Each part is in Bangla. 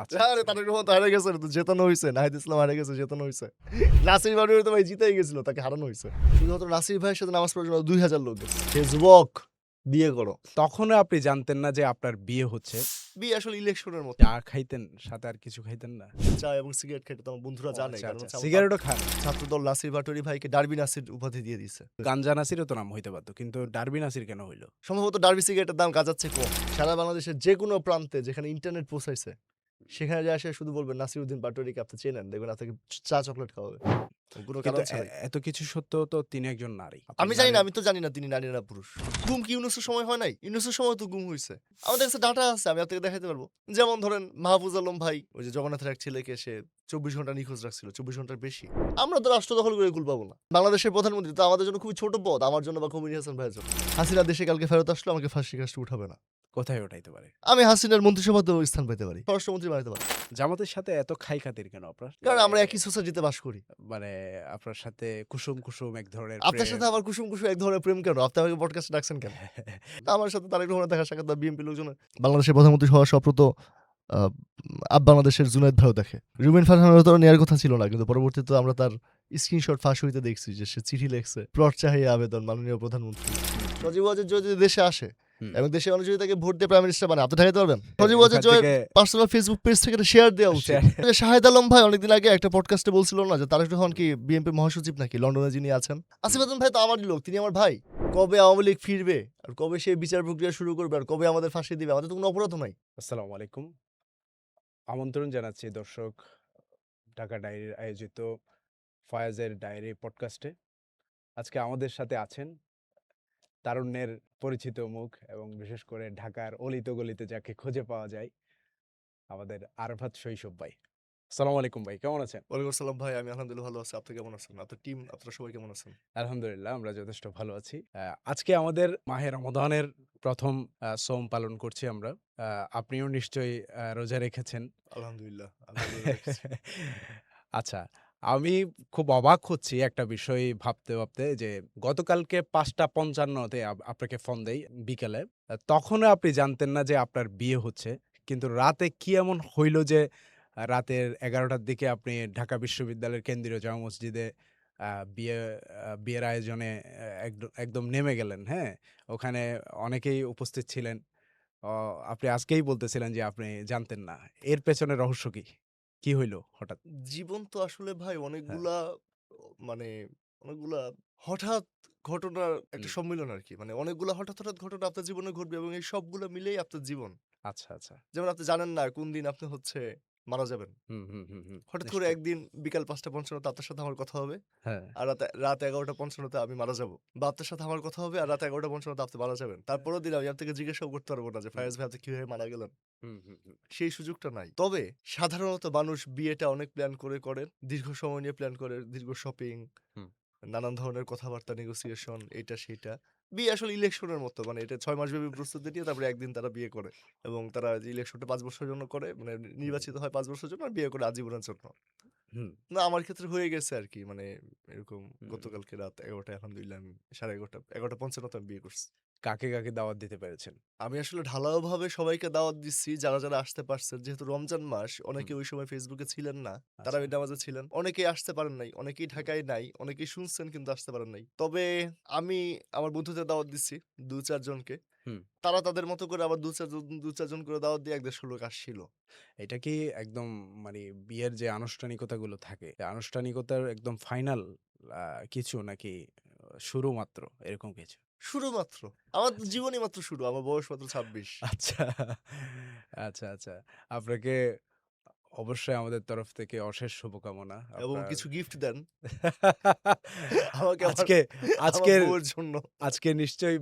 আচ্ছা, আরে আচ্ছা। তারেক রহমান তো হারে গেছে, তো জেতানো হইছে। নাহিদ ইসলাম হারে গেছে, জেতানো হইছে। নাসির ভাই তো ভাই জিতেই গেছিল, তাকে হারানো হইছে। শুধুমাত্র নাসির ভাইয়ের সাথে নামাজ পড়ার জন্য ২,০০০ লোক গেছে। সে যুবক, বিয়ে করো। তখনও আপনি জানতেন না যে আপনার বিয়ে হচ্ছে? বিয়ে আসলে ইলেকশনের মতো। চা খাইতেন, সাথে আর কিছু খাইতেন না? চা এবং সিগারেট খেতে তো আমার বন্ধুরা ও জানে। আচ্ছা, কারণ আচ্ছা। হচ্ছে আমার সিগারেটও খান? ছাত্রদল নাসির ভাটুরি ভাইকে ডার্বি নাসির উপাধি দিয়ে দিছে। গাঞ্জা নাসিরও তো নাম হইতে পারত। কিন্তু ডার্বি নাসির কেন হইল? সম্ভবত ডার্বি সিগারেটের দাম গাঁজার চেয়ে কম। সারা বাংলাদেশের যেকোনো প্রান্তে যেখানে ইন্টারনেট পৌঁছাইছে, সেখানে যে আসে শুধু বলবেন নাসিরউদ্দিন পাটোয়ারিকে আপনি চেনেন, দেখবেন আপনাকে চা চকলেট খাওয়াবে। কোনো কিন্তু কারণ ছাড়াই। এত কিছু সত্ত্বেও তো তিনি একজন নারী। আপনি আমি জানি না, জানেন। আমি তো জানি না তিনি নারী না পুরুষ। গুম কি ইউনূসের সময় হয় নাই? ইউনূসের সময় তো গুম হইছে। আমাদের কাছে ডাটা আছে, আমি আপনাকে দেখাইতে পারব। যেমন ধরেন মাহফুজ আলম ভাই, ওই যে জগন্নাথের এক ছেলেকে সে ২৪ ঘন্টা নিখোঁজ রাখছিল, ২৪ ঘন্টার বেশি। আমরা তো রাষ্ট্র দখল করে কুল পাবো না। বাংলাদেশের প্রধানমন্ত্রী তো আমাদের জন্য খুবই ছোট পদ, আমার জন্য বা কবির হাসান ভাইয়ের জন্য। হাসিনা দেশে কালকে ফেরত আসলো, আমাকে ফাঁসির কাস্টে উঠাবে না। কোথায় ওঠাইতে পারে? আমি হাসিনার মন্ত্রিসভাতেও স্থান পেতে পারি। স্বরাষ্ট্রমন্ত্রী বানাইতে পারি। জামাতের সাথে এত খাই খাতির কেন আপনার? কারণ আমরা একই সোসাইটিতে বাস করি। মানে আপনার সাথে কুসুম, কুসুম এক ধরনের আপনার প্রেম। সাথে আবার কুসুম, কুসুম এক ধরনের প্রেম কেন? আপনি আমাকে পডকাস্টে ডাকছেন কেন? আমার সাথে তারেক রহমানের দেখা সাক্ষাৎ বা বিএনপি লোকজনের বাংলাদেশের প্রধানমন্ত্রী হওয়ার স্বপ্ন তো আ বাংলাদেশের জুনায়েদ ভাইও দেখে। রুমিন ফারহানের তো নেয়ার কথা ছিল না। কিন্তু পরবর্তীতে আমরা তার স্ক্রিনশট ফাঁস হইতে দেখছি যে সে চিঠি লেখছে। প্লট চাহিয়ে আবেদন মাননীয় প্রধানমন্ত্রী। সজীব ওয়াজেদ যদি দেশে আসে হুম। এবং দেশের মানুষ যদি তাকে ভোট দিয়ে প্রাইম মিনিস্টার বানায়, আপনি ঠেকাইতে পারবেন? সজীব ওখান ওয়াজেদ জয়ের থেকে পার্সোনাল ফেসবুক পেজ থেকে শেয়ার দেওয়া উচিত। শেয়ার। শাহেদ আলম ভাই অনেকদিন আগে একটা পডকাস্টে বলছিল না যে তারেক রহমান কি বিএনপির মহাসচিব নাকি লন্ডনে যিনি আছেন? আসিফ আদম ভাই তো আমারই লোক, তিনি আমার ভাই। কবে আওয়ামী লীগ ফিরবে আর কবে সে বিচার প্রক্রিয়া শুরু করবে আর কবে আমাদের ফাঁসি দিবে? আমাদের তো কোনো অপরাধও নাই। আসসালামু আলাইকুম। আমন্ত্রণ জানাচ্ছি দর্শক ঢাকা ডায়েরির আয়োজিত ফয়াজের ডায়েরি পডকাস্টে। আজকে আমাদের সাথে আছেন তারুণ্যের পরিচিত মুখ এবং বিশেষ করে ঢাকার অলিতে গলিতে যাকে খুঁজে পাওয়া যায়, আমাদের আরফাত শৈশব ভাই। আসসালামু আলাইকুম ভাই, কেমন আছেন? ওয়ালাইকুম আসসালাম ভাই, আমি আলহামদুলিল্লাহ ভালো আছি। আপনি কেমন আছেন? আপনার টিম, আপনারা সবাই কেমন আছেন? আলহামদুলিল্লাহ আমরা যথেষ্ট ভালো আছি। আজকে আমাদের মাহে রমাদানের ১ম সওম পালন করছি আমরা। আ আপনিও নিশ্চয়ই রোজা রেখেছেন। আলহামদুলিল্লাহ, আমি রোজা রেখেছি। আচ্ছা, আমি খুব অবাক হচ্ছি একটা বিষয় ভাবতে যে গতকালকে ৫টা ৫৫ তে আপনাকে ফোন দেই বিকেলে। তখনও আপনি জানতেন না যে আপনার বিয়ে হচ্ছে। কিন্তু রাতে কি এমন হইল যে রাতের ১১টার দিকে আপনি ঢাকা বিশ্ববিদ্যালয়ের কেন্দ্রীয় জামে মসজিদে আ বিয়ে বিয়ের আয়োজনে একদম নেমে গেলেন, হ্যাঁ? ওখানে অনেকেই উপস্থিত ছিলেন। অ আপনি আজকেই বলতেছিলেন যে আপনি জানতেন না। এর পেছনের রহস্য কি? কি হইল হঠাৎ? জীবন তো আসলে ভাই হ্যাঁ, অনেকগুলা মানে অনেকগুলা হঠাৎ ঘটনার একটা হুম। সম্মিলন আরকি। মানে অনেকগুলা হঠাৎ ঘটনা আপনার জীবনে ঘটবে এবং এই সবগুলো মিলেই আপনার জীবন। আচ্ছা, আচ্ছা। যেমন আপনি জানেন না কোন দিন আপনি হচ্ছে মারা যাবেন। হুম। হঠাৎ করে নিশ্চয়ই। একদিন বিকাল ৫টা ৫৫ তে আপনার সাথে আমার কথা হবে। হ্যাঁ। আর রাত ১১টা ৫৫ তে আমি মারা যাবো। বা আপনার সাথে আমার কথা হবে আর রাত ১১টা ৫৫ তে আপনি মারা যাবেন। তারপরের দিন আমি আপনাকে জিজ্ঞাসাও করতে পারব না যে হুম, ফায়াজ ভাই আপনি কিভাবে মারা গেলেন? হুম। সেই সুযোগটা নাই। তবে সাধারণত মানুষ বিয়েটা অনেক প্ল্যান করে। দীর্ঘ সময় নিয়ে প্ল্যান করে। দীর্ঘ শপিং, হুম, নানান ধরনের কথাবার্তা, নেগোসিয়েশন, এইটা সেইটা। বিয়ে আসলে ইলেকশনের মতো। মানে এটা ৬ মাসব্যাপী প্রস্তুতি নিয়ে তারপরে একদিন তারা বিয়ে করে। এবং তারা যে ইলেকশনটা ৫ বছরের জন্য করে, মানে হুম, নির্বাচিত হয় ৫ বছরের জন্য আর বিয়ে করে আজীবনের জন্য। হুম, না আমার ক্ষেত্রে হয়ে গেছে আরকি। মানে এরকম হুম। গতকালকে রাত ১১টায় আলহামদুলিল্লাহ আমি ১১:৩০ ১১:৫৫ তে আমি বিয়ে করছি। কাকে দাওয়াত দিতে পেরেছেন? আমি আসলে ঢালাওভাবে সবাইকে দাওয়াত দিচ্ছি যারা আসতে পারছেন। যেহেতু রমজান মাস, হুম, অনেকে ওই সময় ফেসবুকে ছিলেন না। আচ্ছা। তারাবি নামাজে ছিলেন। অনেকেই আসতে পারেন নাই। অনেকেই হুম, ঢাকায় নাই। অনেকেই শুনছেন কিন্তু আসতে পারেন নাই। তবে আমি আমার বন্ধুদের দাওয়াত দিচ্ছি ২-৪ জনকে। হুম। তারা তাদের মতো করে আবার ২-৪ জন করে দাওয়াত দিয়ে ১-১৫০ লোক আসছিল। এটা কি একদম মানে বিয়ের যে আনুষ্ঠানিকতাগুলো থাকে, এই আনুষ্ঠানিকতার একদম ফাইনাল আ কিছু নাকি শুরু মাত্র এরকম কিছু? শুরু মাত্র। আমার তো আচ্ছা, জীবনই মাত্র শুরু। আমার বয়স মাত্র ২৬ আচ্ছা, আচ্ছা। আপনাকে অবশ্যই আমাদের তরফ থেকে অশেষ শুভকামনা। এবং আপনার কিছু গিফট দেন আমাকে আজকে আমার আজকের বউয়ের জন্য। আজকে নিশ্চয়ই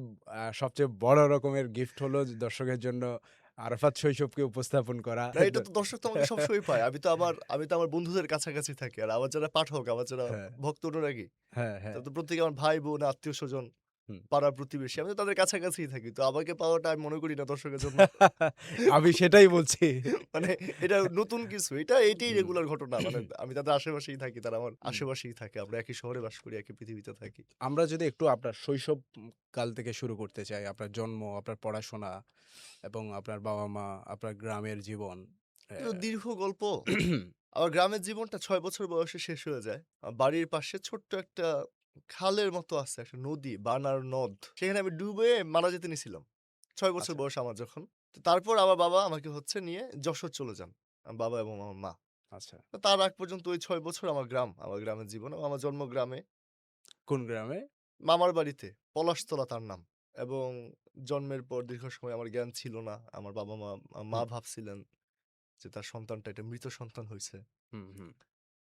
সবচেয়ে বড় রকমের গিফট হলো যে দর্শকের জন্য আরাফাত শৈশবকে উপস্থাপন করা। না এটা তো দর্শক তো আমাকে সবসময় পায়। আমি তো আমার বন্ধুদের কাছাকাছি থাকি। আর আমার যারা পাঠক, আমার যারা হ্যাঁ, ভক্ত অনুরাগী, হ্যাঁ। তারা তো প্রত্যেকে আমার ভাই-বোন, আত্মীয়স্বজন, হুম। পাড়া-প্রতিবেশী। আমি তো তাদের কাছাকাছিই থাকি। তো আমাকে পাওয়াটা আমি মনে করি না দর্শকের জন্য আমি সেটাই বলছি। মানে এটা নতুন কিছু। এটাই হুম। রেগুলার ঘটনা। মানে আমি তাদের আশেপাশেই থাকি। তারা আমার হুম। আশেপাশেই থাকে। আমরা একই শহরে বাস করি, একই পৃথিবীতে থাকি। আমরা যদি একটু আপনার শৈশব কাল থেকে শুরু করতে চাই, আপনার জন্ম, আপনার পড়াশোনা এবং আপনার বাবা-মা, আপনার গ্রামের জীবন। কিন্তু হ্যাঁ। দীর্ঘ গল্প। আমার গ্রামের জীবনটা ৬ বছর বয়সে শেষ হয়ে যায়। বাড়ির পাশে ছোট্ট একটা খালের মতো আছে, একটা নদী, বানার নদ। সেখানে আমি ডুবে মারা যেতে নিছিলাম। ৬ বছর আচ্ছা, বয়স আমার যখন। তো তারপর আমার বাবা আমাকে হচ্ছে নিয়ে যশোর চলে যান। আমার বাবা এবং আমার মা। আচ্ছা। তো তার আগ পর্যন্ত ওই ৬ বছর আমার গ্রাম, আমার গ্রামের জীবন। এবং আমার জন্ম গ্রামে, কোন গ্রামে? মামার বাড়িতে। পলাশতলা তার নাম। এবং জন্মের পর দীর্ঘ সময় আমার জ্ঞান ছিল না। আমার বাবা-মা মা হুম, ভাবছিলেন যে তার সন্তানটা এটা মৃত সন্তান হইছে। হুম, হুম,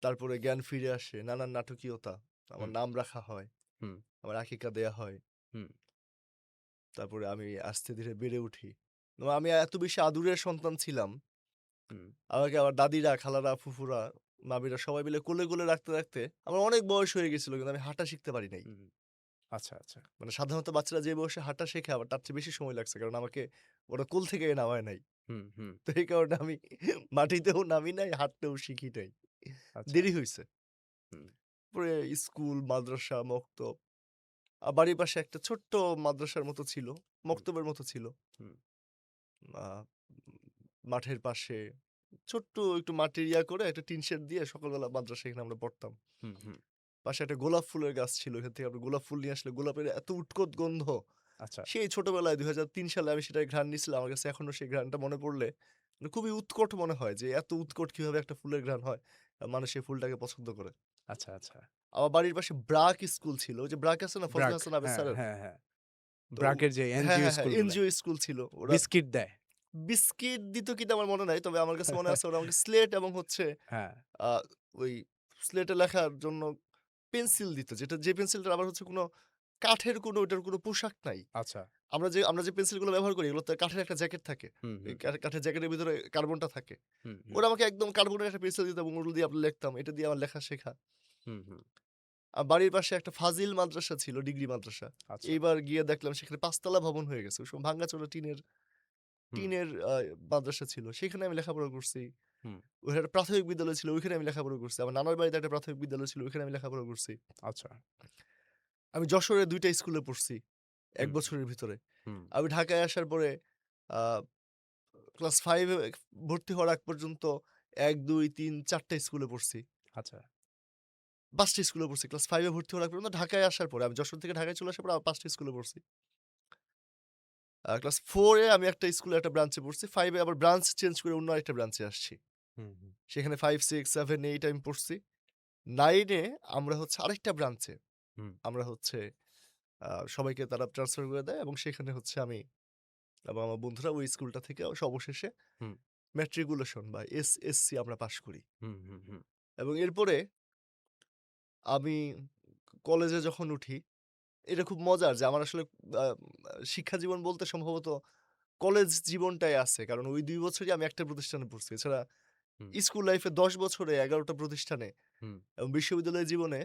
তারপরে জ্ঞান ফিরে আসে, নানান নাটকীয়তা। আমার হুম, নাম রাখা হয়, হুম, আমার আকিকা দেয়া হয়। হুম, তারপরে আমি আস্তে ধীরে বেড়ে উঠি। এবং আমি এত বেশি আদুরের সন্তান ছিলাম, হুম, আমাকে আমার দাদিরা, খালারা, ফুফুরা, মামিরা সবাই মিলে কোলে, কোলে রাখতে আমার অনেক বয়স হয়ে গেছিল কিন্তু আমি হাঁটা শিখতে পারি নাই। হুম। আচ্ছা, আচ্ছা। মানে সাধারণত বাচ্চারা যে বয়সে হাঁটা শেখে আমার তার চেয়ে বেশি সময় লাগছে। কারণ আমাকে ওরা কোল থেকে নামায় নাই। হুম, হুম। তো এই কারণে আমি মাটিতেও নামি নাই, হাঁটতেও শিখি নাই। আচ্ছা। দেরি হইছে। হুম, পরে স্কুল, মাদ্রাসা, মক্তব। বাড়ির পাশে একটা ছোট্ট মাদ্রাসার মতো ছিল, হুম, মক্তবের মতো ছিল। হুম, আ মাঠের পাশে ছোট্ট একটু মাটির ইয়া করে একটা টিন শেড দিয়ে সকালবেলা মাদ্রাসায় এখানে আমরা পড়তাম। হুম, হুম। পাশে একটা গোলাপ ফুলের গাছ ছিল। এখান থেকে আমরা গোলাপ ফুল নিয়ে আসলে গোলাপের এত উৎকট গন্ধ। আচ্ছা, সেই ছোটবেলায় ২০০৩ সালে আমি সেটার ঘ্রাণ নিছিলাম। আমার কাছে এখনো সেই ঘ্রাণটা মনে পড়লে মানে খুবই উৎকট মনে হয় যে এত উৎকট কিভাবে একটা ফুলের ঘ্রাণ হয়। মানুষ এই ফুলটাকে পছন্দ করে। আচ্ছা, আচ্ছা। আমার বাড়ির পাশে ব্রাক স্কুল ছিল। ওই যে ব্রাক আছে না ফজলে ব্রাক। হাসান আবেদ হ্যাঁ, স্যারের? হ্যাঁ, হ্যাঁ। তো ব্রাকের যে হ্যাঁ, এনজিও হ্যাঁ, হ্যাঁ, স্কুলগুলা। এনজিও স্কুল ছিল। ওরা বিস্কিট দেয়। বিস্কিট দিত কিনা আমার মনে নাই। তবে আমার কাছে মনে আছে ওরা আমাকে স্লেট এবং হচ্ছে হ্যাঁ, আ ওই স্লেটে লেখার জন্য পেন্সিল দিত। যে পেন্সিলটার আবার হচ্ছে কোনো কাঠের কোনো ওইটার কোনো পোশাক নাই। আচ্ছা। আমরা যে পেন্সিলগুলো ব্যবহার করি এগুলোতে কাঠের একটা জ্যাকেট থাকে। হুম, এই হুম, কাঠের জ্যাকেটের ভিতরে কার্বনটা থাকে। হুম, হুম, ওরা আমাকে একদম কার্বনের একটা পেন্সিল দিত এবং ওগুলো দিয়ে আমরা লিখতাম। এটা দিয়ে আমার লেখা শেখা। হুম, হুম। বাড়ির পাশে একটা ফাজিল মাদ্রাসা ছিল, ডিগ্রি মাদ্রাসা। আচ্ছা। এইবার গিয়ে দেখলাম সেখানে ৫ তলা ভবন হয়ে গেছে। ওই সময় ভাঙাচোরা টিনের হুম, টিনের মাদ্রাসা ছিল। সেখানে আমি লেখাপড়া করছি। হুম। ওখানে একটা প্রাথমিক বিদ্যালয় ছিল, ওইখানে আমি লেখাপড়া করছি। আমার নানার বাড়িতে একটা প্রাথমিক বিদ্যালয় ছিল, ওইখানে আমি লেখাপড়া করছি। আচ্ছা। আমি যশোরে ২ টা স্কুলে পড়ছি ১ হুম, বছরের ভিতরে। হুম। আমি ঢাকায় আসার পরে আ ক্লাস ৫ এ ভর্তি হওয়ার আগ পর্যন্ত ১, ২, ৩, ৪ টা স্কুলে পড়ছি। আচ্ছা। ৫ টা স্কুলে পড়ছি। ক্লাস ৫ এ ভর্তি হওয়ার আগ পর্যন্ত ঢাকায় আসার পরে আমি যশোর থেকে ঢাকায় চলে আসার পরে আবার ৫ টা স্কুলে পড়ছি। ক্লাস ৪ এ আমি একটা স্কুলে একটা ব্রাঞ্চে পড়ছি। ৫ এ আবার ব্রাঞ্চ চেঞ্জ করে অন্য আরেকটা ব্রাঞ্চে আসছি। হুম, হুম, সেখানে ৫, ৬, ৭, ৮ আমি পড়ছি। ৯ এ আমরা হচ্ছে আরেকটা ব্রাঞ্চে হুম। আমরা হচ্ছে সবাইকে তারা ট্রান্সফার করে দেয় এবং সেখানে হচ্ছে আমি এবং আমার বন্ধুরা ওই স্কুলটা থেকে সর্বশেষে হুম, ম্যাট্রিকুলেশন বা এসএসসি আমরা পাস করি। হুম, হুম, হুম, এবং এরপরে আমি কলেজে যখন উঠি, এটা খুব মজার যে আমার আসলে আ শিক্ষা জীবন বলতে সম্ভবত কলেজ জীবনটাই আছে। কারণ ওই ২ বছরই আমি একটা প্রতিষ্ঠানে পড়ছি। এছাড়া হুম, স্কুল লাইফে ১০ বছরে ১১ টা প্রতিষ্ঠানে হুম। এবং বিশ্ববিদ্যালয় জীবনে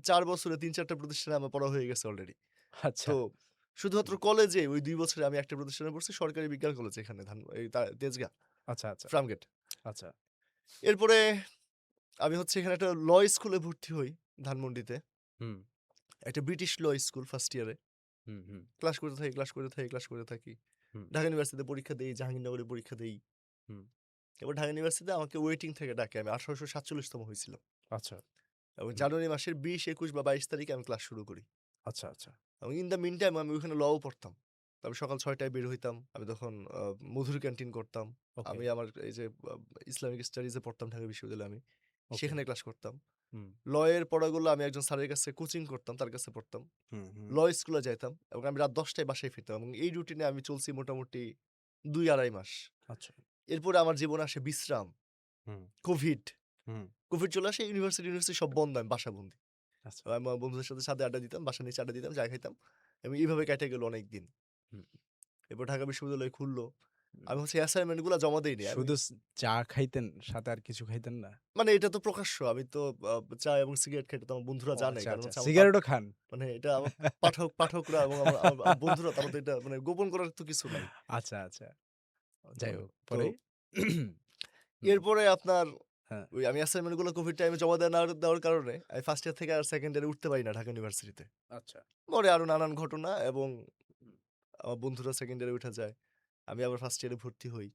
৪ বছরে ৩-৪ টা প্রতিষ্ঠানে আমার পড়া হয়ে গেছে অলরেডি। আচ্ছা। তো শুধুমাত্র হুম। কলেজে ওই ২ বছরে আমি একটা প্রতিষ্ঠানে পড়ছি সরকারি বিজ্ঞান কলেজ এখানে এই তেজগাঁ, আচ্ছা, আচ্ছা, ফার্মগেট। আচ্ছা। এরপরে আমি হচ্ছে এখানে একটা ল স্কুলে ভর্তি হই ধানমন্ডিতে। হুম, একটা ব্রিটিশ ল স্কুল ফার্স্ট ইয়ারে। হুম, হুম, ক্লাস করতে থাকি, ক্লাস করতে থাকি, ক্লাস করতে থাকি। হুম, ঢাকা ইউনিভার্সিটিতে পরীক্ষা দেই, জাহাঙ্গীরনগরে পরীক্ষা দেই। হুম। এবার ঢাকা ইউনিভার্সিটিতে আমাকে ওয়েটিং থেকে ডাকে। আমি ১৮৪৭ তম হইছিলাম। আচ্ছা। এবং হুম, জানুয়ারি মাসের ২০, ২১ বা ২২ তারিখে আমি ক্লাস শুরু করি। আচ্ছা, আচ্ছা। এবং ইন দ্য মিন টাইম আমি ওখানে লও পড়তাম। আমি সকাল ৬ টায় বের হইতাম। আমি তখন মধুর ক্যান্টিন করতাম। ওকে, আমি আমার এই যে ইসলামিক স্টাডিজ এ পড়তাম ঢাকা বিশ্ববিদ্যালয়ে আমি। ওকে। সেখানে ক্লাস করতাম। হুম, ল এর পড়াগুলো আমি একজন স্যারের কাছে কোচিং করতাম, তার কাছে পড়তাম। হুম, হুম। ল স্কুলে যাইতাম এবং আমি রাত ১০ টায় বাসায় ফিরতাম এবং এই রুটিনে আমি চলছি মোটামুটি ২-২.৫ মাস। আচ্ছা। এরপরে আমার জীবনে আসে বিশ্রাম, হুম, কোভিড। হুম। কোভিড চলে আসে ইউনিভার্সিটি সব বন্ধ, আমি বাসাবন্দী। আচ্ছা। আমি আমার বন্ধুদের সাথে ছাদে আড্ডা দিতাম, বাসার নিচে আড্ডা দিতাম, চা খাইতাম এবং এইভাবে কেটে গেল অনেকদিন। হুম, এরপর ঢাকা বিশ্ববিদ্যালয় খুলল। হুম। আমি হচ্ছে অ্যাসাইনমেন্ট গুলা জমা দেইনি। আমি শুধু চা খাইতেন, সাথে আর কিছু খাইতেন না? মানে এটা তো প্রকাশ্য। আমি তো চা এবং সিগারেট খাই, এটা তো আমার বন্ধুরা ও জানে। আচ্ছা, কারণ আচ্ছা। হচ্ছে আমার সিগারেটও খান? মানে এটা আমার পাঠকরা এবং আমার আমার আমার বন্ধুরা তারা তো এটা মানে গোপন করার তো কিছু নাই। আচ্ছা, আচ্ছা। তো যাই হোক, তো পরে? হুম, এরপরে আপনার হ্যাঁ, ওই আমি অ্যাসাইনমেন্ট গুলো কোভিড টাইমে জমা দেওয়ার কারণে আমি ফার্স্ট ইয়ার থেকে আর সেকেন্ড ইয়ারে উঠতে পারি না ঢাকা ইউনিভার্সিটিতে। আচ্ছা। পরে আরো নানান ঘটনা এবং হুম, আমার বন্ধুরা সেকেন্ড ইয়ারে উঠে যায়। আমি আবার ফার্স্ট ইয়ারে ভর্তি হই।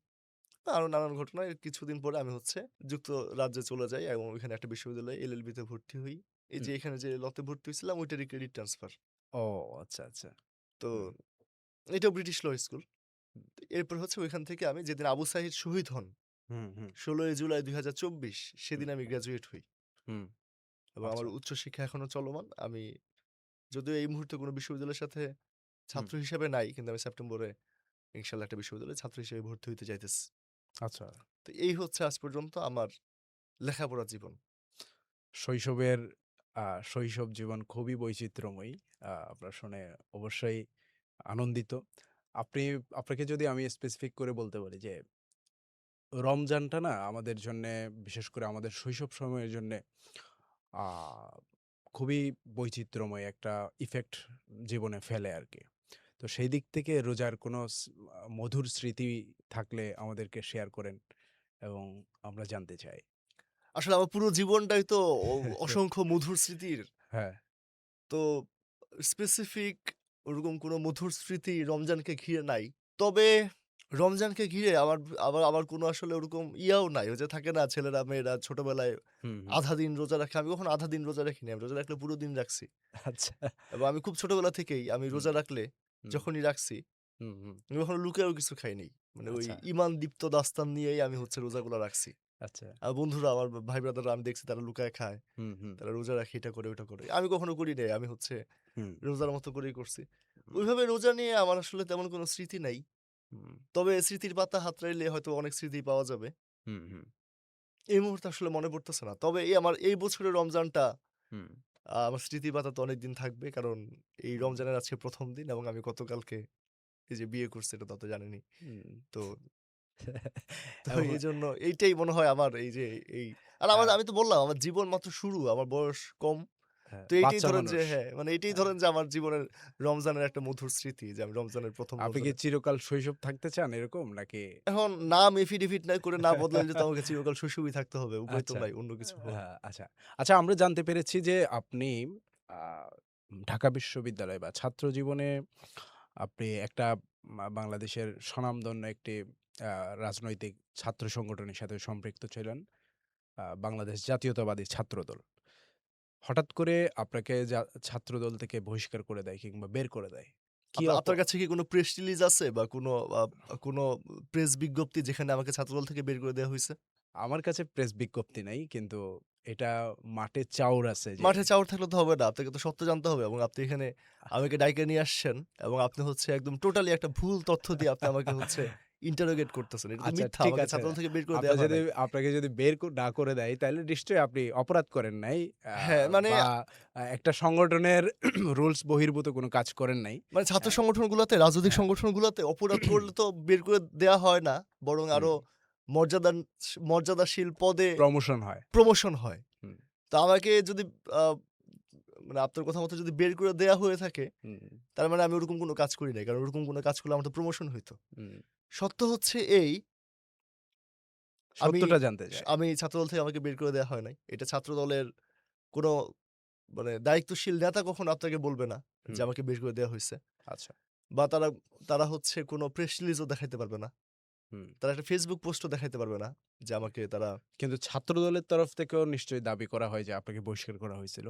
আরো নানান ঘটনা। এর কিছুদিন পরে আমি হচ্ছে যুক্তরাজ্যে চলে যাই এবং ওইখানে একটা বিশ্ববিদ্যালয়ে এলএলবি তে ভর্তি হই। এই যে হুম। এখানে যে লতে ভর্তি হইছিলাম ওইটারই ক্রেডিট ট্রান্সফার। ও আচ্ছা, আচ্ছা। তো হুম, এটাও ব্রিটিশ ল স্কুল। হুম, এরপর হচ্ছে ওইখান থেকে আমি যেদিন আবু সাঈদ শহীদ হন হুম, হুম, ১৬ই জুলাই ২০২৪ হুম, সেদিন আমি গ্র্যাজুয়েট হই হুম, এবং আমার আচ্ছা। উচ্চশিক্ষা এখনো চলমান। আমি যদিও এই মুহূর্তে কোনো বিশ্ববিদ্যালয়ের সাথে হুম, ছাত্র হিসেবে নাই, কিন্তু আমি সেপ্টেম্বরে ইনশাআল্লাহ একটা বিশ্ববিদ্যালয়ে ছাত্র হিসেবে ভর্তি হইতে চাইতেছি। আচ্ছা। তো এই হচ্ছে আজ পর্যন্ত আমার লেখাপড়ার জীবন। শৈশবের শৈশব জীবন খুবই বৈচিত্র্যময়ী। আপনার শুনে অবশ্যই আনন্দিত। আপনি আপনাকে যদি আমি স্পেসিফিক করে বলতে বলি যে রমজানটা না আমাদের জন্যে বিশেষ করে আমাদের শৈশব সময়ের জন্যে আ খুবই বৈচিত্র্যময় একটা ইফেক্ট জীবনে ফেলে আরকি। তো সেই দিক থেকে রোজার কোনো মধুর স্মৃতি থাকলে আমাদেরকে শেয়ার করেন এবং আমরা জানতে চাই। আসলে আমার পুরো জীবনটাই তো অসংখ্য মধুর স্মৃতির। হ্যাঁ, তো স্পেসিফিক ওরকম কোনো মধুর স্মৃতি রমজানকে ঘিরে নাই। তবে রমজানকে ঘিরে আমার আবার আমার কোনো আসলে ওরকম ইয়াও নাই। ওই যে থাকে না ছেলেরা মেয়েরা ছোটবেলায় হুম, হুম। আধা দিন রোজা রাখে। আমি কখনো আধা দিন রোজা রাখিনি। আমি রোজা রাখলে পুরো দিন রাখছি। আচ্ছা। এবং আমি খুব ছোটবেলা থেকেই আমি হুম, রোজা রাখলে হুম, যখনই রাখছি, হুম, হুম। আমি কখনো লুকায়েও কিছু খাই নাই। মানে ওই আচ্ছা, ঈমান দীপ্ত দাস্তান নিয়েই আমি হচ্ছে রোজাগুলা রাখছি। আচ্ছা। আমার বন্ধুরা, আমার ভাই ব্রাদাররা আমি দেখছি তারা লুকায়ে খায়। হুম, হুম, তারা রোজা রাখে, এটা করে, ওটা করে। আমি কখনো করি নাই। আমি হচ্ছে হুম, রোজার মতো করেই করছি। হুম, ওইভাবে রোজা নিয়ে আমার আসলে তেমন কোনো স্মৃতি নাই। হুম, তবে স্মৃতির পাতা হাতড়াইলে হয়তো অনেক স্মৃতি পাওয়া যাবে। হুম, হুম, এই মুহূর্তে আসলে মনে পড়তেছে না। তবে আমার এই বছরের রমজানটা হুম, আমার স্মৃতির পাতাতে অনেকদিন থাকবে। কারণ এই হুম, রমজানের আজকে ১ম দিন এবং আমি গতকালকে এই যে বিয়ে করছি, এটা তো আপনি জানেনই। হুম। তো তো এবং এইজন্য এইটাই মনে হয় আমার এই যে এই আর আ আমি তো বললাম আমার জীবন মাত্র শুরু। আমার বয়স কম। হ্যাঁ, তো এইটাই বাচ্চা ধরেন যে মানুষ। হ্যাঁ, মানে এইটাই হ্যাঁ। ধরেন যে আমার জীবনের রমজানের একটা মধুর স্মৃতি যে আমি রমজানের ১ম আপনি রোজা কি রাখছি। চিরকাল শৈশব থাকতে চান এরকম নাকি? এখন নাম এফিডেভিট না করে না বদলাইলে তো আমাকে চিরকাল শৈশবই থাকতে হবে। উপায় তো আচ্ছা। নাই অন্য কিছু হওয়ার। আচ্ছা। আচ্ছা আমরা জানতে পেরেছি যে আপনি আ ঢাকা বিশ্ববিদ্যালয় বা ছাত্র জীবনে আপনি একটা বাংলাদেশের স্বনামধন্য একটি আ রাজনৈতিক ছাত্র সংগঠনের সাথে সম্পৃক্ত ছিলেন। বাংলাদেশ জাতীয়তাবাদী ছাত্রদল। হঠাৎ করে আপনাকে ছাত্রদল থেকে বহিষ্কার করে দেয় কিংবা বের করে দেয়। কি আপনার কাছে কি কোনো প্রেস রিলিজ আছে বা কোনো প্রেস বিজ্ঞপ্তি যেখানে আমাকে ছাত্রদল থেকে বের করে দেয়া হইছে? আমার কাছে প্রেস বিজ্ঞপ্তি নাই। কিন্তু এটা মাঠে চাউর আছে যে মাঠে চাউর থাকলে তো হবে না। আপনাকে তো সত্য জানতে হবে এবং আপনি এখানে আমাকে ডাইকা নিয়ে আসছেন এবং আপনি হচ্ছে একদম টোটালি একটা ভুল তথ্য দিয়ে আপনি আমাকে হচ্ছে ইন্টারোগেট করতেছেন। এটা তো আচ্ছা মিথ্যা। ঠিক আমাকে আছে। ছাত্রদল থেকে বের করে আপনার দেয়া হয় যদি নাই। আপনাকে যদি বের না করে দেয় তাহলে নিশ্চয়ই আপনি অপরাধ করেন নাই। আ হ্যাঁ, মানে বা একটা সংগঠনের রুলস বহির্ভূত কোনো কাজ করেন নাই। ছাত্র অ্যা সংগঠনগুলাতে, রাজনৈতিক হ্যাঁ। সংগঠনগুলাতে অপরাধ করলে তো বের করে দেয়া হয় না। বরং হুম, আরো মর্যাদান মর্যাদাশীল পদে প্রমোশন হয়। প্রমোশন হয়। হুম, তো আমাকে যদি আ আপনার কথা মতো যদি বের করে দেয়া হয়ে থাকে, হুম, তার মানে আমি ওরকম কোনো কাজ করি নাই। কারণ ওরকম কোনো কাজ করলে আমার তো প্রমোশন হইতো। হুম। সত্য হচ্ছে এই, আমি সত্যটা জানতে চাই। আমি ছাত্রদল থেকে আমাকে বের করে দেয়া হয় নাই। এটা ছাত্রদলের কোনো দায়িত্বশীল নেতা কখনো আপনাকে বলবে না যে হুম, আমাকে বের করে দেয়া হইছে। আচ্ছা। বা তারা হচ্ছে কোনো প্রেস রিলিজও দেখাইতে পারবে না। হুম। তারা একটা Facebook পোস্টও দেখাইতে পারবে না যে আমাকে তারা কিন্তু ছাত্রদলের তরফ থেকেও নিশ্চয়ই দাবি করা হয় যে আপনাকে বহিষ্কার করা হয়েছিল?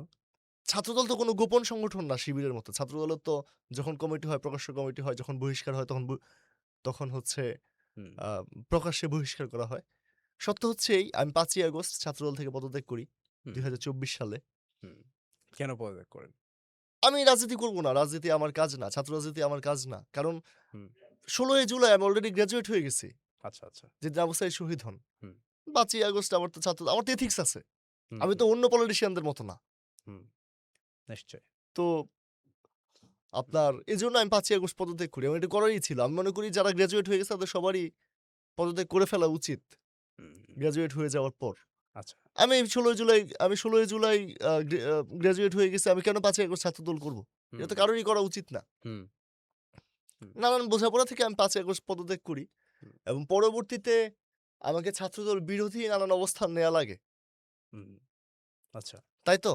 ছাত্রদল তো কোনো গোপন সংগঠন না শিবিরের মতো। ছাত্রদলের তো যখন কমিটি হয়, প্রকাশ্য কমিটি হয়, যখন বহিষ্কার হয় তখন হচ্ছে হুম, আ প্রকাশ্যে বহিষ্কার করা হয়। সত্য হচ্ছে এই, আমি ৫ই আগস্ট ছাত্রদল থেকে পদত্যাগ করি হুম, ২০২৪ সালে। হুম। কেন পদত্যাগ করেন? আমি রাজনীতি করব না। রাজনীতি আমার কাজ না। ছাত্র রাজনীতি আমার কাজ না। কারণ হুম, ১৬ই জুলাই আমি অলরেডি গ্র্যাজুয়েট হয়ে গেছি। আচ্ছা, আচ্ছা। যেদিন আবু সাঈদ শহীদ হন। হুম, ৫ই আগস্ট আমার তো এথিক্স আছে। হুম, আমি হুম, তো অন্য পলিটিশিয়ানদের মতো না। হুম, নিশ্চয়ই। তো হুম, এজন্য আমি ৫ই আগস্ট পদত্যাগ করি। আমার এটা করারই ছিল। আমি মনে করি যারা গ্র্যাজুয়েট হয়ে গেছে তাদের সবারই পদত্যাগ করে ফেলা উচিত। হুম, হুম, গ্র্যাজুয়েট হয়ে যাওয়ার পর। আচ্ছা। আমি ১৬ই জুলাই গ্র্যাজুয়েট হয়ে গেছি। আমি কেন ৫ই আগস্ট ছাত্রদল করব? এটা হুম, তো কারোরই করা উচিত না। হুম, হুম, নানান বোঝাপড়া থেকে আমি ৫ই আগস্ট পদত্যাগ করি হুম, এবং পরবর্তীতে আমাকে ছাত্রদল বিরোধী নানান অবস্থান নেয়া লাগে। হুম, আচ্ছা। তাই তো?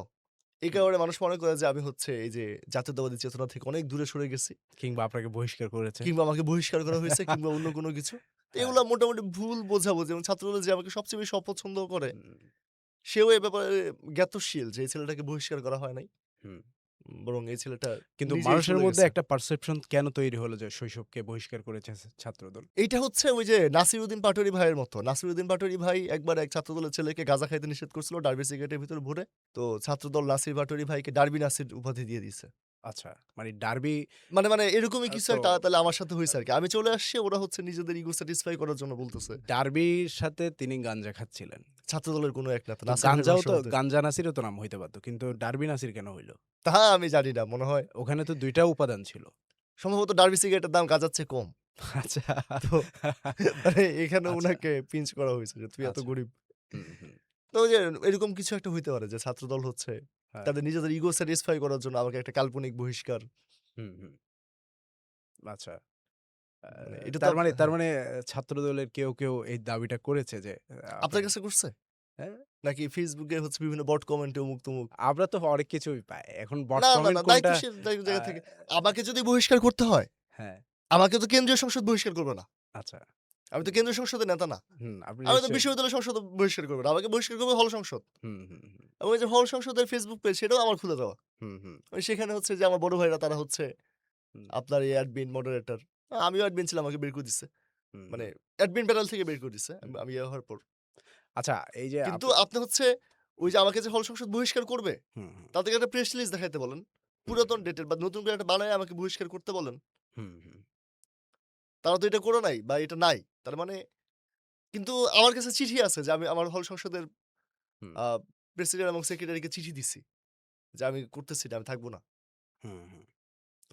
এই হুম। কারণে মানুষ মনে করে যে আমি হচ্ছে এই যে জাতীয়তাবাদী চেতনা থেকে অনেক দূরে সরে গেছি। কিংবা আপনাকে বহিষ্কার করেছে। কিংবা আমাকে বহিষ্কার করা হয়েছে কিংবা অন্য কোনো কিছু। তো হ্যাঁ। এগুলা মোটামুটি ভুল বোঝাবুঝি এবং ছাত্রদল যে আমাকে সবচেয়ে বেশি অপছন্দ করে, হুম, সেও এ ব্যাপারে জ্ঞাতশীল যে এই ছেলেটাকে বহিষ্কার করা হয় নাই। হুম। বরং এই ছেলেটা কিন্তু নিজেই মানুষের চলে মধ্যে গেছে। একটা পারসেপশন কেন তৈরি হলো যে শৈশবকে বহিষ্কার করেছে ছাত্রদল? এইটা হচ্ছে ওই যে নাসিরউদ্দিন পাটোয়ারি ভাইয়ের মতো। নাসিরউদ্দিন পাটোয়ারি ভাই একবার এক ছাত্রদলের ছেলেকে গাঁজা খাইতে নিষেধ করছিল ডার্বি সিগারেটের ভিতরে ভরে। তো ছাত্রদল নাসির পাটোয়ারি ভাইকে ডার্বি নাসির উপাধি দিয়ে দিছে। আচ্ছা, মানে ডার্বি মানে এরকমই কিছু তো একটা তাহলে আমার সাথে হইছে আরকি। আমি চলে আসছি, ওরা হচ্ছে নিজেদের ইগো স্যাটিসফাই করার জন্য বলতেছে। ডার্বির সাথে তিনি গাঞ্জা খাচ্ছিলেন। ছাত্রদলের কোনো এক নেতা তো নাসির ভাইয়ের গাঞ্জাও ভাষ্য তো মতে। গাঞ্জা নাসিরও তো নাম হইতে পারত। কিন্তু ডার্বি নাসির কেন হইল? তা আমি জানি না, মনে হয় ওখানে তো ২ টা উপাদান ছিল। সম্ভবত ডার্বি সিগারেটের দাম গাঁজার চেয়ে কম। আচ্ছা, তো মানে এখানে আচ্ছা, উনাকে পিঞ্চ করা হইছে যে তুই এত আচ্ছা। গরিব। হুম, হুম। তো ওই যে এরকম কিছু একটা হইতে পারে যে ছাত্রদল হচ্ছে হ্যাঁ। তাদের নিজেদের ইগো স্যাটিসফাই করার জন্য আমাকে একটা কাল্পনিক বহিষ্কার। হুম, হুম। আচ্ছা। আ মানে এটা তো তার মানে তার হ্যাঁ, মানে ছাত্রদলের কেউ এই দাবিটা করেছে যে আপনার আপনি কাছে করছে? হ্যাঁ? নাকি Facebook এ হচ্ছে বিভিন্ন বট কমেন্টে অমুক-তমুক? আমরা তো অনেক কিছুই পাই। এখন বট না, কমেন্ট কোনটা দায়িত্বশীল আ জায়গা থেকে। আমাকে যদি বহিষ্কার করতে হয়, হ্যাঁ, আমাকে তো কেন্দ্রীয় সংসদ বহিষ্কার করবে না। আচ্ছা। আমি তো কেন্দ্রীয় সংসদের নেতা না। হুম, আপনি আমি তো নিশ্চয়ই বিশ্ববিদ্যালয় সংসদ বহিষ্কার করবে না। আমাকে বহিষ্কার করবে হল সংসদ। হুম, হুম, হুম, এবং এই যে হল সংসদের Facebook পেজ সেটাও আমার খুলে দেওয়া। হুম, হুম, সেখানে হচ্ছে যে আমার বড় ভাইরা তারা হচ্ছে হুম, আপনার এই অ্যাডমিন, মডারেটর। আমিও অ্যাডমিন ছিলাম, আমাকে বের করে দিছে। হুম, মানে হুম, অ্যাডমিন প্যানেল থেকে বের করে দিছে। হুম। আমি ইয়ে হওয়ার পর। আচ্ছা, এই যে কিন্তু আপনি আপনি হচ্ছে ওই যে আমাকে যে হল সংসদ বহিষ্কার করবে, হুম, হুম, তাদেরকে একটা প্রেস রিলিজ দেখাইতে বলেন। হুম, পুরাতন ডেটের বা নতুন করে একটা বানায় আমাকে বহিষ্কার করতে বলেন। হুম, হুম, তারা তো এটা করে নাই বা এটা নাই। তার মানে কিন্তু আমার কাছে চিঠি আছে যে আমি আমার হল সংসদের হুম, আ প্রেসিডেন্ট এবং সেক্রেটারিকে চিঠি দিছি। যে আমি করতেছি না, আমি থাকব না। হুম, হুম।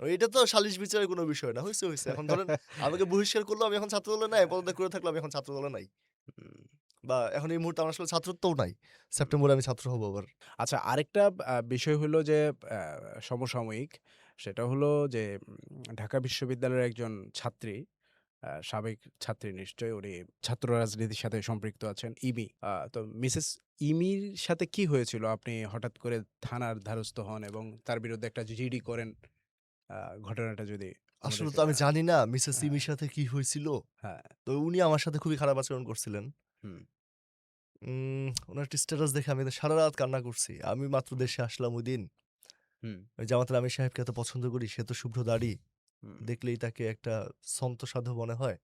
এটা তো সালিস বিচারের কোনো বিষয় না। হইছে। এখন ধরেন আমাকে বহিষ্কার করলো, আমি এখন ছাত্রদলে নাই। পদত্যাগ করে থাকলে আমি এখন ছাত্রদলে নাই। হুম, বা এখন এই মুহূর্তে আমার আসলে ছাত্রত্বও নাই। হুম। সেপ্টেম্বরে আমি ছাত্র হব আবার। আচ্ছা, আরেকটা বিষয় হলো যে আ সমসাময়িক সেটা হলো যে ঢাকা বিশ্ববিদ্যালয়ের একজন ছাত্রী, সাবেক ছাত্রী নিশ্চয়ই উনি ছাত্র রাজনীতির সাথে সম্পৃক্ত আছেন। ইমি। তো মিসেস ইমির সাথে কি হয়েছিল? আপনি হঠাৎ করে থানার দ্বারস্থ হন এবং তার বিরুদ্ধে একটা জিডি করেন। আ ঘটনাটা যদি আসলে আমাদেরকে তো আমি জানান। জানি না মিসেস হ্যাঁ, সিমির সাথে কি হয়েছিল। হ্যাঁ। তো উনি আমার সাথে খুবই খারাপ আচরণ করছিলেন। হুম, উনার একটা স্ট্যাটাস দেখে আমি তো সারারাত কান্না করছি। আমি মাত্র হুম, দেশে আসলাম ঐদিন। হুম, ওই জামাতার আমির সাহেবকে এত পছন্দ করি। সে তো শুভ্র দাড়ি। হুম, দেখলেই তাকে একটা সন্ত সাধু মনে হয়।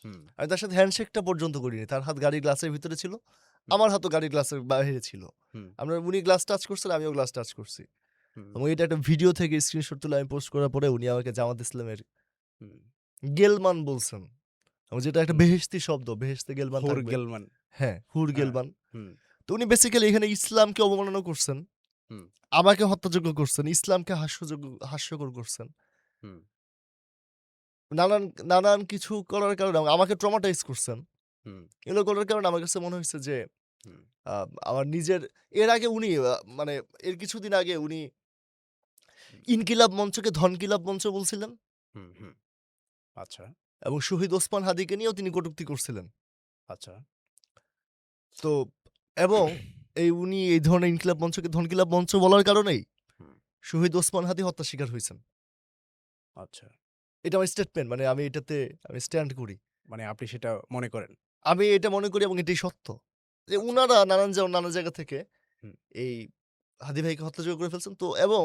হুম, আমি তার সাথে হ্যান্ডশেকটা পর্যন্ত করিনি। তার হাত গাড়ির গ্লাসের ভিতরে ছিল। হুম, আমার হাতও গাড়ির গ্লাসের বাহিরে ছিল। হুম, উনি গ্লাস টাচ করছেন, আমিও গ্লাস টাচ করছি। হুম, এবং এটা একটা ভিডিও থেকে স্ক্রিনশট তুলে আমি পোস্ট করার পরে উনি আমাকে জামাত ইসলামের হুম, গেলমান বলছেন। এবং যেটা একটা হুম। বেহেশতি শব্দ। বেহেশতে গেলমান হুর থাকবে। গেলমান। হ্যাঁ, হুর হ্যাঁ, গেলমান। হুম, তো উনি বেসিক্যালি এখানে ইসলামকে অবমাননা করছেন। হুম, আমাকে হত্যাযোগ্য করছেন। ইসলামকে হাস্যকর করছেন। হুম, নানান নানান কিছু করার কারণে আমাকে ট্রমাটাইজ করছেন। হুম, এগুলো করার কারণে আমার কাছে মনে হইছে যে হুম, আ আমার নিজের এর আগে উনি মানে এর কিছুদিন আগে উনি হুম, ইনকিলাব মঞ্চকে ধনকিলাব মঞ্চ বলছিলেন হুম, হুম। আচ্ছা, এবং শহীদ ওসমান হাদিকে নিয়েও তিনি কটূক্তি করছিলেন। আচ্ছা। তো এবং উনি এই ধরনের ইনকিলাব মঞ্চকে ধনকিলাব মঞ্চ বলার কারণেই হুম, শহীদ ওসমান হাদি হত্যার শিকার হইছেন। আচ্ছা। এটা আমার স্টেটমেন্ট, মানে আমি এটাতে আমি স্ট্যান্ড করি। মানে আপনি সেটা মনে করেন। আমি এটা মনে করি এবং এটাই সত্য। যে আচ্ছা। উনারা নানা জায়গা থেকে হুম, এই হাদি ভাইকে হত্যাযোগ্য করে ফেলছেন। তো এবং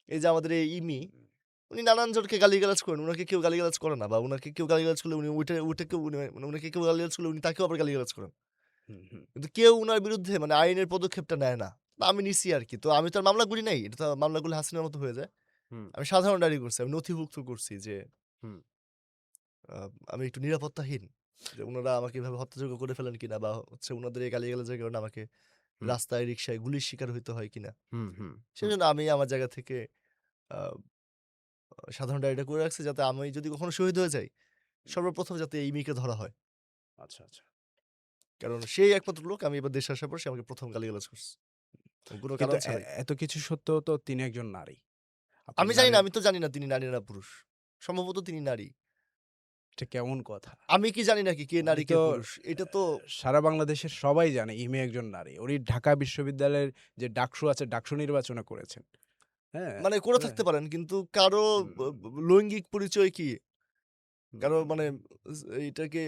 এই যে আমাদের এই ইমি, হুম, উনি নানান জনকে গালিগালাজ করেন। উনাকে কেউ গালিগালাজ করে না বা উনাকে কেউ গালিগালাজ করলে উনি উইটে কেউ মানে উনাকে কেউ গালিগালাজ করলে উনি তাকেও আবার গালিগালাজ করেন। হুম, হুম, কিন্তু কেউ উনার বিরুদ্ধে মানে আইনের পদক্ষেপটা নেয় না। বা আমি নিছি আরকি। তো আমি তো আর মামলা করি নাই। এটা তো মামলা করলে হাসিনার মতো হয়ে যায়। হুম, আমি সাধারণ ডায়েরি করছি। আমি নথিভুক্ত করছি যে হুম, আ আমি একটু নিরাপত্তাহীন। যে উনারা আমাকে এভাবে হত্যাযোগ্য করে ফেলেন কিনা বা হচ্ছে উনাদের এই গালিগালাজের কারণে আমাকে হুম, রাস্তায়, রিক্সায় গুলির শিকার হইতে হয় কিনা। হুম, হুম, হুম, সেজন্য আমি আমার জায়গা থেকে আ সাধারণ ডায়েরিটা করে রাখছি যাতে আমি যদি কখনো শহীদ হয়ে যাই, হুম। সর্বপ্রথম যাতে এই মিকে ধরা হয়। আচ্ছা, আচ্ছা। কারণ সেই একমাত্র লোক আমি এবার দেশে আসার পর সে আমাকে ১ম গালিগালাজ করছে। কোন কিন্তু কারণ ছাড়াই। এত কিছু সত্ত্বেও তো তিনি একজন নারী। আপনি আমি জানি না, জানেন আমি তো জানি না তিনি নারী না পুরুষ। সম্ভবত তিনি নারী। এটা কেমন কথা? আমি কি জানি নাকি কে উনি নারী কে তো পুরুষ? এটা তো সারা বাংলাদেশের সবাই জানে ইমে একজন নারী। উনি ঢাকা বিশ্ববিদ্যালয়ের যে ডাকসু আছে, ডাকসু নির্বাচনও করেছেন। হ্যাঁ? মানে করে হ্যাঁ, থাকতে পারেন কিন্তু কারো ব হুম, ব লৈঙ্গিক পরিচয় কি? কারণ হুম। মানে এইটাকে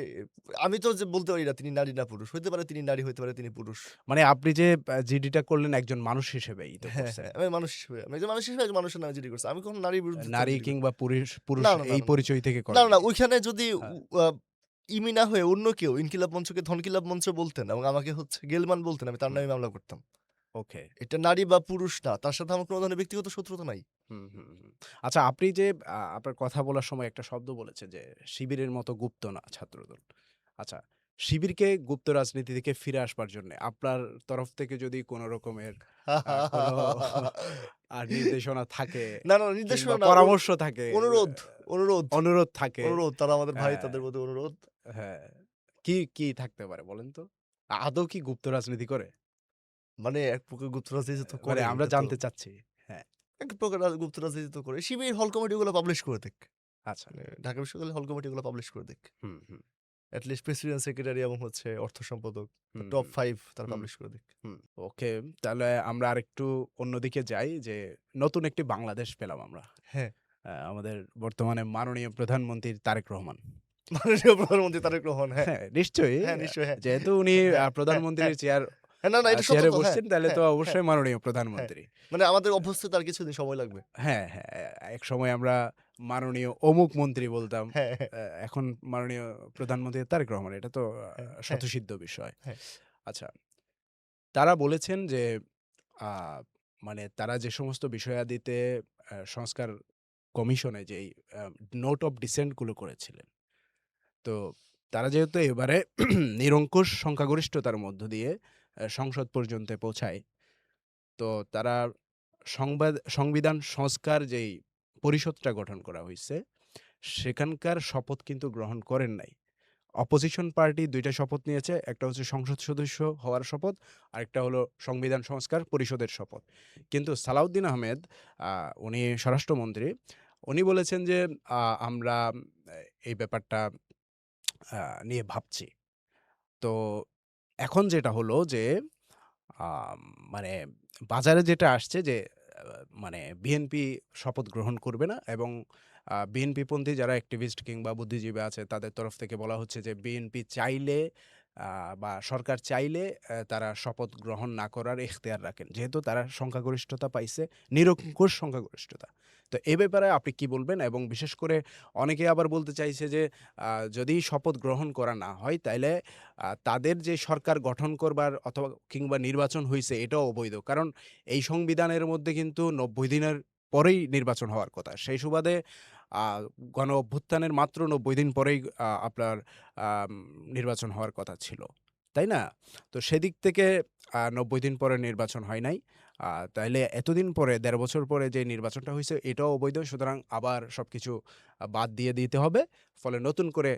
আমি তো যে বলতে পারি না তিনি নারী না পুরুষ। হইতে পারে তিনি নারী, হইতে পারে তিনি পুরুষ। মানে আপনি যে জিডিটা করলেন একজন মানুষ হিসেবেই তো হ্যাঁ, করছেন। হ্যাঁ। আমি মানুষ হিসেবে আমি একজন মানুষ হিসেবে একজন মানুষের নামে জিডি করছি। আমি কখনো নারীর বিরুদ্ধে তো নারী জিডি করি কিংবা পুরুষ না, না, না, এই না, না, পরিচয় থেকে না, না, না, করেননি। ওইখানে যদি হ্যাঁ, আ ইমি না হয়ে অন্য কেউ ইনকিলাব মঞ্চকে ধনকিলাব মঞ্চ বলতেন এবং আমাকে হচ্ছে গেলমান বলতেন, আমি তার হুম, নামে মামলা করতাম। ওকে। এটা নারী বা পুরুষ না। তার সাথে আমার কোনো ধরনের ব্যক্তিগত শত্রুতা নাই। হুম। আচ্ছা আপনি যে আপনার কথা বলার সময় একটা শব্দ বলেছেন যে, শিবিরের মতো গুপ্ত না ছাত্রদল। আচ্ছা, শিবিরকে গুপ্ত রাজনীতি থেকে ফিরে আসবার জন্যে আপনার তরফ থেকে যদি কোনো রকমের কোনো নির্দেশনা থাকে না, না, কিংবা নির্দেশনা না, পরামর্শ থাকে, অনুরোধ, অনুরোধ, অনুরোধ থাকে, অনুরোধ। তারা আমাদের ভাই, হ্যাঁ, তাদের প্রতি অনুরোধ। হ্যাঁ। কি থাকতে পারে বলেন তো? আদৌ কি গুপ্ত রাজনীতি করে? মানে এক প্রকার গুপ্ত রাজনীতি তো মানে করে। আমরা এটা তো জানতে চাচ্ছি। হ্যাঁ, এক প্রকার গুপ্ত রাজনীতি তো করে। শিবির হল কমিটিগুলো পাবলিশ করে দেক। আচ্ছা। মানে ঢাকা বিশ্ববিদ্যালয়ের হল কমিটিগুলো পাবলিশ করে দেক। হুম। এট লিস্ট প্রেসিডেন্ট, সেক্রেটারি এবং হচ্ছে অর্থ সম্পাদক হুম, টপ হুম, 5 তারা হুম। পাবলিশ করে দেক। হুম, ওকে। তাহলে আমরা আরেকটু অন্যদিকে যাই যে নতুন একটি বাংলাদেশ পেলাম আমরা। হ্যাঁ, আমাদের বর্তমানে মাননীয় প্রধানমন্ত্রী তারেক রহমান। মাননীয় প্রধানমন্ত্রী তারেক রহমান। হ্যাঁ, হ্যাঁ, নিশ্চয়ই হ্যাঁ, নিশ্চয়ই। হ্যাঁ, যেহেতু উনি হ্যাঁ, হ্যাঁ, হ্যাঁ। প্রধানমন্ত্রীর হ্যাঁ, না, না, এটা সত্য চেয়ারে তো। হ্যাঁ, বসছেন তাহলে হ্যাঁ, তো হ্যাঁ, অবশ্যই মাননীয় হ্যাঁ। প্রধানমন্ত্রী। মানে আমাদের অভ্যস্ত আর কিছুদিন সময় লাগবে। হ্যাঁ, একসময় আমরা মাননীয় অমুক মন্ত্রী বলতাম। হ্যাঁ, হ্যাঁ, এখন মাননীয় প্রধানমন্ত্রী তারেক রহমান। এটা তো হ্যাঁ, হ্যাঁ, স্বতঃসিদ্ধ বিষয়। হ্যাঁ। আচ্ছা, তারা বলেছেন যে আ মানে তারা যে সমস্ত বিষয়াদিতে সংস্কার কমিশনে যেই আ নোট অফ ডিসেন্ট গুলো করেছিলেন। তো তারা যেহেতু এবারে নিরঙ্কুশ সংখ্যাগরিষ্ঠতার মধ্য দিয়ে সংসদ পর্যন্ত পৌঁছায়, তো তারা সংবিধান সংস্কার যেই পরিষদটা গঠন করা হইছে, সেখানকার শপথ কিন্তু গ্রহণ করেন নাই। অপোজিশন পার্টি ২ টা শপথ নিয়েছে। একটা হচ্ছে সংসদ সদস্য হওয়ার শপথ, আরেকটা হলো সংবিধান সংস্কার পরিষদের শপথ। কিন্তু সালাউদ্দিন আহমেদ আ উনি স্বরাষ্ট্রমন্ত্রী, উনি বলেছেন যে, আমরা এই ব্যাপারটা আ নিয়ে ভাবছি। তো এখন যেটা হলো যে, আম মানে বাজারে যেটা আসছে যে, আ মানে বিএনপি শপথ গ্রহণ করবে না এবং বিএনপিপন্থী যারা অ্যাক্টিভিস্ট কিংবা বুদ্ধিজীবী আছে তাদের তরফ থেকে বলা হচ্ছে যে, বিএনপি চাইলে আ বা সরকার চাইলে তারা শপথ গ্রহণ না করার এখতিয়ার রাখেন। যেহেতু তারা সংখ্যাগরিষ্ঠতা পাইছে, নিরঙ্কুশ সংখ্যাগরিষ্ঠতা। তো এ ব্যাপারে আপনি কি বলবেন? এবং বিশেষ করে অনেকে আবার বলতে চাইছে যে, যদি শপথ গ্রহণ করা না হয় তাইলে তাদের যে সরকার গঠন করবার অথবা কিংবা নির্বাচন হইছে এটাও অবৈধ। কারণ এই সংবিধানের মধ্যে কিন্তু ৯০ দিনের পরেই নির্বাচন হওয়ার কথা। সেই সুবাদে আ গণ অভ্যুত্থানের মাত্র ৯০ দিন পরেই আপনার আম নির্বাচন হওয়ার কথা ছিল। তাই না? তো সেদিক থেকে ৯০ দিন পরে নির্বাচন হয় নাই। তাইলে এতদিন পরে ১.৫ বছর পরে যে নির্বাচনটা হইছে এটাও অবৈধ। সুতরাং আবার সবকিছু বাদ দিয়ে দিতে হবে। ফলে নতুন করে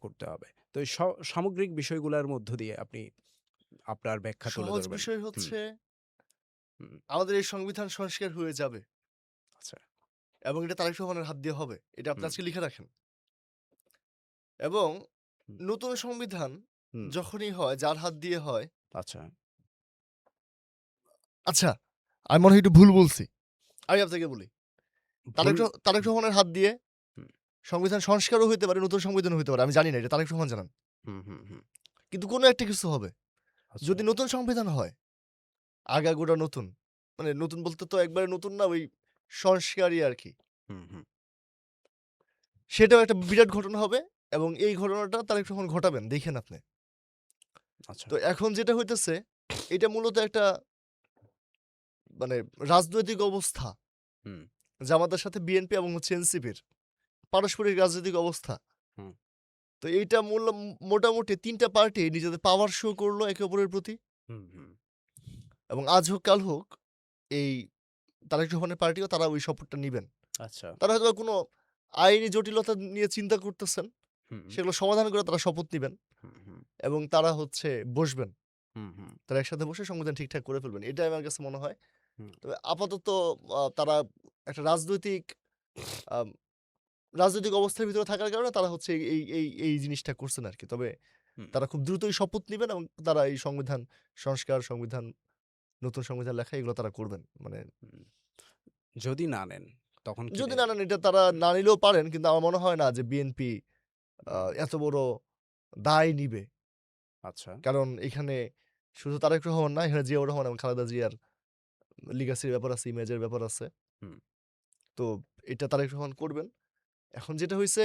করতে হবে। তো এই সামগ্রিক বিষয়গুলার মধ্য দিয়ে আপনি আপনার ব্যাখ্যা তুলে সহজ ধরবেন। বিষয় হুম, হচ্ছে হুম। আমাদের এই সংবিধান সংস্কার হয়ে যাবে আচ্ছা। এবং এটা তারেক রহমানের হাত দিয়ে হবে। এটা আপনি হুম, আজকে লিখে রাখেন। এবং হুম, নতুন সংবিধান হুম। যখনই হয়, যার হাত দিয়ে হয় আচ্ছা। আচ্ছা, আমি মনে হয় একটু ভুল বলছি। আমি আপনাকে বলি। ভুল তারেক হুম, রহমানের হাত দিয়ে হুম, সংবিধান সংস্কারও হইতে পারে, নতুন সংবিধানও হইতে পারে। আমি জানি না, এটা তারেক রহমান জানান। হুম। কিন্তু কোনো একটা কিছু হবে। আচ্ছা। যদি নতুন সংবিধান হয়, আগাগোড়া নতুন। মানে নতুন বলতে তো একবারে নতুন না, ওই সংস্কারই আরকি। হুম। সেটাও একটা বিরাট ঘটনা হবে এবং এই ঘটনাটা তারেক রহমান ঘটাবেন, দেখেন আপনি। আচ্ছা। তো এখন যেটা হইতেছে, এটা মূলত একটা মানে রাজনৈতিক অবস্থা। হুম, জামাতের সাথে বিএনপি এবং হচ্ছে এনসিপির পারস্পরিক রাজনৈতিক অবস্থা। হুম, তো এইটা মোটামুটি ৩ টা পার্টি নিজেদের পাওয়ার শো করলো একে অপরের প্রতি হুম। এবং আজ হোক কাল হোক এই তারেক রহমানের পার্টিও তারা ওই শপথটা নিবেন। আচ্ছা। তারা হয়তোবা কোনো আইনি জটিলতা নিয়ে চিন্তা করতেছেন, হুম, সেগুলো সমাধান করে তারা শপথ নিবেন হুম। এবং তারা হচ্ছে বসবেন। হুম। তারা একসাথে বসে সংবিধান ঠিকঠাক করে ফেলবেন। এটাই আমার কাছে মনে হয়। হুম, তবে আপাতত তারা একটা আম রাজনৈতিক অবস্থার ভিতরে থাকার কারণে তারা হচ্ছে এই জিনিসটা করছেন আরকি। তবে হুম, তারা খুব দ্রুতই শপথ নিবেন এবং তারা এই সংবিধান সংস্কার, নতুন সংবিধান লেখা এগুলো তারা করবেন। মানে হুম। যদি না নেন তখন কি যদি না নেবেন? নেন এটা তারা হুম, না নিলেও পারেন। কিন্তু আমার মনে হয় না যে বিএনপি হুম, এত বড় দায় নিবে। আচ্ছা। কারণ এখানে শুধু তারেক রহমান না, এখানে জিয়াউর রহমান এবং খালেদা জিয়ার লিগ্যাসির ব্যাপার আছে, ইমেজের ব্যাপার আছে। হুম, তো এটা তারেক রহমান করবেন। এখন যেটা হইছে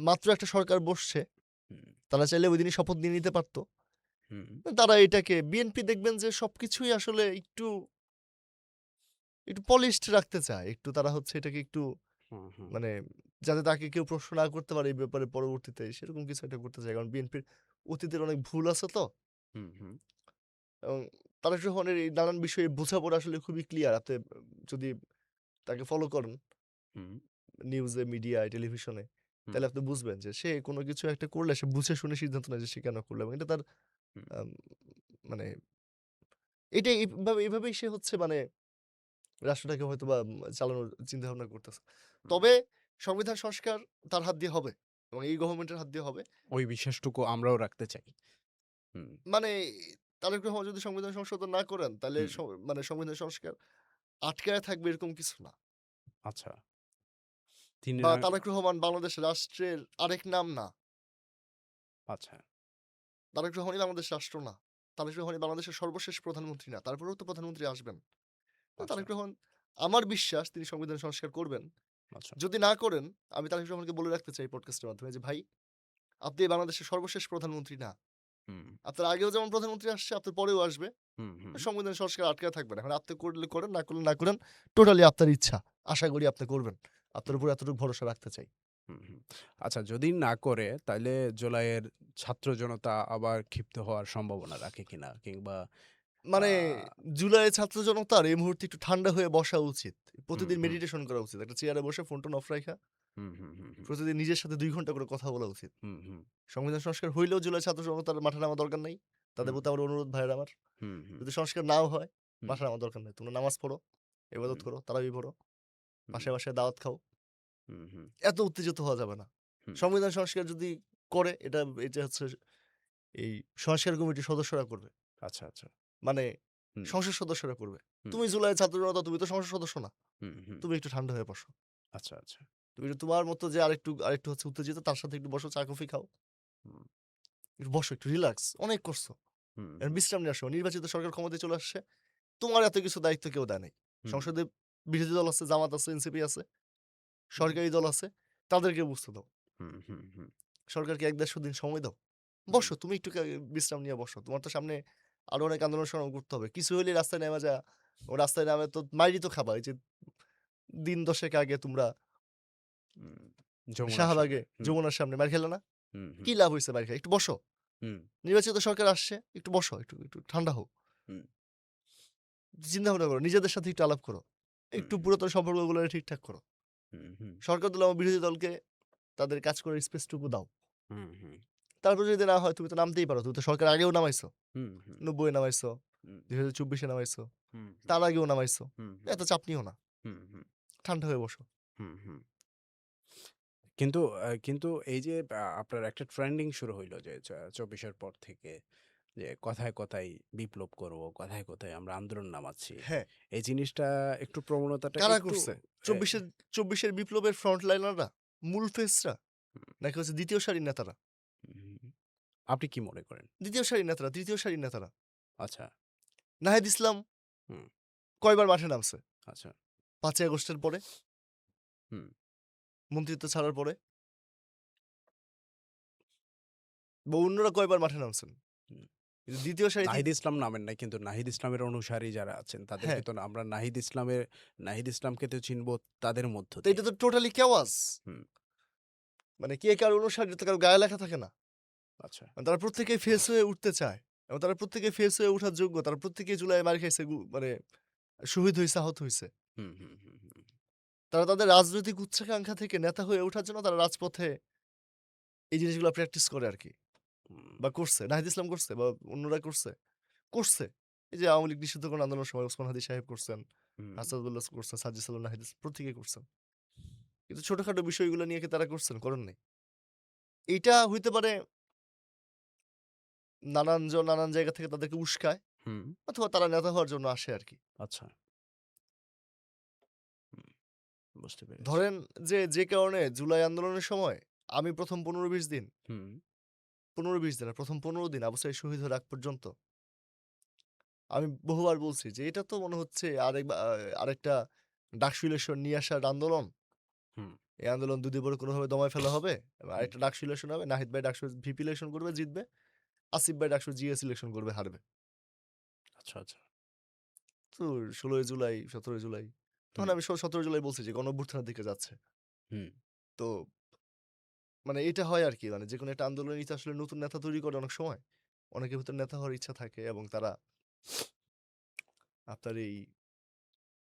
মাত্র একটা সরকার বসছে। হুম, তারা চাইলে ঐদিনই শপথ নিয়ে নিতে পারত। হুম, তারা এটাকে বিএনপি দেখবেন যে সবকিছুই আসলে একটু পলিশড রাখতে চায়। একটু তারা হচ্ছে এটাকে একটু হুম, হুম, মানে যাতে তাকে কেউ প্রশ্ন না করতে পারে এই ব্যাপারে পরবর্তীতে সেরকম কিছু একটা করতে চায়। কারণ বিএনপির অতীতের অনেক ভুল আছে তো। হুম, হুম, এবং তারেক রহমানের এই নানান বিষয়ে বোঝাপড়া আসলে খুবই ক্লিয়ার। আপনি যদি তাকে ফলো করেন হুম, নিউজে, মিডিয়ায়, টেলিভিশনে, হুম, তাহলে আপনি বুঝবেন যে সে কোনো কিছু একটা করলে সে বুঝে শুনে সিদ্ধান্ত নেয় যে সে কেন করলো এবং এটা তার হুম, আম মানে এভাবেই সে হচ্ছে মানে রাষ্ট্রটাকে হয়তোবা চালানোর চিন্তাভাবনা করতেছে। হুম। তবে সংবিধান সংস্কার তার হাত দিয়ে হবে এবং এই গভর্নমেন্টের হাত দিয়ে হবে। ওই বিশ্বাসটুকু আমরাও রাখতে চাই। হুম, মানে তারেক রহমান যদি সংবিধান সংশোধন না করেন তাহলে হুম, মানে সংবিধান সংস্কার আটকায় থাকবে এরকম কিছু না। আচ্ছা। তিনি বা না তারেক রহমান বাংলাদেশ রাষ্ট্রের আরেক নাম না। আচ্ছা, তারেক রহমানই বাংলাদেশ রাষ্ট্র না। তারেক রহমানই বাংলাদেশের সর্বশেষ প্রধানমন্ত্রী না। তারপরেও তো প্রধানমন্ত্রী আসবেন। আচ্ছা, তারেক রহমান আমার বিশ্বাস তিনি সংবিধান সংস্কার করবেন। আচ্ছা। যদি না করেন আমি তারেক রহমানকে বলে রাখতে চাই পডকাস্টের মাধ্যমে যে, "ভাই আপনি এই বাংলাদেশের সর্বশেষ প্রধানমন্ত্রী না। হুম, আপনার আগেও যেমন প্রধানমন্ত্রী আসছে, আপনার পরেও আসবে। হুম, হুম, সংবিধান সংস্কার আটকায় থাকবে না। এখন আপনি করলে করেন, না করলে না করেন। টোটালি আপনার ইচ্ছা। আশা করি আপনি করবেন। আপনার হুম, উপর এতটুকু ভরসা রাখতে চাই।" হুম, হুম। আচ্ছা যদি না করে তাইলে জুলাইয়ের ছাত্র জনতা আবার ক্ষিপ্ত হওয়ার সম্ভাবনা রাখে কিনা? কিংবা আ মানে জুলাইয়ে ছাত্র জনতার এই মুহূর্তে একটু ঠান্ডা হয়ে বসা উচিত। হুম, প্রতিদিন হুম, মেডিটেশন করা উচিত। একটা চেয়ারে বসে ফোন-টোন অফ রাইখা হুম, হুম, হুম, হুম, প্রতিদিন নিজের সাথে ২ ঘন্টা করে কথা বলা উচিত। হুম, হুম, সংবিধান সংস্কার হইলেও জুলাই ছাত্র জনতার মাঠে নামা দরকার নাই। তাদের হুম, প্রতি আমার অনুরোধ ভাইয়েরা আমার। হুম, হুম, যদি সংস্কার নাও হয়, হুম, মাঠে নামার দরকার নাই। তোমরা নামাজ পড়ো, ইবাদত হুম, করো, তারাবি পড়ো, হুম, বাসায়, বাসায় দাওয়াত খাও। হুম, হুম, এত উত্তেজিত হওয়া যাবে না। হুম, সংবিধান সংস্কার যদি করে এটা হচ্ছে এই সংস্কার কমিটির সদস্যরা করবে। আচ্ছা, আচ্ছা। মানে হুম, সংসদ সদস্যরা করবে। হুম, তুমি জুলাইয়ের ছাত্র জনতা তুমি তো সংসদ সদস্য না। হুম, হুম, তুমি একটু ঠান্ডা হয়ে বসো। আচ্ছা, আচ্ছা। তুমি একটু তোমার মতো যে আরেকটু হচ্ছে উত্তেজিত তার সাথে একটু বসো, চা কফি খাও। হুম, একটু বসো, একটু রিল্যাক্স। অনেক করছো। হুম, এখন হুম, বিশ্রাম নেওয়ার সময়। নির্বাচিত সরকার ক্ষমতায় চলে আসছে। তোমার এত কিছু দায়িত্ব কেউ দেয় নাই। হুম, সংসদে বিরোধী দল আছে, জামাত আছে, এনসিপি আছে, হুম, সরকারি দল আছে। তাদেরকে বুঝতে দাও। হুম, হুম, হুম, সরকারকে ১-১৫০ দিন সময় দাও। হুম, বসো, তুমি একটু বিশ্রাম নিয়ে বসো। তোমার তো সামনে আরো অনেক আন্দোলন সংগ্রাম করতে হবে। কিছু হইলেই রাস্তায় নেমে যায়া ও রাস্তায় নামে তো মাইরই তো খাবা। এই যে দিন ১০ আগে তোমরা হুম, যমুনার সামনে। শাহবাগে হুম, যমুনার সামনে মাইর খেলে না? হুম, হুম, কি লাভ হইছে মাইর খায়? একটু বসো। হুম, নির্বাচিত সরকার আসছে, একটু বসো, একটু ঠান্ডা হও। হুম, চিন্তা ভাবনা করো। নিজেদের সাথে একটু আলাপ করো। হুম, একটু পুরাতন সম্পর্কগুলো ঠিকঠাক করো। হুম, হুম, সরকার দল এবং বিরোধী দলকে তাদের কাজ করার স্পেসটুকু দাও। হুম, হুম, তারপর যদি না হয় তুমি তো নামতেই পারো। তুমি তো সরকার আগেও নামাইছো। হুম, হুম, ৯০ এ নামাইছো, হুম, ২০২৪ এ নামাইছো। হুম, তার আগেও নামাইছো। হুম, হুম, এত চাপ নিও না। হুম, হুম, ঠান্ডা হয়ে বসো। হুম, হুম। কিন্তু এই যে আপনার একটা ট্রেন্ডিং শুরু হইলো যে ২৪ এর পর থেকে যে কথায়, কথায় বিপ্লব করব, কথায়, কথায় আমরা আন্দোলন নামাচ্ছি। হ্যাঁ, এই জিনিসটা একটু প্রবণতাটা কারা একটু করছে? এ ২৪ এর বিপ্লবের ফ্রন্ট লাইনাররা? মূল ফেসরা? হুম, নাকি হচ্ছে ২য় সারির নেতারা? হুম, আপনি কি মনে করেন? ২য় সারির নেতারা, ৩য় সারির নেতারা। আচ্ছা, নাহিদ ইসলাম হুম, কয়বার মাঠে নামছে? আচ্ছা, ৫ই আগস্টের পরে, হুম, মন্ত্রিত্ব ছাড়ার পরে বা অন্যরা কয়বার মাঠে নামছেন? হুম। কিন্তু ২য় সারিতে নাহিদ ইসলাম নামেন নাই কিন্তু নাহিদ ইসলামের অনুসারী যারা আছেন তাদেরকে হ্যাঁ, তো আমরা নাহিদ ইসলামকে তো চিনব তাদের মধ্য তো দিয়ে। এটা তো টোটালি কেওয়াস। হুম, মানে কে কার অনুসারী তো কারো গায়ে লেখা থাকে না। আচ্ছা, মানে তারা প্রত্যেকেই ফেস হয়ে উঠতে চায় এবং তারা প্রত্যেকেই ফেস হয়ে ওঠার যোগ্য। তারা প্রত্যেকেই জুলাইয়ে মার খাইছে, মানে শহীদ হইছে, আহত হইছে। হুম, হুম, হুম, হুম, তারা তাদের রাজনৈতিক উচ্চাকাঙ্ক্ষা থেকে নেতা হয়ে ওঠার জন্য তারা রাজপথে এই জিনিসগুলো প্র্যাকটিস করে আরকি। হুম, বা করছে। নাহিদ ইসলাম করছে বা অন্যরা করছে। করছে। এই যে আওয়ামী লীগ নিষিদ্ধকরণ আন্দোলনের সময় ওসমান হাদি সাহেব করছেন, হুম, আসাদুল্লাহ করছেন, সাজ্জাদ সালাম, নাহিদ প্রত্যেকেই করছেন। কিন্তু ছোটখাটো বিষয়গুলো নিয়ে কি তারা করছেন? করেন নাই। এইটা হইতে পারে নানানজন নানান জায়গা থেকে তাদেরকে উস্কায় হুম, অথবা তারা নেতা হওয়ার জন্য আসে আরকি। আচ্ছা, হুম, বুঝতে পেরেছি। ধরেন যে কারণে জুলাই আন্দোলনের সময় আমি ১ম ১৫-২০ দিন, হুম, ১৫-২০ দিন না, ১ম ১৫ দিন আবু সাঈদ শহীদ হওয়ার আগ পর্যন্ত আমি বহুবার বলছি যে, "এটা তো মনে হচ্ছে আরেকটা ডাকসু ইলেকশন নিয়ে আসার আন্দোলন। হুম, এই আন্দোলন ২ দিন পরে কোনোভাবে দমায় ফেলা হবে। এবং হুম। আরেকটা ডাকসু ইলেকশন হবে। নাহিদ ভাই ডাকসু ভিপি ইলেকশন করবে, জিতবে। আসিফ ভাই ডাকসু জিএস ইলেকশন করবে, হারবে।" আচ্ছা, আচ্ছা। তো ১৬ই জুলাই, ১৭ই জুলাই তখন হুম, আমি ১৭ জুলাই বলছি যে গণঅভ্যুত্থানের দিকে যাচ্ছে। হুম। তো মানে এটা হয় আরকি। মানে যেকোনো একটা আন্দোলনের ইচ্ছা আসলে নতুন নেতা তৈরি করে অনেক সময়। অনেকের ভেতর নেতা হওয়ার ইচ্ছা থাকে এবং তারা আপনার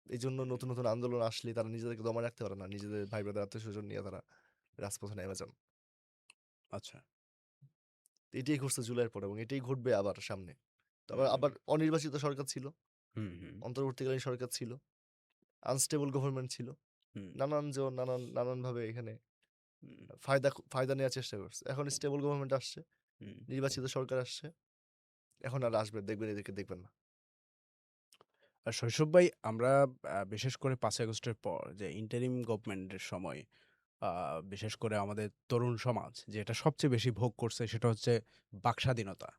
এইজন্য নতুন আন্দোলন আসলে তারা নিজেদেরকে দমায় রাখতে পারে না। নিজেদের ভাই ব্রাদার আত্মীয়স্বজন নিয়ে তারা রাজপথে নেমে যান। আচ্ছা। এটাই ঘটছে জুলাইয়ের পর এবং এটাই ঘটবে আবার সামনে। তবে হুম, আবার অনির্বাচিত সরকার ছিল, হুম, হুম, অন্তর্বর্তীকালীন সরকার ছিল, আনস্টেবল গভর্নমেন্ট ছিল। হুম, নানানভাবে এখানে হুম, ফায়দা নেওয়ার চেষ্টা করছে। এখন স্টেবল গভর্নমেন্ট আসছে, হুম। নির্বাচিত সরকার আসছে। এখন আর আসবে দেখবেন এদেরকে দেখবেন না। আর শৈশব ভাই আমরা বিশেষ করে ৫ই আগস্টের পর যে ইন্টারিম গভর্নমেন্টের সময় আ বিশেষ করে আমাদের তরুণ সমাজ যেটা সবচেয়ে বেশি ভোগ করছে সেটা হচ্ছে বাকস্বাধীনতা।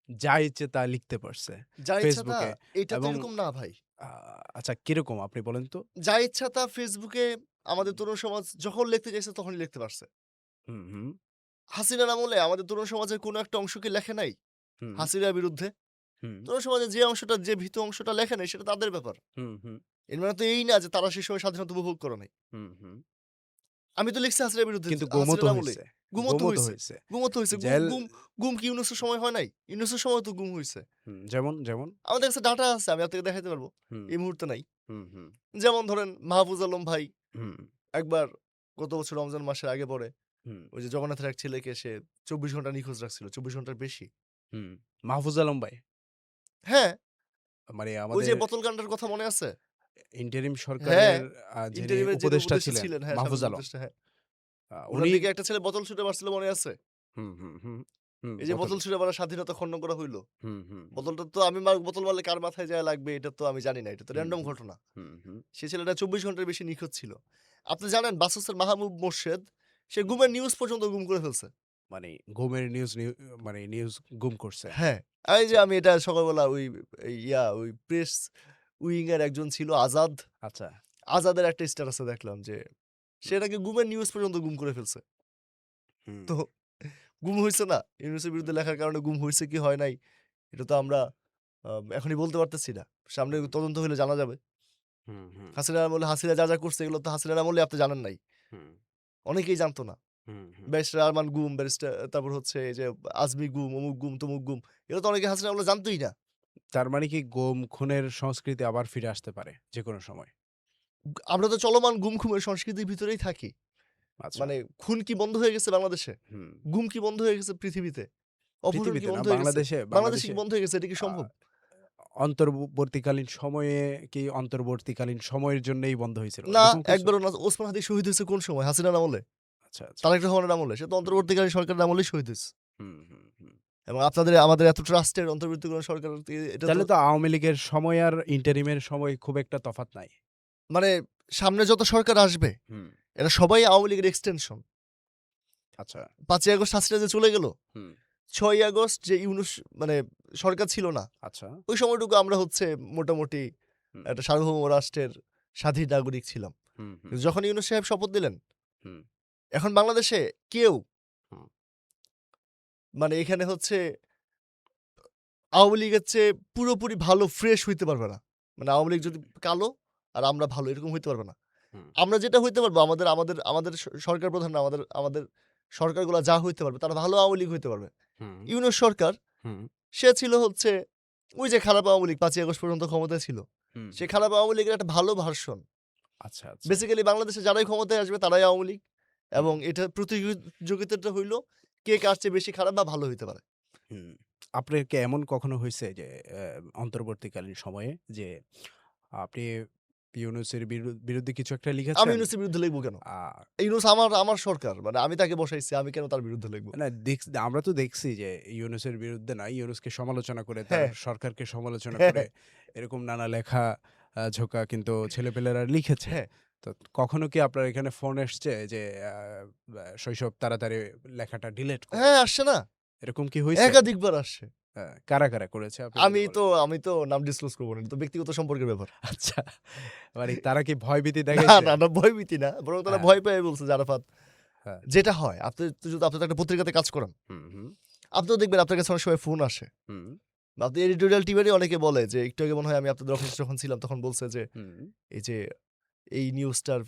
যা ইচ্ছে তা লিখতে পারছে যা ইচ্ছা তা, ফেসবুকে এটা তো এবং এরকম না ভাই। আ আচ্ছা কিরকম আপনি বলেন তো? যা ইচ্ছা তা ফেসবুকে আমাদের তরুণ সমাজ যখন লিখতে চাইছে তখনই লিখতে পারছে। হুম, হুম, হাসিনার আমলে আমাদের তরুণ সমাজের কোনো একটা অংশ কি লেখে নাই? হুম, হাসিনার বিরুদ্ধে? হুম, তরুণ সমাজের যে ভীতু অংশটা লেখে নাই সেটা তাদের ব্যাপার। হুম, হুম, এর মানে তো এই না যে তারা সে সময় স্বাধীনতা উপভোগ করে নাই। হুম, হুম। আমি তো লিখছি হাসিনার বিরুদ্ধে কিন্তু গোমও তো হাসিনার আমলে। হইছে। গুমও তো গোমও তো হইছে। হইছে। গুমও তো হইছে। জেল গুম কি ইউনূসের সময় হয় নাই? ইউনূসের সময় তো গুম হইছে। যেমন, যেমন? আমাদের কাছে ডাটা আছে আমি আপনাকে দেখাইতে পারব। হুম, এই মুহূর্তে নাই। হুম, হুম, যেমন ধরেন মাহফুজ আলম ভাই হুম, একবার গত বছর রমজান মাসের আগে পরে হুম, ওই যে জগন্নাথের এক ছেলেকে সে ২৪ ঘন্টা নিখোঁজ রাখছিল। ২৪ ঘন্টার বেশি। হুম। মাহফুজ আলম ভাই হ্যাঁ, মানে ওই যে আমাদের বোতল কান্ডার কথা মনে আছে? ইন্টারিম হ্যাঁ, সরকারের যিনি ইন্টারিমের যিনি উপদেষ্টা উপদেষ্টা ছিলেন ছিলেন, হ্যাঁ, মাহফুজ সাবেক আলম। উপদেষ্টা, হ্যাঁ। উনার উনি দিকে একটা ছেলে বোতল ছুঁড়ে মারছিল মনে আছে? হুম, হুম, হুম, হুম, এই যে বোতল। বোতল ছুঁড়ে মারার স্বাধীনতা খণ্ডন করা হইল। হুম, হুম, হুম, বোতলটা তো বোতল মারলে কার মাথায় যায় লাগবে এটা তো আমি জানি না। এটা তো হুম, র‍্যান্ডম হুম, ঘটনা। হুম, হুম। সে ছেলেটা ২৪ ঘন্টার বেশি নিখোঁজ ছিল। আপনি জানেন বাসুসের মাহমুদ মোর্শেদ সে গুমের নিউজ পর্যন্ত গুম করে ফেলছে। মানে ঘুমের মানে নিউজ গুম করছে। হ্যাঁ, এই যে আচ্ছা, আমি এটা সকালবেলা ওই প্রেস উইং এর একজন ছিল আজাদ। আচ্ছা। আজাদের একটা স্ট্যাটাসে দেখলাম যে সে হুম, নাকি গুমের নিউজ পর্যন্ত গুম করে ফেলছে। হুম, তো গুম হইছে না? ইউনূসের বিরুদ্ধে লেখার কারণে গুম হইছে কি হয় নাই এটা তো আমরা এখনই বলতে পারতেছি না। সামনে হুম, তদন্ত হইলে জানা যাবে। হুম, হুম, হাসিনার আমলে হাসিনা যা করছে এগুলো তো হাসিনার আমলে আপনি জানেন নাই। হুম, অনেকেই জানতো না। হুম, হুম। ব্যারিস্টার আরমান গুম, তারপর হচ্ছে এই যে আজমি গুম, অমুক গুম, তমুক গুম। এগুলো তো অনেকে হাসিনার আমলে জানতই না। তার মানে কি গুম খুনের সংস্কৃতি আবার ফিরে আসতে পারে যেকোনো সময়? আমরা তো চলমান গুম-খুমের সংস্কৃতির ভিতরেই থাকি। আচ্ছা। মানে খুন কি বন্ধ হয়ে গেছে বাংলাদেশে? হুম। গুম কি বন্ধ হয়ে গেছে পৃথিবীতে? অপহরণ কি পৃথিবীতে না বন্ধ হয়ে গেছে? বাংলাদেশে বাংলাদেশে বাংলাদেশে কি বন্ধ হয়ে গেছে? এটা কি আ সম্ভব? অন্তর্বর্তীকালীন সময়ে কি অন্তর্বর্তীকালীন সময়ের জন্যই বন্ধ হয়েছিল? না, এরকম কিছু? একবারও না। ওসমান হাদি শহীদ হইছে কোন সময়? হাসিনার আমলে? আচ্ছা, আচ্ছা। তারেক রহমানের আমলে? সে তো হুম, অন্তর্বর্তীকালীন সরকারের আমলেই শহীদ হইছে। হুম, হুম, হুম। এবং আমাদের এত ট্রাস্টের অন্তর্বর্তীকালীন সরকার এটা তো তাহলে তো আওয়ামী লীগের সময় আর ইন্টারিমের সময় খুব একটা তফাৎ নাই। মানে সামনে যত সরকার আসবে, হুম, এরা সবাই আওয়ামী লীগের এক্সটেনশন। আচ্ছা। ৫ই আগস্ট হাসিনা যে চলে গেল, হুম, ৬ই আগস্ট যে ইউনূস মানে সরকার ছিল না, আচ্ছা। ওই সময়টুকু আমরা হচ্ছে মোটামুটি হুম, একটা সার্বভৌম রাষ্ট্রের স্বাধীন নাগরিক ছিলাম। হুম, হুম, কিন্তু যখন ইউনূস সাহেব শপথ নিলেন, হুম, এখন বাংলাদেশে কেউ হুম, মানে এখানে হচ্ছে আওয়ামী লীগের চেয়ে পুরোপুরি ভালো ফ্রেশ হইতে পারবে না। মানে আওয়ামী লীগ যদি কালো আর আমরা ভালো এরকম হইতে পারবে না। হুম, আমরা যেটা হইতে পারবো আমাদের সরকার প্রধান না আমাদের সরকারগুলা যা হইতে পারবে তারা ভালো আওয়ামী লীগ হইতে পারবে। হুম, ইউনূস সরকার হুম, সে ছিল হচ্ছে ওই যে খারাপ আওয়ামী লীগ ৫ই আগস্ট পর্যন্ত ক্ষমতায় ছিল। হুম, সে হুম। খারাপ আওয়ামী লীগের একটা ভালো ভার্সন। আচ্ছা, আচ্ছা। বেসিক্যালি বাংলাদেশে যারাই ক্ষমতায় আসবে তারাই আওয়ামী লীগ হুম, এবং এটা প্রতিযোগিতাটা হইল কে কার চেয়ে বেশি খারাপ বা ভালো হইতে পারে। হুম। আপনার কি এমন কখনো হইছে যে অন্তর্বর্তীকালীন সময়ে যে আপনি ইউনূসের বিরুদ্ধে কিছু একটা আমি লিখেছেন? ইউনূসের বিরুদ্ধে লিখব কেন? আ ইউনূস আমার সরকার। মানে আমি তাকে বসাইছি। আমি কেন তার বিরুদ্ধে লিখব? না আমরা তো দেখছি যে ইউনূসের বিরুদ্ধে না, ইউনূসকে সমালোচনা করে, তার হ্যাঁ, সরকারকে সমালোচনা হ্যাঁ, করে এরকম নানা লেখা ঝোঁকা কিন্তু ছেলেপেলেরা লিখেছে। হ্যাঁ। তো কখনো কি আপনার এখানে ফোন এসছে যে শৈশব তাড়াতাড়ি লেখাটা ডিলিট করো? হ্যাঁ, আসছে না? এরকম কি হইছে? একাধিকবার আসছে। কারা করেছে আপনি যদি আমি তো নাম ডিসক্লোজ করব না। এটা তো ব্যক্তিগত সম্পর্কের ব্যাপার। আচ্ছা। মানে তারা কি ভয়ভীতি না, দেখাইছে? না, ভয়ভীতি না। বরং তারা হ্যাঁ, ভয় পেয়ে বলছে যে আরাফাত হ্যাঁ। যেটা হয় আপনি তো একটা পত্রিকাতে কাজ করেন। হুম, হুম, আপনি তো দেখবেন আপনার কাছে অনেক সময় ফোন আসে। হুম, বা আপনি এডিটোরিয়াল টিমেরই অনেকে বলে যে একটু আগে মনে হয় আমি আপনাদের অফিসে যখন ছিলাম তখন বলছে যে হুম, এই যে এই নিউজটার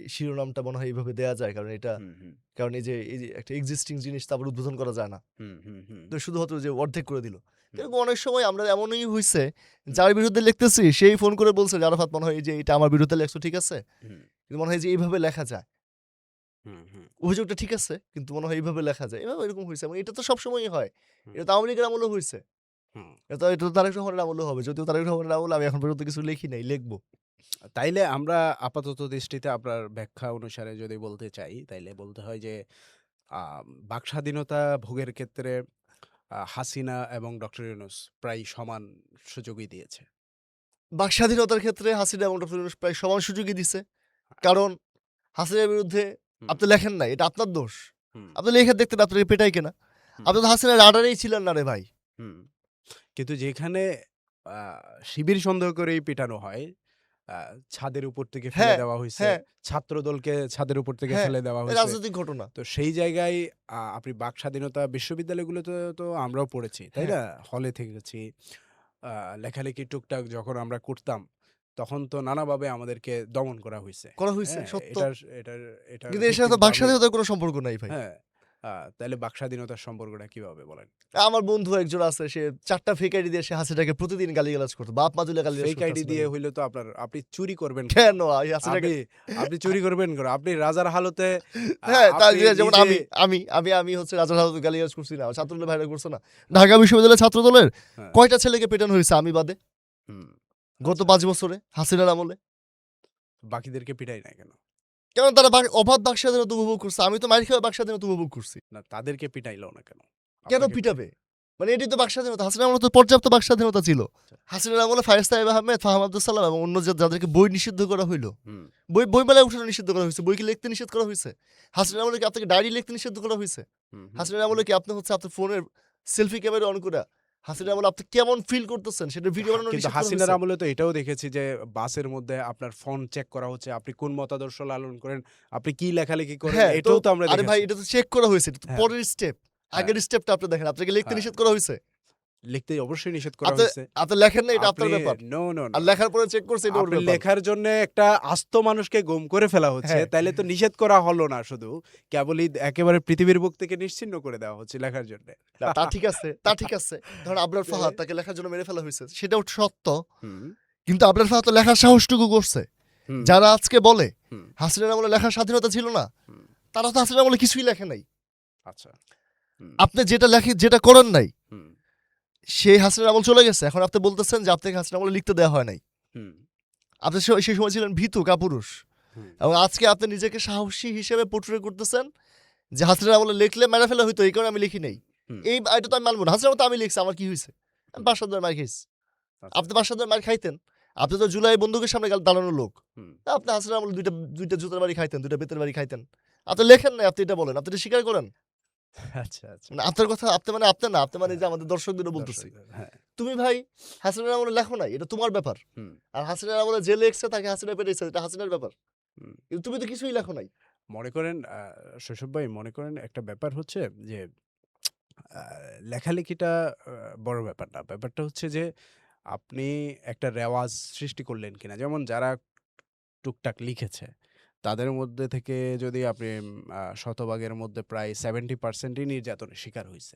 শিরোনামটা মনে হয় এইভাবে দেয়া যায়। হুম, হুম, কারণ এই যে একটা এক্সিস্টিং জিনিস তো আবার উদ্বোধন করা যায় না। হুম, হুম, হুম, তো শুধুমাত্র যে অর্ধেক করে দিল। হুম, এরকম অনেক সময় আমরা এমনই হইছে হুম, যার বিরুদ্ধে লিখতেছি সেই ফোন করে বলছে যে আরাফাত মনে হয় এই যে এটা আমার বিরুদ্ধে লেখছো ঠিক আছে? হুম, কিন্তু মনে হয় যে এইভাবে লেখা যায়। হুম, হুম, অভিযোগটা ঠিক আছে কিন্তু মনে হয় এইভাবে লেখা যায়। এভাবে এরকম হইছে এবং এটা তো সবসময়ই হয়। হুম, এটা তো আওয়ামী লীগের আমলেও হইছে। হুম। এটা তো তারেক রহমানের আমলেও হবে। যদিও তারেক রহমানের আমলে আমি এখন পর্যন্ত কিছু লিখি নাই, লিখব। তাইলে আমরা আপাতত দৃষ্টিতে আপনার ব্যাখ্যা অনুসারে যদি বলতে চাই, তাইলে বলতে হয় যে আ বাকস্বাধীনতা ভোগের ক্ষেত্রে হাসিনা এবং ডক্টর ইউনূস প্রায় সমান সুযোগই দিয়েছে। বাক স্বাধীনতার ক্ষেত্রে হাসিনা এবং ডক্টর ইউনূস প্রায় সমান সুযোগই দিছে। কারণ হাসিনার বিরুদ্ধে হুম, আপনি লেখেন নাই। এটা আপনার দোষ। হুম, আপনি লেখে দেখতেন আপনাকে পেটাই কেনা। হুম, আপনি তো হাসিনার রাডারেই ছিলেন না রে ভাই। হুম। কিন্তু যেখানে আ শিবির সন্দেহ করেই পিটানো হয়, আ ছাদের উপর থেকে ফেলে হ্যাঁ, দেওয়া হইছে। হ্যাঁ, ছাত্রদলকে ছাদের উপর থেকে হ্যাঁ। ফেলে দেওয়া এই হইছে। রাজনৈতিক ঘটনা। তো সেই জায়গায় আপনি বাক স্বাধীনতা বিশ্ববিদ্যালয়গুলোতে তো আমরাও পড়েছি, তাই হ্যাঁ, না? হলে থেকেছি। আ লেখালেখি টুকটাক যখন আমরা করতাম, তখন তো নানাভাবে আমাদেরকে দমন করা হইছে। করা হইছে হ্যাঁ? সত্য। এটার কিন্তু এর সাথে ভিকটিম তো তো বাক আমিও। স্বাধীনতার কোনো সম্পর্ক নাই ভাই। হ্যাঁ? তাইলে বাক স্বাধীনতার সম্পর্কটা কিভাবে বলেন? আমার বন্ধু একজন আছে সে ৪ টা ফেক আইডি দিয়ে সে হাসিনাকে প্রতিদিন গালিগালাজ করত। বাপ মা তুলে গালিগালাজ ফেক করত আইডি দিয়ে হাসিনাকে। হইলে তো আপনি চুরি করবেন কেন? কেন? হাসিনাকে আপনি আপনি চুরি করবেন কেন? আপনি রাজার হালতে হ্যাঁ, আপনি যেমন নিজে আমি হচ্ছে রাজার হালতে গালিগালাজ করছি না। ছাত্রদলের ভাইরা করছে না। ঢাকা বিশ্ববিদ্যালয়ের ছাত্রদলের হ্যাঁ, কয়টা ছেলেকে পেটানো হইছে আমি বাদে? হুম, গত আচ্ছা। ৫ বছরে হাসিনার আমলে। বাকিদেরকে পিটাই নাই কেন? কারণ তারা অবাধ বাক স্বাধীনতা উপভোগ করছে। আমি তো মাইর খেয়ে বাক স্বাধীনতা উপভোগ করছি। না তাদেরকে পিটাইলো না কেন? কেন আপনাকে পিটাবে? মানে এটাই তো বাক স্বাধীনতা। হাসিনার আমলে তো পর্যাপ্ত বাক স্বাধীনতা ছিল। আচ্ছা। হাসিনার আমলে ফায়েজ তায়েব আহমেদ, ফাহাম আব্দুল সালাম এবং অন্য যাদেরকে বই নিষিদ্ধ করা হইল। হুম, বইমেলায় উঠানো নিষিদ্ধ করা হইছে। বই কি লিখতে নিষেধ করা হইছে? হাসিনার আমলে কি আপনাকে ডায়েরি লিখতে নিষিদ্ধ করা হইছে? হুম, হুম, হাসিনার হুম। আমলে কি আপনি হচ্ছে আপনার ফোনের সেলফি ক্যামেরা অন কইরা হাসিনার আমলে আপনি কেমন ফিল করতেছেন সেটা ভিডিও বানানো কিন্তু নিষেধ করা হাসিনার হইছে? আমলে তো এটাও দেখেছি যে বাসের মধ্যে আপনার ফোন চেক করা হচ্ছে। আপনি কোন মতাদর্শ লালন করেন, আপনি কি লেখালেখি করেন হ্যাঁ, এটাও তো আমরা আরে ভাই দেখেছি। এটা তো চেক করা হইছে। এটা তো হ্যাঁ, পরের স্টেপ। হ্যাঁ, আগের স্টেপটা আপনি দেখেন। আপনাকে লিখতে হ্যাঁ। নিষেধ করা হইছে। লিখতে অবশ্যই নিষেধ করা আপনি হইছে। আপনি লেখেন না এটা আপনার আপনি ব্যাপার। নো, নো, আর নো। লেখার পরে চেক করছে এটা ওর আপনি ব্যাপার। লেখার জন্যে একটা আস্ত মানুষকে গুম করে ফেলা হচ্ছে। হ্যাঁ। তাইলে তো নিষেধ করা হলো না শুধু। কেবলই একেবারে পৃথিবীর বুক থেকে নিশ্চিহ্ন করে দেওয়া হচ্ছে লেখার জন্যে। না, তা ঠিক আছে, তা ঠিক আছে। ধরেন আবরার ফাহাদ তাকে লেখার জন্য মেরে ফেলা হইছে। সেটাও সত্য। হুম, কিন্তু আবরার ফাহাদ তো লেখার সাহসটুকু করছে। হুম, যারা আজকে বলে হুম, হাসিনার আমলে লেখার স্বাধীনতা ছিল না, হুম। তারা তো হাসিনার আমলে কিছুই লেখে নাই। আচ্ছা। হুম, আপনি যেটা করেন নাই, হুম, সেই হাসিনার আমল চলে গেছে। এখন আপনি বলতেছেন যে আপনাকে হাসিনার আমলে লিখতে দেওয়া হয় নাই। হুম, আপনি সেই সময় ছিলেন ভীতু কাপুরুষ। হুম। এবং আজকে আপনি নিজেকে সাহসী হিসেবে পোর্ট্রে করতেছেন যে হাসিনার আমলে লিখলে মেরে ফেলা হইতো এই কারণে আমি লিখি নাই। হুম, এটা তো আমি মানব না। হাসিনার মতো আমি লিখছি আমার কি হইছে? আমি হুম। ৫-৭ বার মার খাইছি। আচ্ছা। আপনি ৫-৭ বার মার খাইতেন। আপনি তো জুলাই বন্দুকের সামনে দাঁড়ানো লোক। হুম। আপনি হাসিনার আমলে ২টা জুতার বাড়ি খাইতেন, ২টা বেতের বাড়ি খাইতেন। আপনি লেখেন নাই, আপনি এটা বলেন। আপনি এটা স্বীকার করেন। আচ্ছা, আচ্ছা। মানে আপনার কথা আপনি মানে আপনি না, আপনি মানে যে হ্যাঁ, আমাদের দর্শকদেরও বলতেছি। দর্শকদের হ্যাঁ। তুমি ভাই হাসিনার আমলে লেখো নাই, এটা তোমার ব্যাপার। হুম, আর হাসিনার আমলে যে লেখছে তাকে হাসিনা পেটাইছে, এটা হাসিনার ব্যাপার। হুম। কিন্তু তুমি তো কিছুই লেখো নাই। মনে করেন শৈশব ভাই মনে করেন একটা ব্যাপার হচ্ছে যে আ লেখালেখিটা আ বড় ব্যাপার না। ব্যাপারটা হচ্ছে যে আপনি একটা রেওয়াজ সৃষ্টি করলেন কিনা। যেমন যারা টুকটাক লিখেছে, তাদের মধ্যে থেকে যদি আপনি শতভাগের মধ্যে প্রায় 70% ই নির্যাতনের শিকার হইছে।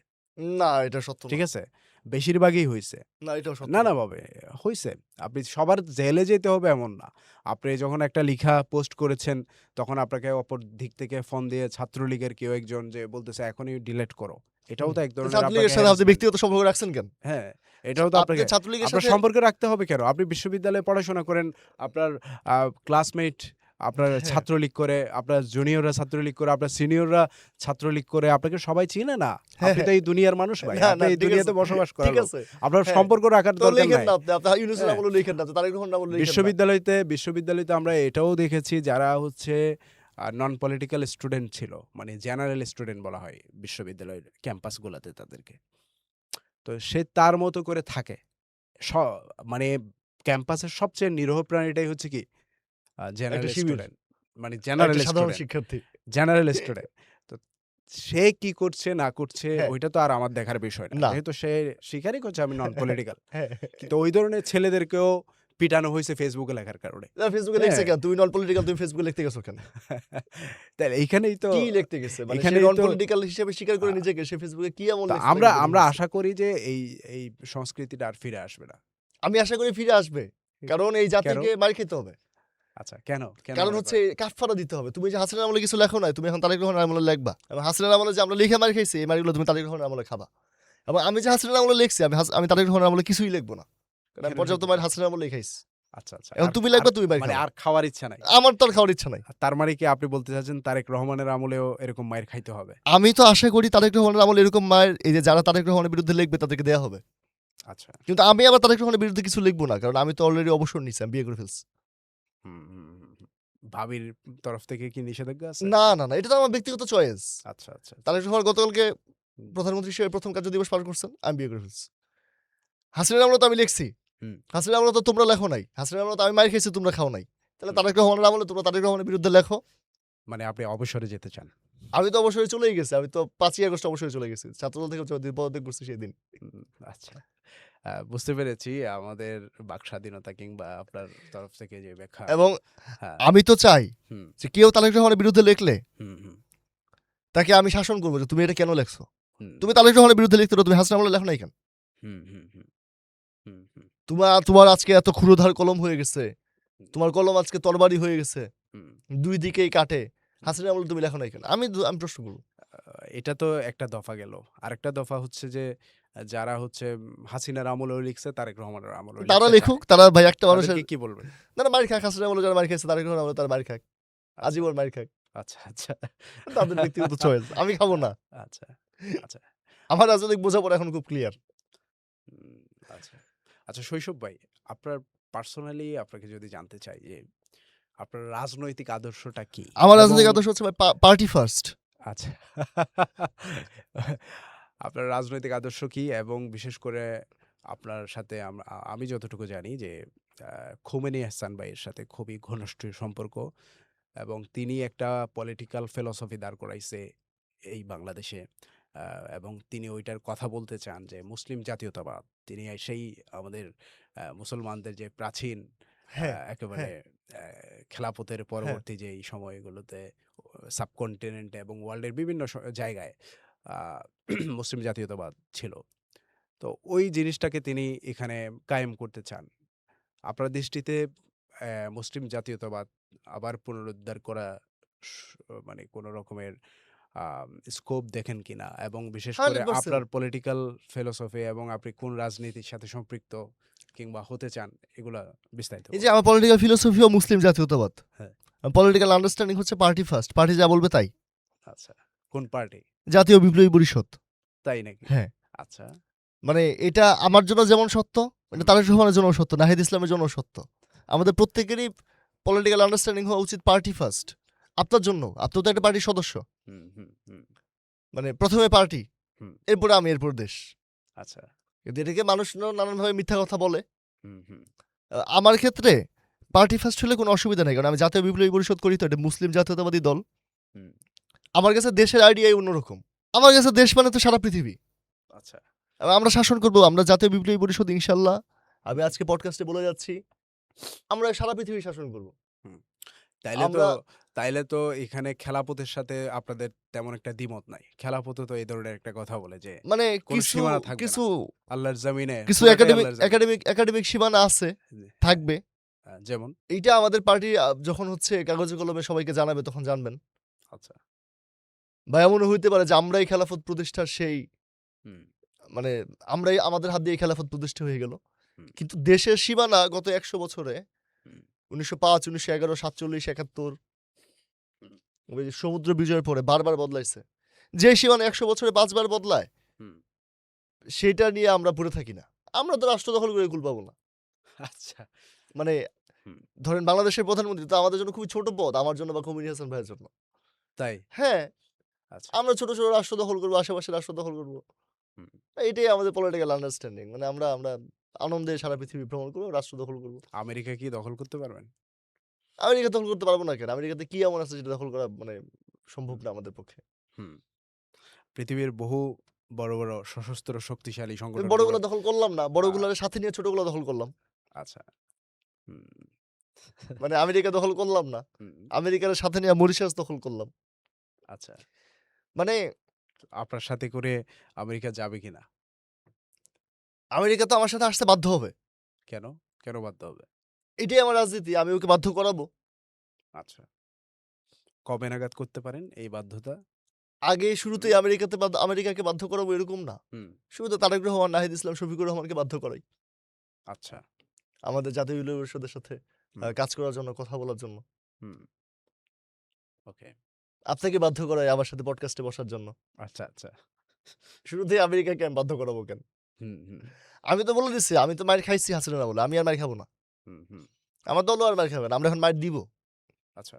না, এটা সত্য না। ঠিক আছে? বেশিরভাগই হইছে। না, এটাও সত্য না, না। না বাবে হইছে। আপনি সবার জেলে যেতে হবে এমন না। আপনি যখন একটা লিখা পোস্ট করেছেন, তখন আপনাকে অপর দিক থেকে ফোন দিয়ে ছাত্রলীগের কেউ একজন যে বলতেছে, "এখনই ডিলিট করো।" এটাও তো এক তো ধরনের আপনাকে ছাত্রলীগের সাথে আপনি হ্যারাসমেন্ট। ব্যক্তিগত সম্পর্ক রাখছেন কেন? হ্যাঁ, এটাও তো আপনি আপনাকে ছাত্রলীগের আপনার সাথে সম্পর্ক রাখতে হবে কেন? আপনি বিশ্ববিদ্যালয়ে পড়াশোনা করেন, আপনার আ ক্লাসমেট আপনার হ্যাঁ। ছাত্রলীগ করে, আপনার জুনিয়ররা ছাত্রলীগ করে, আপনার সিনিয়ররা ছাত্রলীগ করে, আপনাকে সবাই চিনে না। হ্যাঁ, আপনি তো হ্যাঁ। এই দুনিয়ার মানুষ ভাই। না, আপনি না এই ঠিক দুনিয়াতে আছে, বসবাস করা ঠিক লোক। আছে। আপনার হ্যাঁ, সম্পর্ক রাখার তো দরকার লিখেন নাই। না আপনি ইউনূসের হ্যাঁ। আমলেও লিখেন না, তারেক রহমানের আমলেও লিখেন না। বিশ্ববিদ্যালয়তে আমরা এটাও দেখেছি যারা হচ্ছে নন পলিটিক্যাল স্টুডেন্ট ছিল, মানে জেনারেল স্টুডেন্ট বলা হয় বিশ্ববিদ্যালয়ের ক্যাম্পাসগুলোতে তাদেরকে। তো সে তার মতো করে থাকে। স মানে ক্যাম্পাসের সবচেয়ে নিরীহ প্রাণীটাই হচ্ছে কি জেনারেল একটা শিবির, স্টুডেন্ট। মানে একটা জেনারেল সাধারণ স্টুডেন্ট, শিক্ষার্থী। General student. তো সে কি করছে না করছে হ্যাঁ, ওইটা তো আর আমার দেখার বিষয় না। না। যেহেতু সে স্বীকারই করছে আমি নন পলিটিক্যাল। হ্যাঁ। কিন্তু ওই ধরনের ছেলেদেরকেও পিটানো হইছে ফেসবুকে লেখার কারণে। না ফেসবুকে লিখছে হ্যাঁ। কেন? তুমি নন পলিটিক্যাল, তুমি ফেসবুকে লিখতে গেছো কেন? তাহলে এইখানেই তো কি লিখতে গেছে? মানে সে এখানেই নন তো পলিটিক্যাল হিসেবে স্বীকার করে আ নিজেকে, সে ফেসবুকে কি এমন তো লিখছে আমরা তাকে আমরা বলতে আশা করি যে এই সংস্কৃতিটা আর ফিরে আসবে না। আমি আশা করি ফিরে আসবে। কারণ এই কেন? জাতিকে মার খেতে হবে। আচ্ছা কেন? কেন কারণ মনে হচ্ছে করেন? কাঠফাড়া দিতে হবে। তুমি যে হাসিনার আমলে কিছু লেখো নাই, তুমি এখন তারেক রহমানের আমলে লিখবা। এবং হাসিনার আমলে যে আমরা লিখে মার খাইছি, এই মারগুলো তুমি তারেক রহমানের আমলে খাবা। এবং আমি যে হাসিনার আমলে লিখছি, আমি তারেক রহমানের আমলে কিছুই লিখবো না। কারণ আমি কেন পর্যাপ্ত লিখবেন মার না? হাসিনার আমলেই খাইছি। আচ্ছা, আচ্ছা। এখন আর তুমি আর লিখবা, তুমি মাইর মানে খাবা। আর খাওয়ার ইচ্ছা নাই। আমার তো আর খাওয়ার ইচ্ছা নাই। তার মানে কি আপনি বলতে চাচ্ছেন তারেক রহমানের আমলেও এরকম মাইর খাইতে হবে? আমি তো আশা করি তারেক রহমানের আমলে এরকম মায়ের, এই যে যারা তারেক রহমানের বিরুদ্ধে লিখবে তাদেরকে দেয়া হবে। আচ্ছা। কিন্তু আমি আবার তারেক রহমানের বিরুদ্ধে কিছু লিখবো না। কারণ আমি তো অলরেডি অবসর নিছি, আমি বিয়ে করে ফেলছি। হুম, হুম, হুম, হুম। ভাবির তরফ থেকে কি নিষেধাজ্ঞা আছে? না, না, না। এটা তো আমার ব্যক্তিগত চয়েস। আচ্ছা, আচ্ছা, আচ্ছা। তারেক রহমান গতকালকে হুম, প্রধানমন্ত্রী হিসেবে প্রথম কার্য দিবস পালন করছেন, আমি বিয়ে করে ফেলছি। হাসিনার আমলে তো আমি লিখছি। হুম। হাসিনার আমলে তো তোমরা লেখো নাই। হাসিনার আমলে তো আমি মাইর খাইছি, তোমরা খাও নাই। তাহলে হুম। তারেক রহমানের আমলে তোমরা তারেক রহমানের বিরুদ্ধে লেখো। মানে আপনি অবসরে যেতে চান। আমি তো অবসরে চলেই গেছি। আমি তো ৫ই আগস্ট অবসরে চলে গেছি। ছাত্রদল থেকে পদত্যাগ করছি সেদিন। হুম, আচ্ছা। বুঝতে পেরেছি আমাদের বাক স্বাধীনতা কিংবা আপনার তরফ থেকে যে ব্যাখ্যা। এবং হ্যাঁ। আমি তো চাই হুম, যে কেউ তারেক রহমানের বিরুদ্ধে লিখলে হুম, হুম, তাকে আমি শাসন করবো যে তুমি এটা কেন লেখছো? হুম, তুমি তারেক রহমানের বিরুদ্ধে লিখতে পারো, তুমি হাসিনার আমলে লেখো নাই কেন? হুম, হুম, হুম, হুম, হুম, তোমার আজকে এত ক্ষুরধার কলম হয়ে গেছে। হুম, তোমার কলম আজকে তরবারি হয়ে গেছে। হুম। ২ দিকেই কাটে। হুম। হাসিনার আমলে তুমি লেখো নাই কেন? আমি প্রশ্ন করব। এটা তো একটা দফা গেল। আরেকটা দফা হচ্ছে যে যারা হচ্ছে হাসিনার আমলেও লিখছে, তারেক রহমানের আমলেও তারা লিখতে লিখুক, চায়। তারা ভাই একটা মানুষের তাদেরকে কি বলবেন? না, না, মাইর খাক। হাসিনার আমলে যারা মাইর খাইছে, তারেক রহমানের আমলে তারা মাইর খাক। আচ্ছা, আজীবন মাইর খাক। আচ্ছা, আচ্ছা। তাদের ব্যক্তিগত চয়েস। আমি খাবো না। আচ্ছা, আচ্ছা। আমার রাজনৈতিক বোঝাপড়া এখন খুব ক্লিয়ার। হুম, আচ্ছা। আচ্ছা শৈশব ভাই, আপনার পার্সোনালি আপনাকে যদি জানতে চাই যে আপনার রাজনৈতিক আদর্শটা কি? আমার এবং রাজনৈতিক আদর্শ হচ্ছে ভাই পার্টি ফার্স্ট। আচ্ছা। আপনার রাজনৈতিক আদর্শ কি? এবং বিশেষ করে আপনার সাথে আমি যতটুকু জানি যে খোমেনি আহসান ভাইয়ের সাথে খুবই ঘনিষ্ঠ সম্পর্ক এবং তিনি একটা পলিটিক্যাল ফিলসফি দাঁড় করাইছে এই বাংলাদেশে। এবং তিনি ওইটার কথা বলতে চান যে মুসলিম জাতীয়তাবাদ। তিনি সেই আমাদের মুসলমানদের যে প্রাচীন হ্যাঁ, একেবারে হ্যাঁ, খেলাফতের হ্যাঁ। পরবর্তী যেই সময়গুলোতে সাবকন্টিনেন্টে এবং ওয়ার্ল্ডের বিভিন্ন জায়গায় আ মুসলিম জাতীয়তাবাদ ছিল। তো ওই জিনিসটাকে তিনি এখানে কায়েম করতে চান। আপনার দৃষ্টিতে মুসলিম জাতীয়তাবাদ আবার পুনরুদ্ধার করা স মানে কোন রকমের স্কোপ দেখেন কিনা? এবং বিশেষ করে 100%। আপনার পলিটিক্যাল ফিলসফি এবং আপনি কোন রাজনীতির সাথে সম্পৃক্ত কিংবা হতে চান এগুলা বিস্তারিত এই যে বলুন। আমার পলিটিক্যাল ফিলোসফিও মুসলিম জাতীয়তাবাদ। হ্যাঁ, পলিটিক্যাল আন্ডারস্ট্যান্ডিং হচ্ছে পার্টি ফার্স্ট। পার্টি যা বলবে তাই। আচ্ছা। কোন পার্টি? জাতীয় বিপ্লবী পরিষদ। তাই নাকি? হ্যাঁ। আচ্ছা। মানে এটা আমার জন্য যেমন সত্য, এটা হুম, তারেক রহমানের জন্যও সত্য, নাহিদ ইসলামের জন্যও সত্য। আমাদের প্রত্যেকেরই পলিটিক্যাল আন্ডারস্ট্যান্ডিং হওয়া উচিত পার্টি ফার্স্ট। আপনার জন্য, আপনিও তো একটা পার্টির সদস্য। হুম, হুম, হুম, মানে ১ম এ পার্টি, হুম। এরপরে আমি, এরপর দেশ। আচ্ছা। কিন্তু এটাকে মানুষ নানানভাবে মিথ্যা কথা বলে। হুম, হুম, আমার ক্ষেত্রে পার্টি ফার্স্ট হলে কোনো অসুবিধা নেই। কারণ আমি জাতীয় বিপ্লবী পরিষদ করি, তো এটা মুসলিম জাতীয়তাবাদী দল। হুম। আমার কাছে দেশের আইডিয়াই অন্যরকম। আমার কাছে দেশ মানে তো সারা পৃথিবী। আচ্ছা। আমরা শাসন করব। আমরা জাতীয় বিপ্লবী পরিষদ ইনশাল্লাহ, আমি আজকে পডকাস্টে বলে যাচ্ছি, আমরা সারা পৃথিবী শাসন করব। হুম। তাইলে তো আমরা তাইলে তো এখানে খেলাপথের সাথে আপনাদের তেমন একটা দ্বিমত নাই। খেলাপথও তো এই ধরনের একটা কথা বলে যে মানে কোন কিছু সীমানা থাকবে না। কিছু আল্লাহর জমিনে কিছু পুরাটাই আল্লাহর জমিন। একাডেমিক সীমানা আছে, জি, হ্যাঁ, থাকবে। যেমন? এইটা আমাদের পার্টি যখন হচ্ছে কাগজে কলমে সবাইকে জানাবে তখন জানবেন। আচ্ছা। বা এমনও হইতে পারে যে আমরাই খেলাফত প্রতিষ্ঠার সেই, হুম, মানে আমরাই আমাদের হাত দিয়ে খেলাফত প্রতিষ্ঠা হয়ে গেল। হুম, কিন্তু দেশের সীমানা গত ১০০ বছরে হুম, 1905, 1911, 47, 71 হুম। ওই যে সমুদ্র বিজয়ের পরে বারবার বদলাইছে। যে সীমানা ১০০ বছরে ৫ বার বদলায়, হুম। সেটা নিয়ে আমরা পড়ে থাকি না। আমরা তো রাষ্ট্র দখল করে কুল পাবো না। আচ্ছা। মানে হুম। ধরেন বাংলাদেশের প্রধানমন্ত্রী তো আমাদের জন্য খুবই ছোট পদ, আমার জন্য বা খমিনি হাসান ভাইয়ের জন্য। তাই? হ্যাঁ, আচ্ছা। আমরা ছোট, ছোট রাষ্ট্র দখল করব, আশেপাশে রাষ্ট্র দখল করব। হুম। এটাই আমাদের পলিটিক্যাল আন্ডারস্ট্যান্ডিং। মানে আমরা আমরা আনন্দে সারা পৃথিবী ভ্রমণ করব, রাষ্ট্র দখল করব। আমেরিকা কি দখল করতে পারবেন? আমেরিকা দখল করতে পারব না কেন? আমেরিকাতে কি এমন আছে যেটা দখল করা মানে সম্ভব হুম। না আমাদের পক্ষে? হুম। পৃথিবীর বহু বড়, বড় সশস্ত্র শক্তিশালী সংগঠনগুলো বড়গুলা দখল করলাম না। আ বড়গুলার সাথে নিয়ে ছোটগুলা দখল করলাম। আচ্ছা। হুম। মানে আমেরিকা দখল করলাম না। হুম। আমেরিকার সাথে নিয়ে মরিশাস দখল করলাম। আচ্ছা। মানে আপনার সাথে করে আমেরিকা যাবে কিনা? আমেরিকা তো আমার সাথে আসতে বাধ্য হবে। কেন? কেন বাধ্য হবে? এটাই আমার রাজনীতি। আমি ওকে বাধ্য করাবো। আচ্ছা। কবে নাগাদ করতে পারেন এই বাধ্যতা? আগে হুম। শুরুতেই আমেরিকাকে বাধ্য করাবো এরকম না। হুম। শুরুতে তারেক রহমান, নাহিদ ইসলাম, শফিকুর রহমানকে বাধ্য করাই। আচ্ছা। আমাদের জাতীয় বিপ্লবী পরিষদের সাথে হুম। কাজ করার জন্য, কথা বলার জন্য। হুম। ওকে। আপনাকে বাধ্য করাই আমার সাথে পডকাস্টে বসার জন্য। আচ্ছা, আচ্ছা। শুরুতেই আমেরিকাকে আমি বাধ্য করাবো কেন? হুম, হুম, আমি তো বলে দিচ্ছি, আমি তো মাইর খাইছি হাসিনা না বলে। আমি আর মাইর খাবো না। হুম, হুম। আমার দলও আর মাইর খাবে না। আমরা এখন মাইর দিব। আচ্ছা।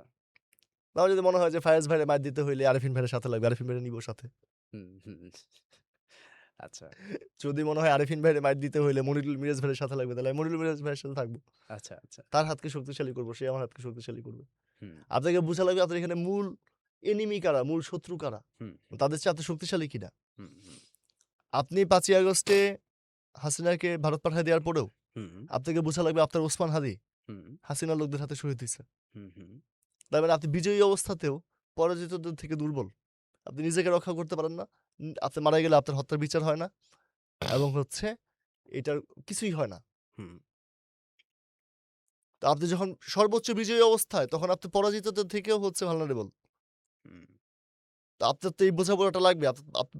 আমার যদি মনে হয় যে ফায়াজ ভাইরে মাইর দিতে হইলে আরেফিন ভাইয়ের সাথে লাগবে, আরেফিন ভাইরে নিব সাথে। হুম, হুম। আচ্ছা, যদি মনে হয় আরেফিন ভাইরে মাইর দিতে হইলে মনিরুল মিরাজ ভাইয়ের সাথে লাগবে, তাহলে আমি মনিরুল মিরাজ ভাইয়ের সাথে থাকবো। আচ্ছা, আচ্ছা। তার হাতকে শক্তিশালী করবো, সে আমার হাতকে শক্তিশালী করবে। হুম, আপনাকে বুঝা লাগবে আপনার এখানে মূল এনিমি কারা, মূল শত্রু কারা, হুম, তাদের চেয়ে আপনি শক্তিশালী কিনা। হুম, হুম, আপনি ৫ই আগস্টে হাসিনাকে ভারত পাঠায় দেওয়ার পরেও হুম, আপনাকে বুঝা লাগবে আপনার ওসমান হাদি হুম, হাসিনার লোকদের হাতে শহীদ হইছে। হুম, হুম, তার মানে আপনি বিজয়ী অবস্থাতেও পরাজিতদের থেকে দুর্বল। আপনি নিজেকে রক্ষা করতে পারেন না। আপনি মারা গেলে আপনার হত্যার বিচার হয় না এবং হচ্ছে এটার কিছুই হয় না। হুম, তো আপনি যখন সর্বোচ্চ বিজয়ী অবস্থায় তখন আপনি পরাজিতদের থেকেও হচ্ছে ভালনারেবল। হুম, তো আপনার তো এই বোঝাপড়াটা লাগবে।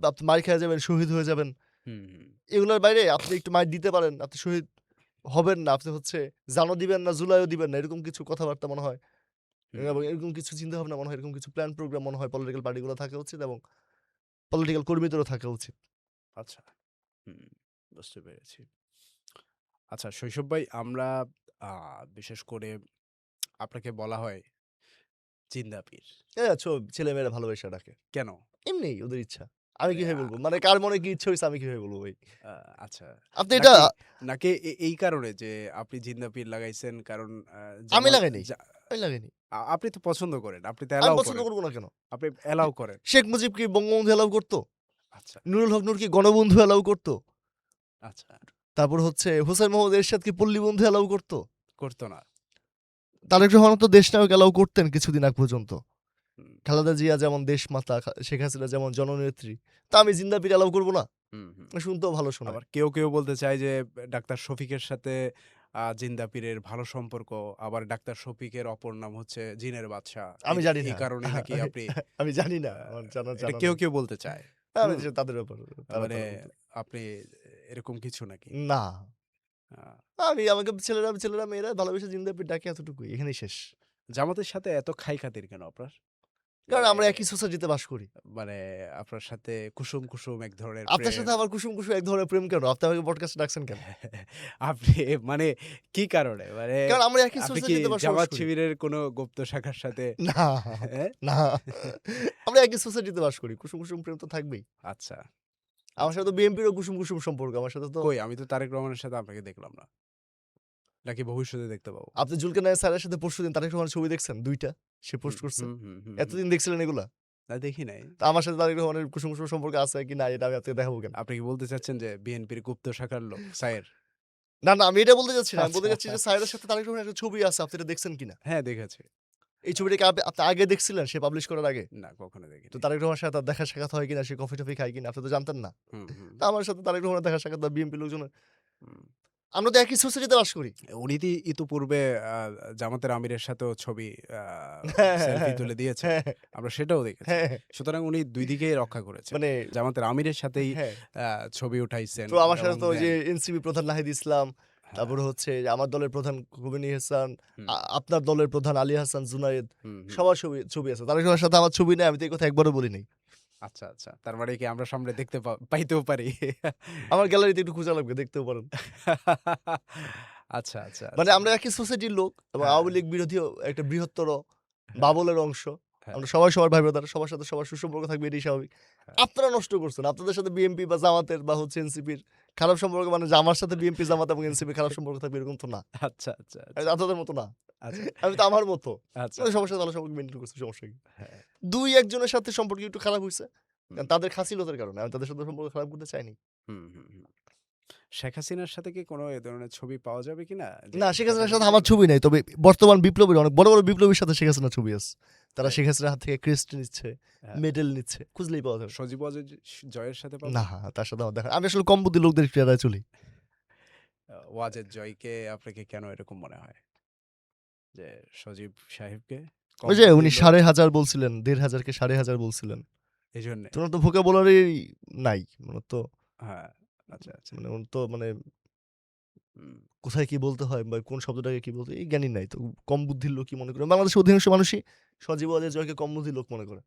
আপনি মার খেয়ে যাবেন, শহীদ হয়ে যাবেন। হুম, হুম, এগুলোর বাইরে আপনি একটু মাইর দিতে পারেন। আপনি শহীদ হবেন না। আপনি হচ্ছে জানও দিবেন না, জুলাইও দিবেন না। এরকম কিছু কথাবার্তা মনে হয় হুম। এবং এরকম কিছু চিন্তাভাবনা মনে হয়, এরকম কিছু প্ল্যান প্রোগ্রাম মনে হয় পলিটিক্যাল পার্টিগুলো থাকা উচিত এবং পলিটিক্যাল কর্মীদেরও থাকা উচিত। আচ্ছা। হুম, বুঝতে পেরেছি। আচ্ছা শৈশব ভাই আমরা আ বিশেষ করে আপনাকে বলা হয় জিন্দা পীর। হ্যাঁ, ছেলেমেয়েরা ভালোবাসা ডাকে। কেন? এমনিই ওদের ইচ্ছা। আমি মানে কিভাবে বলব? মানে কার মনে কি ইচ্ছা হইছে আমি কিভাবে বলব ভাই? আ আচ্ছা। আপনি এটা নাকি নাকি এই কারণে যে আপনি জিন্দা পীর লাগাইছেন কারণ আমি জামাত লাগাই নাই। জা আমি লাগাই নাই। আপনি তো পছন্দ করেন। আপনি তো আমি অ্যালাও পছন্দ করেন। করব না কেন? আপনি অ্যালাও করেন। শেখ মুজিব কি বঙ্গবন্ধু এলাও করত? আচ্ছা, নুরুল হক নূর কি গণবন্ধু এলাও করত? আচ্ছা। তারপর হচ্ছে হোসেন মোহাম্মদ এরশাদ কি পল্লী বন্ধু এলাও করত? করত না। তারেক রহমান তো দেশনায়ক এলাও করতেন কিছুদিন আগ পর্যন্ত। হুম, খালেদা জিয়া যেমন দেশমাতা, শেখ হাসিনা যেমন জননেত্রী। তা আমি জিন্দা পীর এলাও করব না? হুম, হুম। শুনতেও ভালো শোনায়। আবার কেউ বলতে চায় যে ডাক্তার শফিকের সাথে জিন্দা পীরের ভালো সম্পর্ক। আবার ডাক্তার শফিকের অপর নাম হচ্ছে জিনের বাদশা। আমি জানি এই না। কারণে নাকি আমি আপনি আমি জানি না। আ আমার এটা জানা নাই। কেউ বলতে চায়। আমি হুম? তাদের ব্যাপার। তারা মানে তারা বলতে আপনি এরকম কিছু নাকি? না। আ আমাকে ছেলেরা মেয়েরা ভালোবেসে জিন্দা পীর ডাকে এতটুকুই। এখানেই শেষ। জামাতের সাথে এত খাতির কেন আপনার? কারণ মানে আমরা একই সোসাইটিতে বাস করি। মানে আপনার সাথে কুসুম এক ধরনের আপনার প্রেম। সাথে আবার কুসুম এক ধরনের প্রেম কেন? আপনি আমাকে পডকাস্টে ডাকছেন কেন? আপনি মানে কি কারণে? মানে কারণ আমরা একই আপনি কি সোসাইটিতে বসবাস জামাত করি। শিবিরের কোনো গুপ্ত শাখার সাথে না, হ্যাঁ? না। আমরা একই সোসাইটিতে বাস করি। কুসুম প্রেম তো থাকবেই। আচ্ছা, আমার আচ্ছা। সাথে তো বিএনপিরও কুসুম সম্পর্ক। আমার সাথে তো কই আমি তো তারেক রহমানের সাথে আপনাকে দেখলাম না। নাকি ভবিষ্যতে দেখতে পাবো? আপনি জুলকার নায়েক স্যারের সাথে পরশুদিন তারেক রহমানের ছবি দেখছেন ২ টা? সে পোস্ট হুম, করছে। হুম, হুম, হুম, হুম। এতদিন দেখছিলেন এগুলা? না দেখি নাই। তো আমার সাথে তারেক রহমানের কুসুম সম্পর্ক আছে কি নাই এটা আমি আপনাকে দেখাবো কেন? আপনি কি বলতে চাচ্ছেন যে বিএনপির গুপ্ত শাখার লোক সায়ের? না, আমি এটা বলতে চাচ্ছি না। আমি বলতে আচ্ছা। চাচ্ছি যে সাইদের সাথে তারেক রহমানের একটা ছবি আছে। আপনি এটা দেখছেন কিনা? হ্যাঁ, দেখেছি। এই ছবিটা কি আপনি আগে দেখছিলেন সে পাবলিশ করার আগে? না কখনো তো দেখিনি। তারেক রহমানের সাথে তার দেখা সাক্ষাৎ হয় কিনা, সে কফি-টফি খায় কিনা আপনি তো জানতেন না। হুম, হুম, তো আমার সাথে তারেক রহমানের দেখা সাক্ষাৎ বা বিএনপি লোকজনের হুম। আমরা তো একই সোসাইটিতে বাস করি। উনি ইতপূর্বে আ জামাতের আমিরের সাথেও ছবি আ হ্যাঁ, হ্যাঁ, সেলফি হ্যাঁ, তুলে দিয়েছেন। হ্যাঁ, আমরা সেটাও দেখেছি। হ্যাঁ, হ্যাঁ। সুতরাং উনি ২ দিকেই রক্ষা করেছেন। মানে জামাতের আমিরের সাথেই হ্যাঁ। ছবি উঠাইছেন তো আমার সাথে এবং তো ওই যে দেন এনসিপি প্রধান নাহিদ ইসলাম, হ্যাঁ। তারপরে হচ্ছে যে আমার দলের প্রধান খুমেনি হাসান, হুম, আপনার দলের প্রধান আলী হাসান জুনায়েদ, হুম, হুম। সবার ছবি আছে। তারেক রহমানের সাথে আমার ছবি নেই, আমি তো এই কথা একবারও বলি নাই। আচ্ছা, আচ্ছা। তার মানে কি আমরা সামনে দেখতে পাইতেও পারি? আমার গ্যালারিতে একটু খোঁজা লাগবে, দেখতেও পারেন। আচ্ছা, আচ্ছা, মানে আচ্ছা। আমরা একই সোসাইটির লোক এবং হ্যাঁ, আওয়ামী লীগ বিরোধী একটা বৃহত্তর হ্যাঁ, বাবলের অংশ। হ্যাঁ, আমরা সবাই সবার ভাই ব্রাদার, সবার সাথে সবার সুসম্পর্ক থাকবে, এটাই স্বাভাবিক। হ্যাঁ। আপনারা নষ্ট করছেন। আপনাদের সাথে বিএনপি বা জামাতের বা হচ্ছে এনসিপির খারাপ সম্পর্ক, মানে যে আমার সাথে বিএনপি, জামাত এবং এনসিপির খারাপ সম্পর্ক থাকবে এরকম তো না। আচ্ছা, আচ্ছা, আমি আচ্ছা, তো আপনাদের মতো না। আচ্ছা, আমি তো আমার মতো। আচ্ছা। আমি সবার সাথে ভালো সম্পর্ক মেইনটেইন করছি, সমস্যা কি? হ্যাঁ। ২-১ জনের সাথে সম্পর্ক একটু খারাপ হইছে। হুম, কারণ তাদের খাছিলতার কারণে। আমি তাদের সাথে সম্পর্ক খারাপ করতে চাইনি। হুম, হুম, হুম। শেখ হাসিনার সাথে কি কোনো এ ধরনের ছবি পাওয়া যাবে কিনা? যে না, শেখ হাসিনার তাদের সাথে আমার ছবি নাই। তবে বর্তমান বিপ্লবীর অনেক বড়, বড় বিপ্লবীর সাথে শেখ হাসিনার ছবি আছে। তারা তাই? শেখ হাসিনার হাত থেকে ক্রেস্ট নিচ্ছে, হ্যাঁ। মেডেল নিচ্ছে। খুঁজলেই পাওয়া যাবে। সজীব ওয়াজেদ জয়ের সাথে না, পাবেন? তার সাথে আমার দেখা, আমি আসলে কম বুদ্ধির লোকদের একটু এড়ায় চলি। ওয়াজেদ জয়কে আপনাকে কেন এরকম মনে হয়? যে সজীব সাহেবকে কম ওই যে উনি বুদ্ধির লোক ৫,৫০০ বলছিলেন, ১,৫০০ কে ৫,৫০০ বলছিলেন। এজন্যে? তো উনার তো ভোকাবুলারি নাই। উনার তো হ্যাঁ। আচ্ছা, আচ্ছা। মানে উনি তো মানে হুম, কোথায় কি বলতে হয় বা কোন শব্দটাকে কি বলতে, এই জ্ঞানী নাই। তো কম বুদ্ধির লোকই মনে করে। বাংলাদেশের অধিকাংশ মানুষই সজীব ওয়াজেদ জয়কে কম বুদ্ধির লোক মনে করে।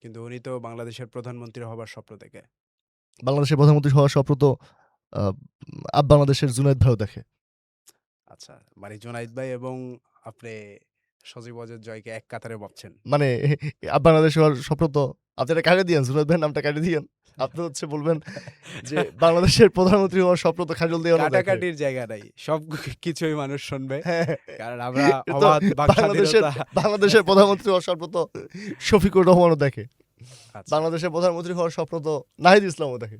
কিন্তু উনি তো বাংলাদেশের প্রধানমন্ত্রী হবার স্বপ্ন দেখে। বাংলাদেশের প্রধানমন্ত্রী হওয়ার স্বপ্ন তো আ বাংলাদেশের জুনায়েদ ভাইও দেখে। আচ্ছা, মানে জুনাইদ ভাই এবং আপনি সজীব ওয়াজেদ জয়কে এক কাতারে ভাবছেন। মানে বাংলাদেশ হওয়ার স্বপ্ন তো আপনি এটা কাইড়া দিয়েন, জুনায়েদ ভাইয়ের নামটা কাইড়া দিয়েন। আপনি হচ্ছে বলবেন যে বাংলাদেশের প্রধানমন্ত্রী হওয়ার স্বপ্ন তো খাজল দেওয়ানও দেখে। কাটাকাটির জায়গা নাই। সব কিছুই মানুষ শুনবে। হ্যাঁ, কারণ আমরা এটা তো অবাধ বাক বাংলাদেশের স্বাধীনতা বাংলাদেশের প্রধানমন্ত্রী হওয়ার স্বপ্ন তো শফিকুর রহমানও দেখে। আচ্ছা, বাংলাদেশের প্রধানমন্ত্রী হওয়ার স্বপ্ন তো নাহিদ ইসলামও দেখে।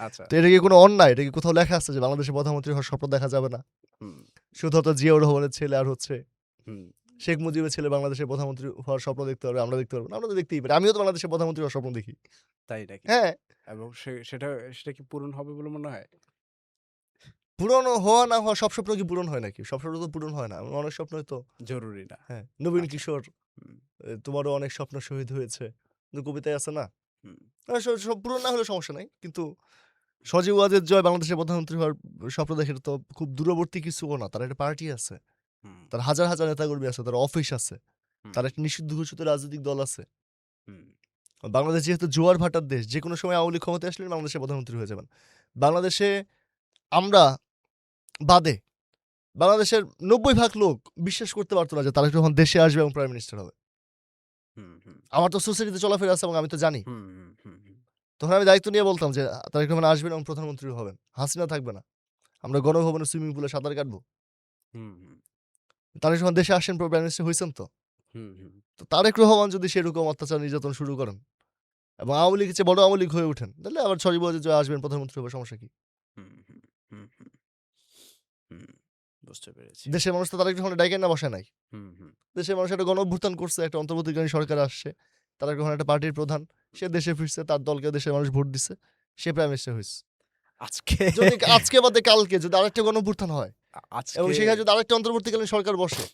আচ্ছা। তো এটা কি কোনো অন্যায়? এটা কি কোথাও লেখা আছে যে বাংলাদেশের প্রধানমন্ত্রী হওয়ার স্বপ্ন দেখা যাবে না? হুম, শুধুমাত্র জিয়াউর রহমানের ছেলে আর হচ্ছে হুম। শেখ মুজিবের ছেলে বাংলাদেশের প্রধানমন্ত্রী হওয়ার স্বপ্ন দেখতে পারবে, আমরা দেখতে পারবো না? আমরা তো দেখতেই পারি। আমিও তো বাংলাদেশের প্রধানমন্ত্রী হওয়ার স্বপ্ন দেখি। তাই নাকি? হ্যাঁ, এবং সেটা সেটা কি পূরণ হবে বলে মনে হয়? পূরণ হওয়া না হওয়া সব স্বপ্ন কি পূরণ হয় নাকি? সব স্বপ্ন তো পূরণ হয় না। অনেক স্বপ্নই তো জরুরি না। হ্যাঁ, নবীন আচ্ছা। কিশোর, হুম, তোমারও অনেক স্বপ্ন শহীদ হয়েছে। কিন্তু কবিতায় আছে না? হুম, সব পূরণ না হলেও সমস্যা নাই। কিন্তু সজীব ওয়াজেদ জয় বাংলাদেশের প্রধানমন্ত্রী হওয়ার স্বপ্ন দেখে, এটা তো খুব দূরবর্তী কিছুও না। তার একটা পার্টি আছে। হুম, তার হাজার, হাজার নেতাকর্মী আছে। তার অফিস আছে। হুম, তার একটা নিষিদ্ধ ঘোষিত রাজনৈতিক দল আছে। হুম, বাংলাদেশ যেহেতু জোয়ার ভাটার দেশ, যেকোনো সময় আওয়ামী লীগ ক্ষমতায় আসলে বাংলাদেশের প্রধানমন্ত্রী হয়ে যাবেন। বাংলাদেশে আমরা বাদে বাংলাদেশের ৯০% লোক বিশ্বাস করতে পারত না যে তারেক রহমান দেশে আসবে এবং প্রাইম মিনিস্টার হবে। হুম, হুম, আমার তো সোসাইটিতে চলাফেরা আছে এবং আমি তো জানি। হুম, হুম, হুম, হুম, তখন আমি দায়িত্ব নিয়ে বলতাম যে তারেক রহমান আসবেন এবং প্রধানমন্ত্রী হবেন। হাসিনা থাকবে না। আমরা গণভবনের সুইমিং পুলে সাঁতার কাটবো। হুম, হুম, তারেক রহমান দেশে আসেন, প্রাইম মিনিস্টার হইছেন তো। হুম, হুম, তো তারেক রহমান যদি সেরকম অত্যাচার নির্যাতন শুরু করেন এবং আওয়ামী লীগের চেয়ে বড় আওয়ামী লীগ হয়ে ওঠেন, তাহলে আবার সজীব ওয়াজেদ জয় আসবেন, প্রধানমন্ত্রী হবে, সমস্যা কি? হুম, হুম, হুম, হুম, হুম, বুঝতে পেরেছি। দেশের মানুষ তো তারেক রহমানের ডাইকা না বসায় নাই। হুম, হুম, দেশের মানুষ একটা গণ-অভ্যুত্থান করছে, একটা অন্তর্বর্তীকালীন সরকার আসছে। তারেক রহমান একটা পার্টির প্রধান। সে দেশে ফিরছে, তার দলকে দেশের মানুষ ভোট দিছে। সে প্রাইম মিনিস্টার হইছে। আজকে যদি আজকে বাদে কালকে যদি আরেকটা গণ-অভ্যুত্থান হয় এবং আজকে সেখানে যদি আরেকটা অন্তর্বর্তীকালীন সরকার বসে এবং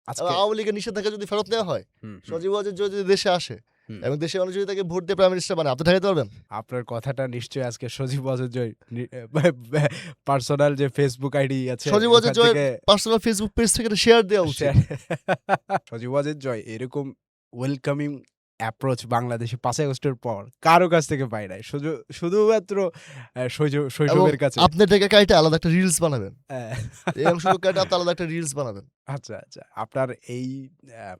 আজকে আওয়ামী লীগের নিষেধাজ্ঞা যদি ফেরত নেওয়া হয়, হুম, হুম, সজীব ওয়াজেদ যদি দেশে আসে হুম। এবং দেশের মানুষ যদি তাকে ভোট দিয়ে প্রাইম মিনিস্টার বানায়, আপনি ঠেকাতে পারবেন? আপনার কথাটা নিশ্চয়ই আজকে সজীব ওয়াজেদ জয় পার্সোনাল যে ফেসবুক আইডি আছে সজীব ওয়াজেদ ওখান জয়ের থেকে পার্সোনাল ফেসবুক পেজ থেকে শেয়ার দেওয়া উচিত। শেয়ার সজীব ওয়াজেদ জয় এরকম ওয়েলকামিং অ্যাপ্রোচ বাংলাদেশে ৫ই আগস্টের পর কারো কাছ থেকে পাই নাই। শুধুমাত্র এবং শৈশবের কাছে। আপনি এটাকে কাইটা আলাদা একটা রিলস বানাবেন। হ্যাঁ। এই অংশটুকু কাইটা আপনি আলাদা একটা রিলস বানাবেন। আচ্ছা, আচ্ছা। আপনার এই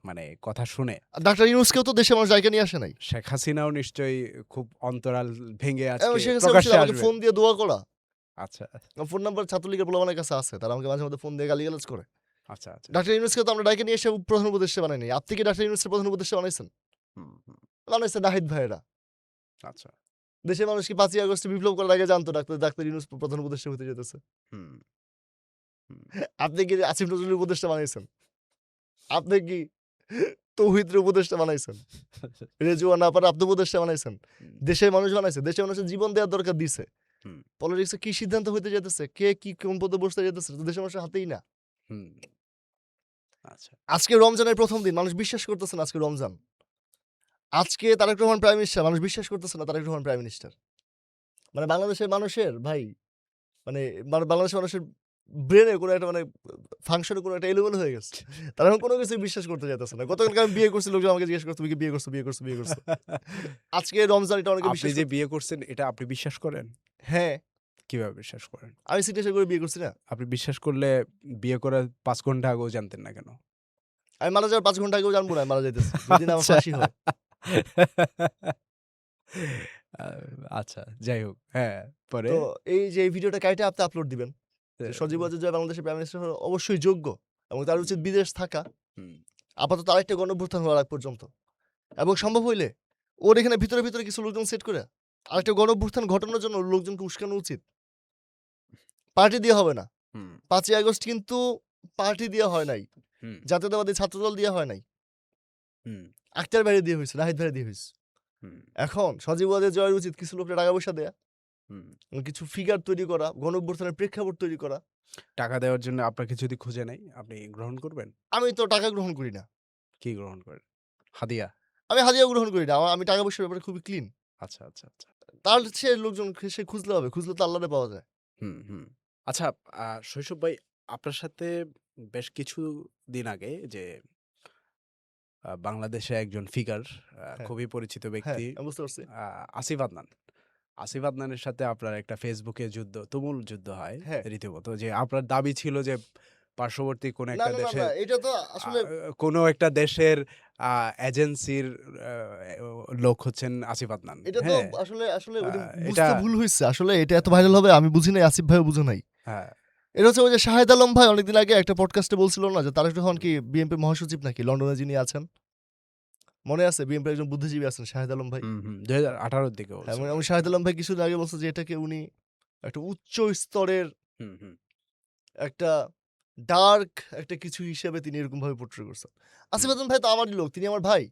মানে কথা শুনে আর ডাক্তার ইউনূসকেও তো দেশের মানুষ জায়গা নিয়ে আসে নাই। শেখ হাসিনাও নিশ্চয়ই খুব অন্তরাল ভেঙে এবং আজকে শেখ হাসিনা বলছিল প্রকাশ্যে আমাকে আসবেন। ফোন দিয়ে দোয়া করা। আচ্ছা, আমার ফোন নাম্বার ছাত্রলীগের পোলাপানের কাছে আছে। তারা আমাকে মাঝে মধ্যে ফোন দিয়ে গালিগালাজ করে। আচ্ছা, আচ্ছা। ডাক্তার ইউনূসকে তো আমরা ডাইকে নিয়ে এসে প্রধান উপদেষ্টা বানাই নাই। আপনি কি ডাক্তার ইউনূসকে প্রধান উপদেষ্টা বানাইছেন? হুম, হুম। বানাইছে নাহিদ ভাইয়েরা। আচ্ছা। দেশের মানুষ কি ৫ই আগস্টে বিপ্লব করার আগে জানতো ডাক্তার ইউনূস প্রধান উপদেষ্টা হতে যেতেছে? হুম, হুম। আপনি কি আসিফ নজরুলের উপদেষ্টা বানাইছেন? আপনি কি তৌহিদের উপদেষ্টা বানাইছেন? রেজওয়ান আপার আপনি উপদেষ্টা বানাইছেন? হুম, দেশের মানুষ বানাইছে। দেশের মানুষের জীবন দেওয়ার দরকার দিছে। হুম, পলিটিক্সে কি সিদ্ধান্ত হইতে যেতেছে? কে কি কোন পদে বসতে যেতেছে? এটা তো দেশের মানুষের হাতেই না। হুম। আচ্ছা। আজকে রমজানের ১ম দিন মানুষ বিশ্বাস করতেছে না আজকে রমজান। আজকে তারেক রহমান প্রাইম মিনিস্টার, মানুষ বিশ্বাস করতেছে না তারেক রহমান প্রাইম মিনিস্টার। মানে বাংলাদেশের মানুষের ভাই, মানে বাংলাদেশের মানুষের ব্রেনে কোনো একটা মানে ফাংশনে কোনো একটা এলোমেলো হয়ে গেছে। তারা এখন কোনো কিছুই বিশ্বাস করতে চাইতেছে না। গতকালকে আমি বিয়ে করছি, লোকজন আমাকে জিজ্ঞেস করছে, "তুমি কি বিয়ে করছো, বিয়ে করছো, বিয়ে করছো?" আজকে রমজান, এটা অনেকে আপনি বিশ্বাস যে করতে বিয়ে করছেন এটা আপনি বিশ্বাস করেন? হ্যাঁ, কিভাবে বিশ্বাস করেন? আমি সিগনেচার করে বিয়ে করছি না। আপনি বিশ্বাস করলে বিয়ে করার ৫ ঘন্টা আগেও জানতেন না কেন? আমি মারা যাওয়ার ৫ ঘন্টা আগেও জানবো না আমি মারা যাইতেছি। যদি না আমার আচ্ছা। ফাঁসি হয়। আ আচ্ছা, যাই হোক। হ্যাঁ, পরে? তো এই যে এই ভিডিওটা কাইটে আপনি আপলোড দিবেন। এ যে সজীব ওয়াজেদ জয় বাংলাদেশের প্রাইম মিনিস্টার হওয়ার অবশ্যই যোগ্য এবং তার উচিত বিদেশ থাকা। হুম, আপাতত আরেকটা গণঅভ্যুত্থান হওয়ার আগ পর্যন্ত। এবং সম্ভব হইলে ওর এখানে ভিতরে, ভিতরে কিছু লোকজন সেট করে আরেকটা গণঅভ্যুত্থান ঘটানোর জন্য লোকজনকে উস্কানো উচিত। পার্টি দিয়ে হবে না। হুম, ৫ই আগস্ট কিন্তু পার্টি দেয়া হয় নাই। হুম, জাতীয়তাবাদী ছাত্রদল দেয়া হয় নাই। হুম, আক্তার ভাইরে দিয়ে হইছে, নাহিদ ভাইরে দিয়ে হইছে। হুম, এখন সজীব ওয়াজেদ জয়ের উচিত কিছু লোককে টাকা পয়সা দেয়া, হুম। কিছু ফিগার তৈরি করা, গণঅভ্যুত্থানের প্রেক্ষাপট তৈরি করা। টাকা দেওয়ার জন্য আপনাকে যদি খুঁজে নেয়, আপনি গ্রহণ করবেন? আমি তো টাকা গ্রহণ করি না। কি গ্রহণ করেন? হাদিয়া? আমি হাদিয়াও গ্রহণ করি না। আমি টাকা পয়সার ব্যাপারে খুবই ক্লিন। আচ্ছা, আচ্ছা, আচ্ছা। তার সে লোকজন সে খুঁজলে হবে। খুঁজলে তো আল্লাহরে পাওয়া যায়। হুম, হুম। আচ্ছা, শৈশব ভাই আপনার সাথে বেশ কিছুদিন আগে যে বাংলাদেশে একজন ফিগার হ্যাঁ, খুবই পরিচিত হ্যাঁ, ব্যক্তি আমি বুঝতে পারছি। আ আসিফ আদনান। আসিফ আদনানের সাথে আপনার একটা ফেসবুকে তুমুল যুদ্ধ হয় হ্যাঁ। রীতিমত। যে আপনার দাবি ছিল যে পার্শ্ববর্তী কোনো না, একটা না, না, না। দেশের এটা তো আ আসলে কোনো একটা দেশের আ এজেন্সির আ লোক হচ্ছেন আসিফ আদনান। এটা তো হ্যাঁ? আসলে আ ওইটা এটা বুঝতে ভুল হইছে। আসলে এটা এত ভাইরাল হবে আমি বুঝি নাই, আসিফ ভাইও বুঝে নাই। হ্যাঁ, এটা হচ্ছে ওই যে শাহেদ আলম ভাই অনেকদিন আগে একটা পডকাস্টে বলছিল না যে তারেক রহমান কি বিএনপির মহাসচিব নাকি লন্ডনে যিনি আছেন? মনে আছে বিএনপির একজন বুদ্ধিজীবী আছেন শাহেদ আলম ভাই। হুম, হুম। ২০১৮ র দিকে হ্যাঁ, বলছেন এবং উনি। শাহেদ আলম ভাই কিছুদিন আগে বলছে যে এটাকে উনি একটা উচ্চ স্তরের হুম, হুম। একটা ডার্ক একটা কিছু হিসেবে তিনি এরকমভাবে পোর্ট্রে করছেন। আসিফ হুম। আদম ভাই তো আমারই লোক, তিনি আমার ভাই।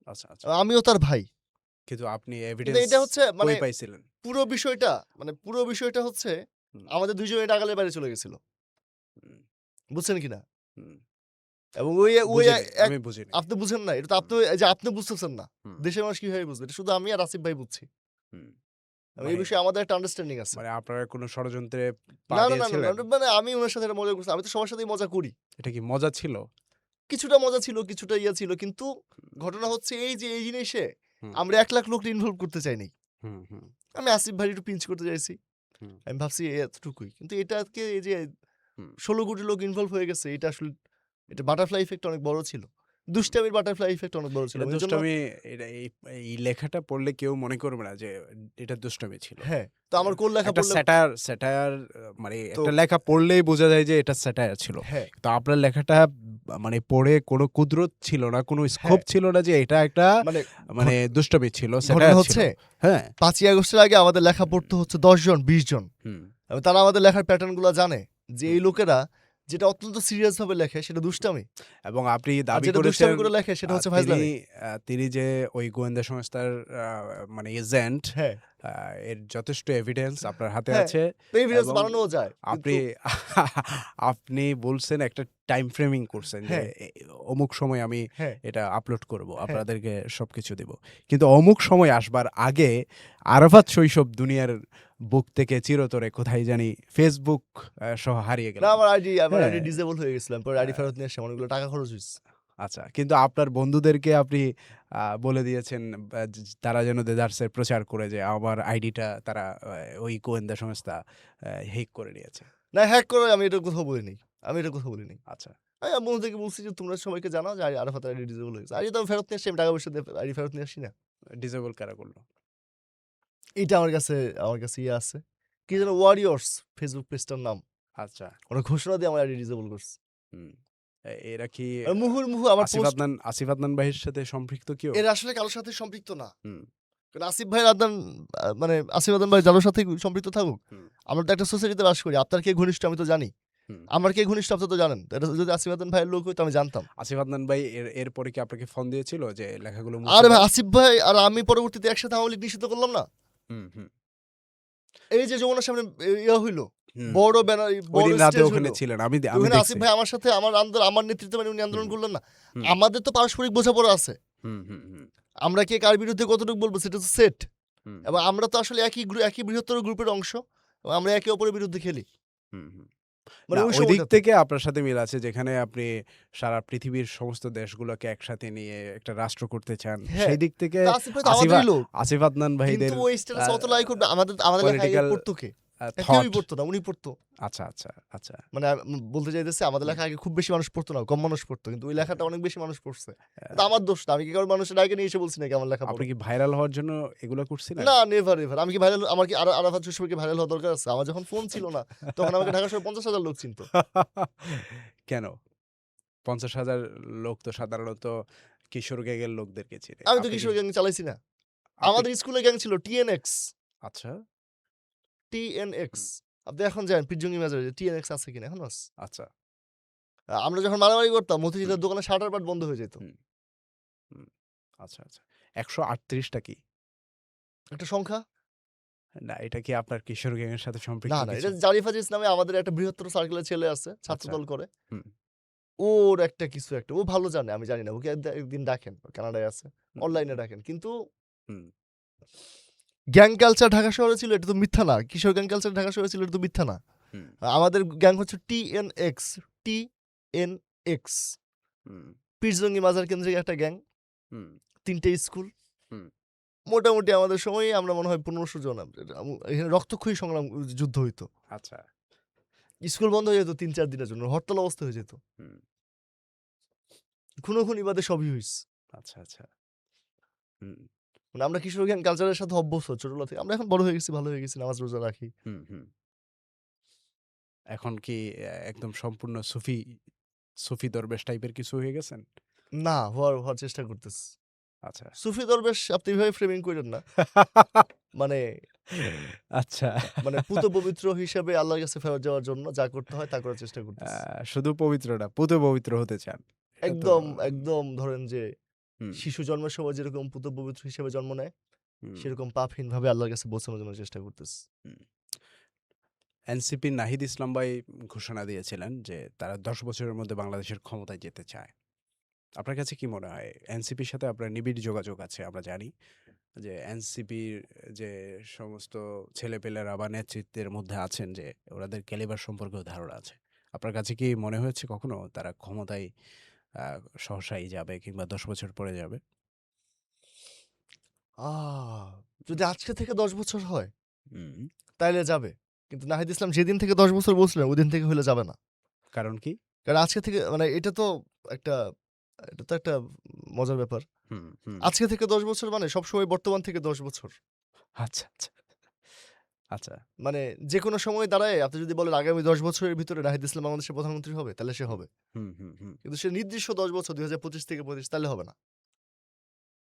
আচ্ছা, আচ্ছা। আমিও তার ভাই। কিন্তু আপনি কিন্তু এভিডেন্স এটা হচ্ছে মানে কই পাইছিলেন? পুরো বিষয়টা হচ্ছে হুম, আমাদের ২ জনের নাগালের বাইরে চলে গেছিল। হুম, বুঝছেন কিনা? হুম। এবং ওই বুঝি নাই, এক আমি বুঝি নাই। আপনি বুঝেন না। এটা তো হুম, আপনি এই যে আপনি বুঝতেছেন না। হুম, দেশের মানুষ কিভাবে বুঝবে? এটা শুধু আমি আর আসিফ ভাই বুঝছি। হুম। এবং এই মানে বিষয়ে আমাদের একটা আন্ডারস্ট্যান্ডিং আছে। মানে আপনারা কোনো ষড়যন্ত্রে পা না, না, না, না, দিয়েছিলেন? না, মানে আমি উনার সাথে এটা মজা করছি। আমি তো সবার সাথেই মজা করি। এটা কি মজা ছিল? কিছুটা মজা ছিল, কিছুটা ইয়া ছিল। কিন্তু ঘটনা হচ্ছে এই যে এই জিনিসে হুম, আমরা ১ লাখ লোককে ইনভলভ করতে চাই নাই। হুম, হুম, আমি আসিফ ভাইয়ের একটু পিঞ্চ করতে চাইছি। হুম, আমি ভাবছি এতটুকুই। কিন্তু এটাকে এই যে হুম। ১৬ কোটি লোক ইনভলভ হয়ে গেছে এটা আসলে এটা বাটারফ্লাই ইফেক্ট অনেক বড় ছিল। দুষ্টামির বাটারফ্লাই ইফেক্ট অনেক বড় ছিল। এটা এজন্য দুষ্টামি এটা এই লেখাটা পড়লে কেউ মনে করবে না যে এটা দুষ্টামি ছিল। হ্যাঁ, তো আমার কোন লেখা একটা পড়লে স্যাটায়ার মানে তো একটা লেখা পড়লেই বোঝা যায় যে এটা স্যাটায়ার ছিল। হ্যাঁ, তো আপনার লেখাটা মানে পড়ে কোনো কুদরত ছিল না, কোনো স্কোপ হ্যাঁ, ছিল না যে এটা একটা মানে মানে দুষ্টামি ছিল, ঘটনা স্যাটায়ার ছিল। হচ্ছে হ্যাঁ? ৫ই আগস্টের আগে আমাদের লেখা পড়তো হচ্ছে ১০ জন, ২০ জন। হুম, এবং তারা আমাদের লেখার প্যাটার্ন গুলা জানে যে এই হুম। লোকেরা যেটা অত্যন্ত সিরিয়াস ভাবে লেখে সেটা দুষ্টামি। এবং আপনি আর দাবি যেটা করেছেন দুষ্টামি করে লেখে সেটা হচ্ছে তিনি ফাজলামি। তিনি যে ওই গোয়েন্দা সংস্থার মানে এজেন্ট হ্যাঁ, এর যথেষ্ট এভিডেন্স আপনার হাতে হ্যাঁ। আছে তো এভিডেন্স এবং বানানোও যায়। আপনি কিন্তু আপনি বলছেন একটা টাইম ফ্রেমিং করছেন যে হ্যাঁ, অমুক সময় আমি হ্যাঁ, এটা আপলোড করব। হ্যাঁ। আপনাদেরকে সবকিছু দেব। কিন্তু অমুক সময় আসবার আগে আরাফাত শৈশব দুনিয়ার বুক থেকে চিরতরে কোথায় জানি ফেসবুক সহ হারিয়ে না গেলেন। আমার আইডি হ্যাঁ, ডিসেবল হয়ে গেছিলাম। পরে আইডি আ ফেরত নিয়ে আসলাম। অনেকগুলো টাকা খরচ হইছে। আচ্ছা। কিন্তু আপনার বন্ধুদেরকে আপনি বলে দিয়েছেন তারা যেন দেদারসের প্রচার করে যে আমার আইডিটা তারা ওই গোয়েন্দা সংস্থা হ্যাক করে নিয়েছে। না হ্যাক করে আমি এটা কোথাও বলিনি। আমি এটা কোথাও বলিনি। আচ্ছা। আমি আমার বন্ধুদেরকে বলছি যে তোমরা সবাইকে জানাও যে আরাফাতের আইডি ডিসেবল হয়ে গেছে। আইডি তো আমি ফেরত নিয়ে আসছি। আমি টাকা পয়সা দিয়ে আইডি ফেরত নিয়ে আসি না। ডিসেবল কারা করল? এইটা আমার কাছে ইয়ে আছে। কি যেন ওয়ারিয়র্স ফেসবুক পেজটার নাম। আচ্ছা। ওরা ঘোষণা দিয়ে আমার আইডি ডিসেবল করছে। হুম। এরা কি মুহুর্মুহু আমার পোস্ট আসিফ আদনান ভাইয়ের সাথে সম্পৃক্ত কেউ? এরা আসলে কারো সাথে সম্পৃক্ত না। হুম, কারণ আসিফ ভাই আদনান মানে আসিফ আদনান ভাই যাদের সাথেই সম্পৃক্ত থাকুক। হুম, আমরা তো একটা সোসাইটিতে বাস করি। আপনার কে ঘনিষ্ঠ আমি তো জানি। হুম। আমার কে ঘনিষ্ঠ আপনি তো জানেন। এটা যদি আসিফ আদনান ভাইয়ের লোক হইতো আমি জানতাম। আসিফ আদনান ভাই এরপরে কি আপনাকে ফোন দিয়েছিল যে লেখাগুলো আরে মুছে ভাই দাও? আসিফ ভাই আর আমি পরবর্তীতে একসাথে আওয়ামী লীগ নিষিদ্ধ করলাম না? হুম, হুম, এই যে যমুনার সামনে ইয়া হইলো। হুম। বড় ব্যানার বড় ঐদিন রাতে স্টেজ ওখানে হইলো। ছিলেন। তো আমি ওখানে আসিফ দেখছি। ভাই আমার সাথে আমার নেতৃত্বে মানে উনি আন্দোলন হুম, করলেন না। হুম, আমাদের তো পারস্পরিক বোঝাপড়া আছে। হুম, হুম, হুম, আমরা কে কার বিরুদ্ধে কতটুকু বলবো সেটা তো সেট। হুম, এবং আমরা তো আসলে একই বৃহত্তর গ্রুপের অংশ। এবং আমরা একে অপরের বিরুদ্ধে খেলি। হুম, হুম। মানে না, ওই ওই দিক সময়টাতে। থেকে আপনার সাথে মিল আছে যেখানে আপনি সারা পৃথিবীর সমস্ত দেশগুলোকে একসাথে নিয়ে একটা রাষ্ট্র করতে চান। হ্যাঁ, সেই দিক থেকে তো আসিফ ভাই তো আসিফ আ আমাদেরই লোক। আসিফ আদনান কিন্তু ভাইদের ওই আ স্ট্যাটাসে অত লাইক করবে আমাদের লেখা আগে পলিটিক্যাল পড়তো কে? কেউই থট পড়তো না, উনি পড়তো। আচ্ছা, আচ্ছা, আচ্ছা। মানে বলতে চাইতেছে আমাদের হুম, লেখা আগে খুব বেশি মানুষ পড়তো না, কম মানুষ পড়তো। কিন্তু ওই লেখাটা অনেক বেশি মানুষ পড়ছে। এটা আ আমার দোষ না। আমি কি কারো মানুষের ডাইকে নিয়ে এসে বলছি নাকি আমার লেখা আপনি পড়ো? কি ভাইরাল হওয়ার জন্য এগুলা করছিলেন? না, নেভার এভার। আমি কি ভাইরাল আমার কি আরাফাত চৌধুরীকে ভাইরাল হওয়া দরকার আছে? আমার যখন ফোন ছিল না, তখন আমাকে ঢাকা শহরে ৫০,০০০ লোক চিনতো। কেন? ৫০,০০০ লোক তো সাধারণত কিশোর গ্যাংয়ের লোকদেরকে চিনে। আমি তো আপনি কি কিশোর গ্যাং চালাইছি না। আপনি আমাদের স্কুলে গ্যাং ছিল টিএনএক্স। আচ্ছা, টিএনএক্স। হুম, আপনি এখন যান পিরজঙ্গি বাজারে টিএনএক্স আছে কিনা? এখনো আছে। আচ্ছা, আমরা যখন মারামারি করতাম হুম, মতিঝিলের দোকানে শাটার পাট বন্ধ হয়ে যেত। হুম, হুম। আচ্ছা, আচ্ছা। ১৩৮ টা কি? একটা সংখ্যা? না, এটা কি আপনার কিশোর গ্যাংয়ের সাথে সম্পৃক্ত না, কিছু? এটা জারিফ আজিজ নামে আমাদের একটা বৃহত্তর সার্কেলের ছেলে আছে, আচ্ছা, ছাত্রদল করে। হুম, ওর একটা কিছু একটা। ও ভালো জানে, আমি জানি না। ওকে একদিন ডাকেন। ও কানাডায় আছে। হুম, অনলাইনে ডাকেন। কিন্তু হুম, গ্যাং কালচার ঢাকা শহরে ছিল এটা তো মিথ্যা না। কিশোর গ্যাং কালচার ঢাকা শহরে ছিল এটা তো মিথ্যা না। হুম, আমাদের গ্যাং হচ্ছে টিএনএক্স। টিএনএক্স। হুম, পীরজঙ্গি মাজার কেন্দ্রিক একটা গ্যাং। হুম, ৩ টে স্কুল। হুম, মোটামুটি আমাদের সময়ে আমরা মনে হয় ১৫০০ জন। এখানে রক্তক্ষয়ী সংগ্রাম যুদ্ধ হইতো। আচ্ছা, স্কুল বন্ধ হয়ে যেত ৩-৪ দিনের জন্য। হরতাল অবস্থা হয়ে যেত। হুম, খুনোখুনি বাদে সবই হইছে। আচ্ছা, আচ্ছা, হুম, মানে আমরা কিশোর গ্যাং কালচারের সাথে অভ্যস্ত ছোটবেলা থেকে। আমরা এখন বড় হয়ে গেছি, ভালো হয়ে গেছি, নামাজ রোজা রাখি। হুম, হুম। এখন কি একদম সম্পূর্ণ সুফি দরবেশ টাইপের কিছু হয়ে গেছেন? না, হওয়ার চেষ্টা করতেছি। আচ্ছা। সুফি দরবেশ আপনি এভাবে ফ্রেমিং কইরেন না। মানে আচ্ছা। মানে পুত পবিত্র হিসেবে আল্লাহর কাছে ফেরত যাওয়ার জন্য যা করতে হয় তা করার চেষ্টা আ করতেছি। শুধু পবিত্র না, পুত পবিত্র হতে চান। এটা তো একদম ধরেন যে হুম, শিশু জন্মের সময় যেরকম পুত পবিত্র হিসেবে জন্ম নেয়, হুম, সেরকম পাপহীনভাবে আল্লাহর কাছে পৌঁছানোর জন্য চেষ্টা করতেছি। হুম। এনসিপির নাহিদ ইসলাম ভাই ঘোষণা দিয়েছিলেন যে তারা ১০ বছরের মধ্যে বাংলাদেশের ক্ষমতায় যেতে চায়। আপনার কাছে কি মনে হয়? এনসিপির সাথে আপনার নিবিড় যোগাযোগ আছে আমরা জানি। যে এনসিপির যে সমস্ত ছেলেপেলেরা বা নেতৃত্বের মধ্যে আছেন যে ওনাদের ক্যালিবার সম্পর্কেও ধারণা আছে। আপনার কাছে কি মনে হয়েছে কখনো তারা ক্ষমতায় আ সহসাই যাবে কিংবা ১০ বছর পরে যাবে? আহ! যদি আজকে থেকে ১০ বছর হয়, হুম। তাইলে যাবে। কিন্তু নাহিদ ইসলাম যেদিন থেকে ১০ বছর বলছিলেন, ওইদিন থেকে হইলে যাবে না। কারণ কি? কারণ আজকে থেকে মানে একটা এটা তো একটা মজার ব্যাপার। হুম, হুম। আজকে থেকে ১০ বছর মানে সবসময় বর্তমান থেকে ১০ বছর। আচ্ছা, আচ্ছা, আচ্ছা। মানে যেকোনো সময় দাঁড়ায় আপনি যদি বলেন আগামী ১০ বছরের ভিতরে নাহিদ ইসলাম বাংলাদেশের প্রধানমন্ত্রী হবে, তাহলে সে হুম, হবে। হুম, হুম, হুম। কিন্তু সে নির্দিষ্ট ১০ বছর ২০২৫ থেকে ২৫ তাহলে হবে না।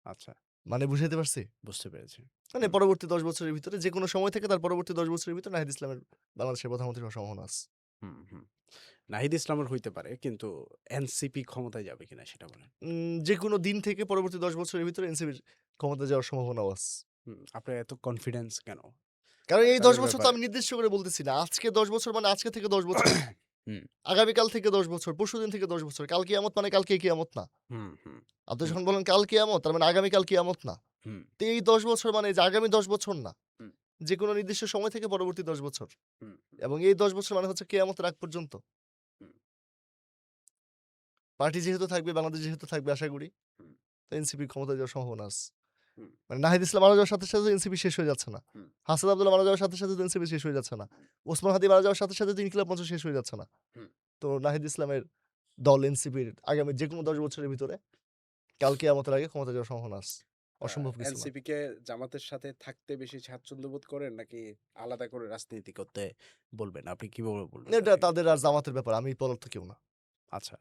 আচ্ছা, মানে বুঝাইতে পারছি? বুঝতে পেরেছি। মানে হুম, পরবর্তী ১০ বছরের ভিতরে যেকোনো সময় থেকে তার পরবর্তী ১০ বছরের ভিতরে নাহিদ ইসলামের বাংলাদেশের প্রধানমন্ত্রী হওয়ার সম্ভাবনা আছে। হুম, হুম। নাহিদ ইসলামের হইতে পারে কিন্তু এনসিপি ক্ষমতায় যাবে কিনা সেটা বলেন? যেকোনো দিন থেকে পরবর্তী 10 বছরের ভিতরে এনসিপির ক্ষমতায় যাওয়ার সম্ভাবনাও আছে। হুম, আপনার এত কনফিডেন্স কেন কারণ এই ১০ তাদের বছর তো ব্যাপারে? আমি নির্দিষ্ট করে বলতেছি না। আজকে ১০ বছর মানে আজকে থেকে ১০ বছর। হুম, আগামীকাল থেকে ১০ বছর, পরশুদিন থেকে ১০ বছর। কাল কিয়ামত মানে কালকেই কিয়ামত না। হুম, হুম, আপনি হুম, যখন বলেন কাল কিয়ামত তার মানে আগামীকাল কিয়ামত না। হুম, তো এই ১০ বছর মানে এই যে আগামী ১০ বছর না। হুম, যেকোনো নির্দিষ্ট সময় থেকে পরবর্তী ১০ বছর। হুম, এবং এই ১০ বছর মানে হচ্ছে কিয়ামতের আগ পর্যন্ত। হুম, পার্টি যেহেতু থাকবে, বাংলাদেশ যেহেতু থাকবে আশা করি, হুম, তো এনসিপি ক্ষমতায় যাওয়ার সম্ভাবনা আছে। হুম, মানে নাহিদ ইসলাম মারা যাওয়ার সাথে, সাথে এনসিপি শেষ হয়ে যাচ্ছে না। হুম, হাসান আব্দুল্লাহ মারা যাওয়ার সাথে, সাথে তো এনসিপি শেষ হয়ে যাচ্ছে না। ওসমান হাদি মারা যাওয়ার সাথে, সাথে তো ইনকিলাব মঞ্চ শেষ হয়ে যাচ্ছে না। হুম। তো নাহিদ ইসলামের দল এনসিপির আগামী যেকোনো ১০ বছরের ভিতরে কাল কিয়ামতের আগে ক্ষমতায় যাওয়ার সম্ভাবনা আছে। অসম্ভব কিছু না। এনসিপি কে জামাতের সাথে থাকতে বেশি স্বাচ্ছন্দ্য বোধ করেন নাকি আলাদা করে রাজনীতি করতে বলবেন? আপনি কিভাবে বলবেন এটা তাদেরকে? তাদের আর জামাতের ব্যাপার। আমি পদার্থ কেউ না। আচ্ছা,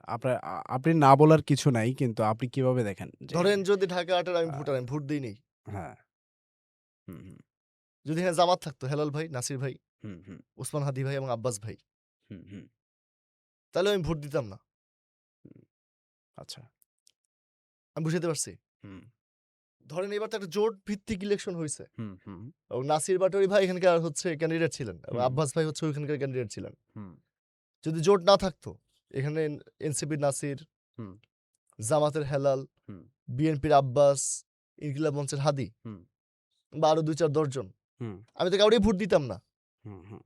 আপনি না বলার কিছু নাই কিন্তু আপনি কিভাবে দেখেন যে ধরেন যদি ঢাকা ৮ এর আমি আ ভোটার, আমি ভোট দেই নাই। হ্যাঁ, হুম, হুম, যদি এখানে জামাত থাকতো, হেলাল ভাই, নাসির ভাই, হুম, হুম, ওসমান হাদি ভাই এবং আব্বাস ভাই, হুম, হুম, তাহলে আমি ভোট দিতাম না। হুম, আচ্ছা, আমি বুঝাইতে পারছি? হুম, ধরেন এবার তো একটা জোট ভিত্তিক ইলেকশন হইছে। হুম, হুম, এবং নাসির পাটোয়ারি ভাই এখানকার হচ্ছে ক্যান্ডিডেট ছিলেন এবং হুম, আব্বাস ভাই হচ্ছে ওইখানকার ক্যান্ডিডেট ছিলেন। হুম, যদি জোট না থাকতো, এখানে এনসিপির নাসির, হুম, জামাতের হেলাল, হুম, বিএনপির আব্বাস, ইনকিলাব মঞ্চের হাদি হুম, বা আরো ২-৪-১০ জন। হুম, আমি তো কাউরেই ভোট দিতাম না। হুম, হুম,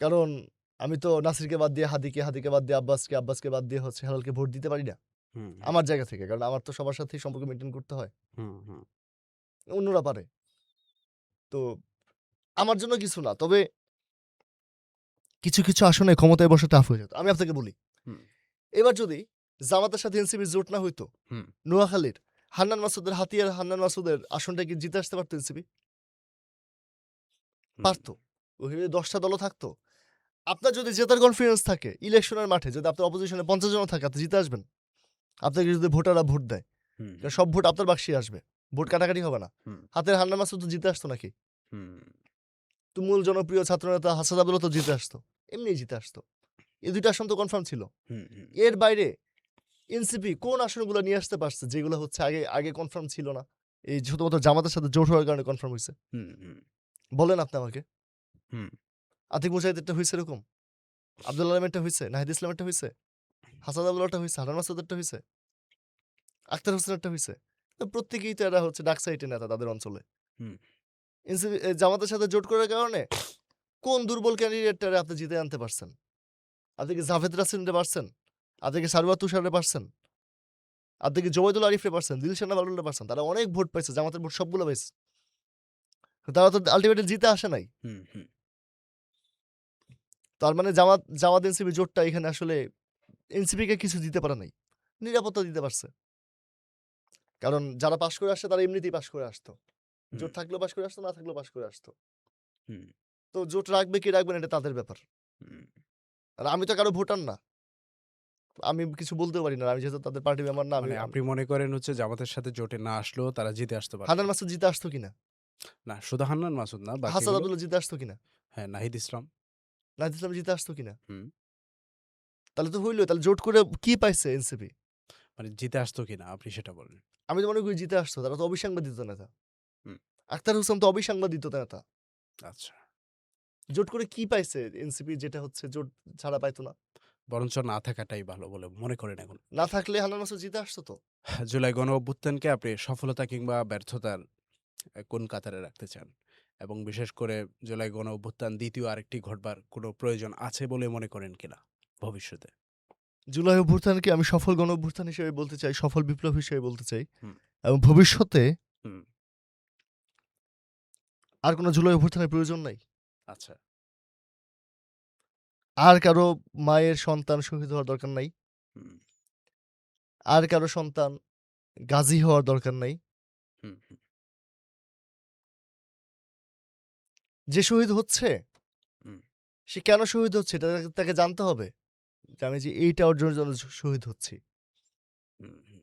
কারণ আমি তো নাসিরকে বাদ দিয়ে হাদিকে, হাদিকে বাদ দিয়ে আব্বাসকে, আব্বাসকে বাদ দিয়ে হচ্ছে হেলালকে ভোট দিতে পারি না হুম, হুম, আমার জায়গা থেকে। কারণ আমার তো সবার সাথেই সম্পর্ক মেনটেন করতে হয়। হুম, হুম, অন্যরা পারে। তো আমার জন্য কিছু না। তবে কিছু, কিছু আসনে ক্ষমতায় বসা টাফ হয়ে যেত। আমি আপনাকে বলি, হুম, এবার যদি জামাতের সাথে এনসিপির জোট না হইতো, হুম, নোয়াখালীর হান্নান মাসুদের হাতিয়ার হান্নান মাসুদের আসনটা কি জিতে আসতে পারতো এনসিপি? হুম, পারতো। ওইখানে ১০টা দলও থাকতো। আপনার যদি জেতার কনফিডেন্স থাকে, ইলেকশনের মাঠে যদি আপনার অপোজিশনে ৫০ জন থাকে, আপনি জিতে আসবেন। আপনাকে যদি ভোটাররা ভোট দেয়। হুম, কারণ সব ভোট আপনার বাক্সেই আসবে। ভোট কাটাকাটি হবে না। হুম, হাতের হান্নান মাসুদ তো জিতে আসতো নাকি? হুম, তুমুল জনপ্রিয় ছাত্রনেতা হাসান আবদুল্লাহ তো জিতে আসতো। এমনিই জিতে আসতো। এই ২ টা আসন তো কনফার্ম ছিল। হুম, হুম, এর বাইরে এনসিপি কোন আসনগুলো নিয়ে আসতে পারছে যেগুলো হচ্ছে আগে আগে কনফার্ম ছিল না? এই শুধুমাত্র জামাতের সাথে জোট হওয়ার কারণে কনফার্ম হইছে। হুম, হুম, বলেন আপনি আমাকে। হুম, আতিক মুজাহিদেরটা হইছে এরকম? আব্দুল আলমেরটা হইছে? নাহিদ ইসলামেরটা হইছে? হাসান আবদুল্লাহটা হইছে? হান্নান মাসুদেরটা হইছে? আক্তার হোসেনেরটা হইছে? তো প্রত্যেকেই তো এরা হচ্ছে ডাক সাইটের নেতা তাদের অঞ্চলে। হুম, এনসিপি জামাতের সাথে জোট করার কারণে কোন দুর্বল ক্যান্ডিডেটটারে আপনি জিতে আনতে পারছেন? আপনি কি জাভেদ রাসিনরে পারছেন? আপনি কি সারওয়ার তুষারে পারছেন? আপনি কি জোবাইদুল আরিফরে পারছেন? দিলশানা বালুরে পারছেন? তারা অনেক ভোট পাইছে। জামাতের ভোট সবগুলো পাইছে। তারা তো আল্টিমেটলি জিতে আসে নাই। হুম, হুম, তার মানে জামাত এনসিপি জোটটা এখানে আসলে এনসিপিকে কিছু দিতে পারে নাই। নিরাপত্তা দিতে পারছে। কারণ যারা পাস করে আসছে তারা এমনিতেই পাস করে আসতো। হুম, জোট থাকলেও পাস করে আসতো, না থাকলেও পাস করে আসতো। হুম, তো জোট রাখবে কি রাখবে না এটা তাদের ব্যাপার। হুম। আর আমি তো কারো ভোটার না। আমি কিছু বলতেও পারি না। আমি যেহেতু তাদের পার্টি মেম্বার না আমি মানে আপনি মনে করেন হচ্ছে জামাতের সাথে জোটে না আসলেও তারা জিতে আসতে পারত। হান্নান মাসুদ জিতে আসতো কিনা? না শুধু হান্নান মাসুদ না হাসান বাকিগুলো আব্দুল্লাহ জিতে আসতো কিনা? হ্যাঁ, নাহিদ ইসলাম। নাহিদ ইসলাম জিতে আসতো কিনা? হুম, তাহলে তো হইল। তাহলে জোট করে কি পাইছে এনসিপি? মানে জিতে আসতো কিনা আপনি সেটা বলেন। আমি তো মনে করি জিতে আসতো। তারা তো অবিসংবাদিত নেতা। হুম, আক্তার হোসেন তো অবিসংবাদিত নেতা। আচ্ছা। জোট করে কি পাইছে এনসিপি যেটা হচ্ছে জোট ছাড়া পাইতো না? বরঞ্চ না থাকাটাই ভালো বলে মনে করেন এখন। না থাকলে হান্নান মাসুদ জিতে আসতো তো। জুলাই গণঅভ্যুত্থানকে আপনি সফলতা কিংবা ব্যর্থতার কোন কাতারে রাখতে চান? এবং বিশেষ করে জুলাই গণঅভ্যুত্থান ২য় আরেকটি ঘটবার কোনো প্রয়োজন আছে বলে মনে করেন কিনা ভবিষ্যতে? জুলাই অভ্যুত্থানকে আমি সফল গণ অভ্যুত্থান হিসেবে বলতে চাই, সফল বিপ্লব হিসেবে বলতে চাই। হুম, এবং ভবিষ্যতে হুম, আর কোনো জুলাই অভ্যুত্থানের প্রয়োজন নাই। আচ্ছা। আর কারো মায়ের সন্তান শহীদ হওয়ার দরকার নাই। হুম, আর কারো সন্তান গাজী হওয়ার দরকার নাই। হুম, হুম, যে শহীদ হচ্ছে, হুম, সে কেন শহীদ হচ্ছে এটা তাকে জানতে হবে। যে আমি যে এইটা অর্জনের জন্য শহীদ হচ্ছি। হুম, হুম,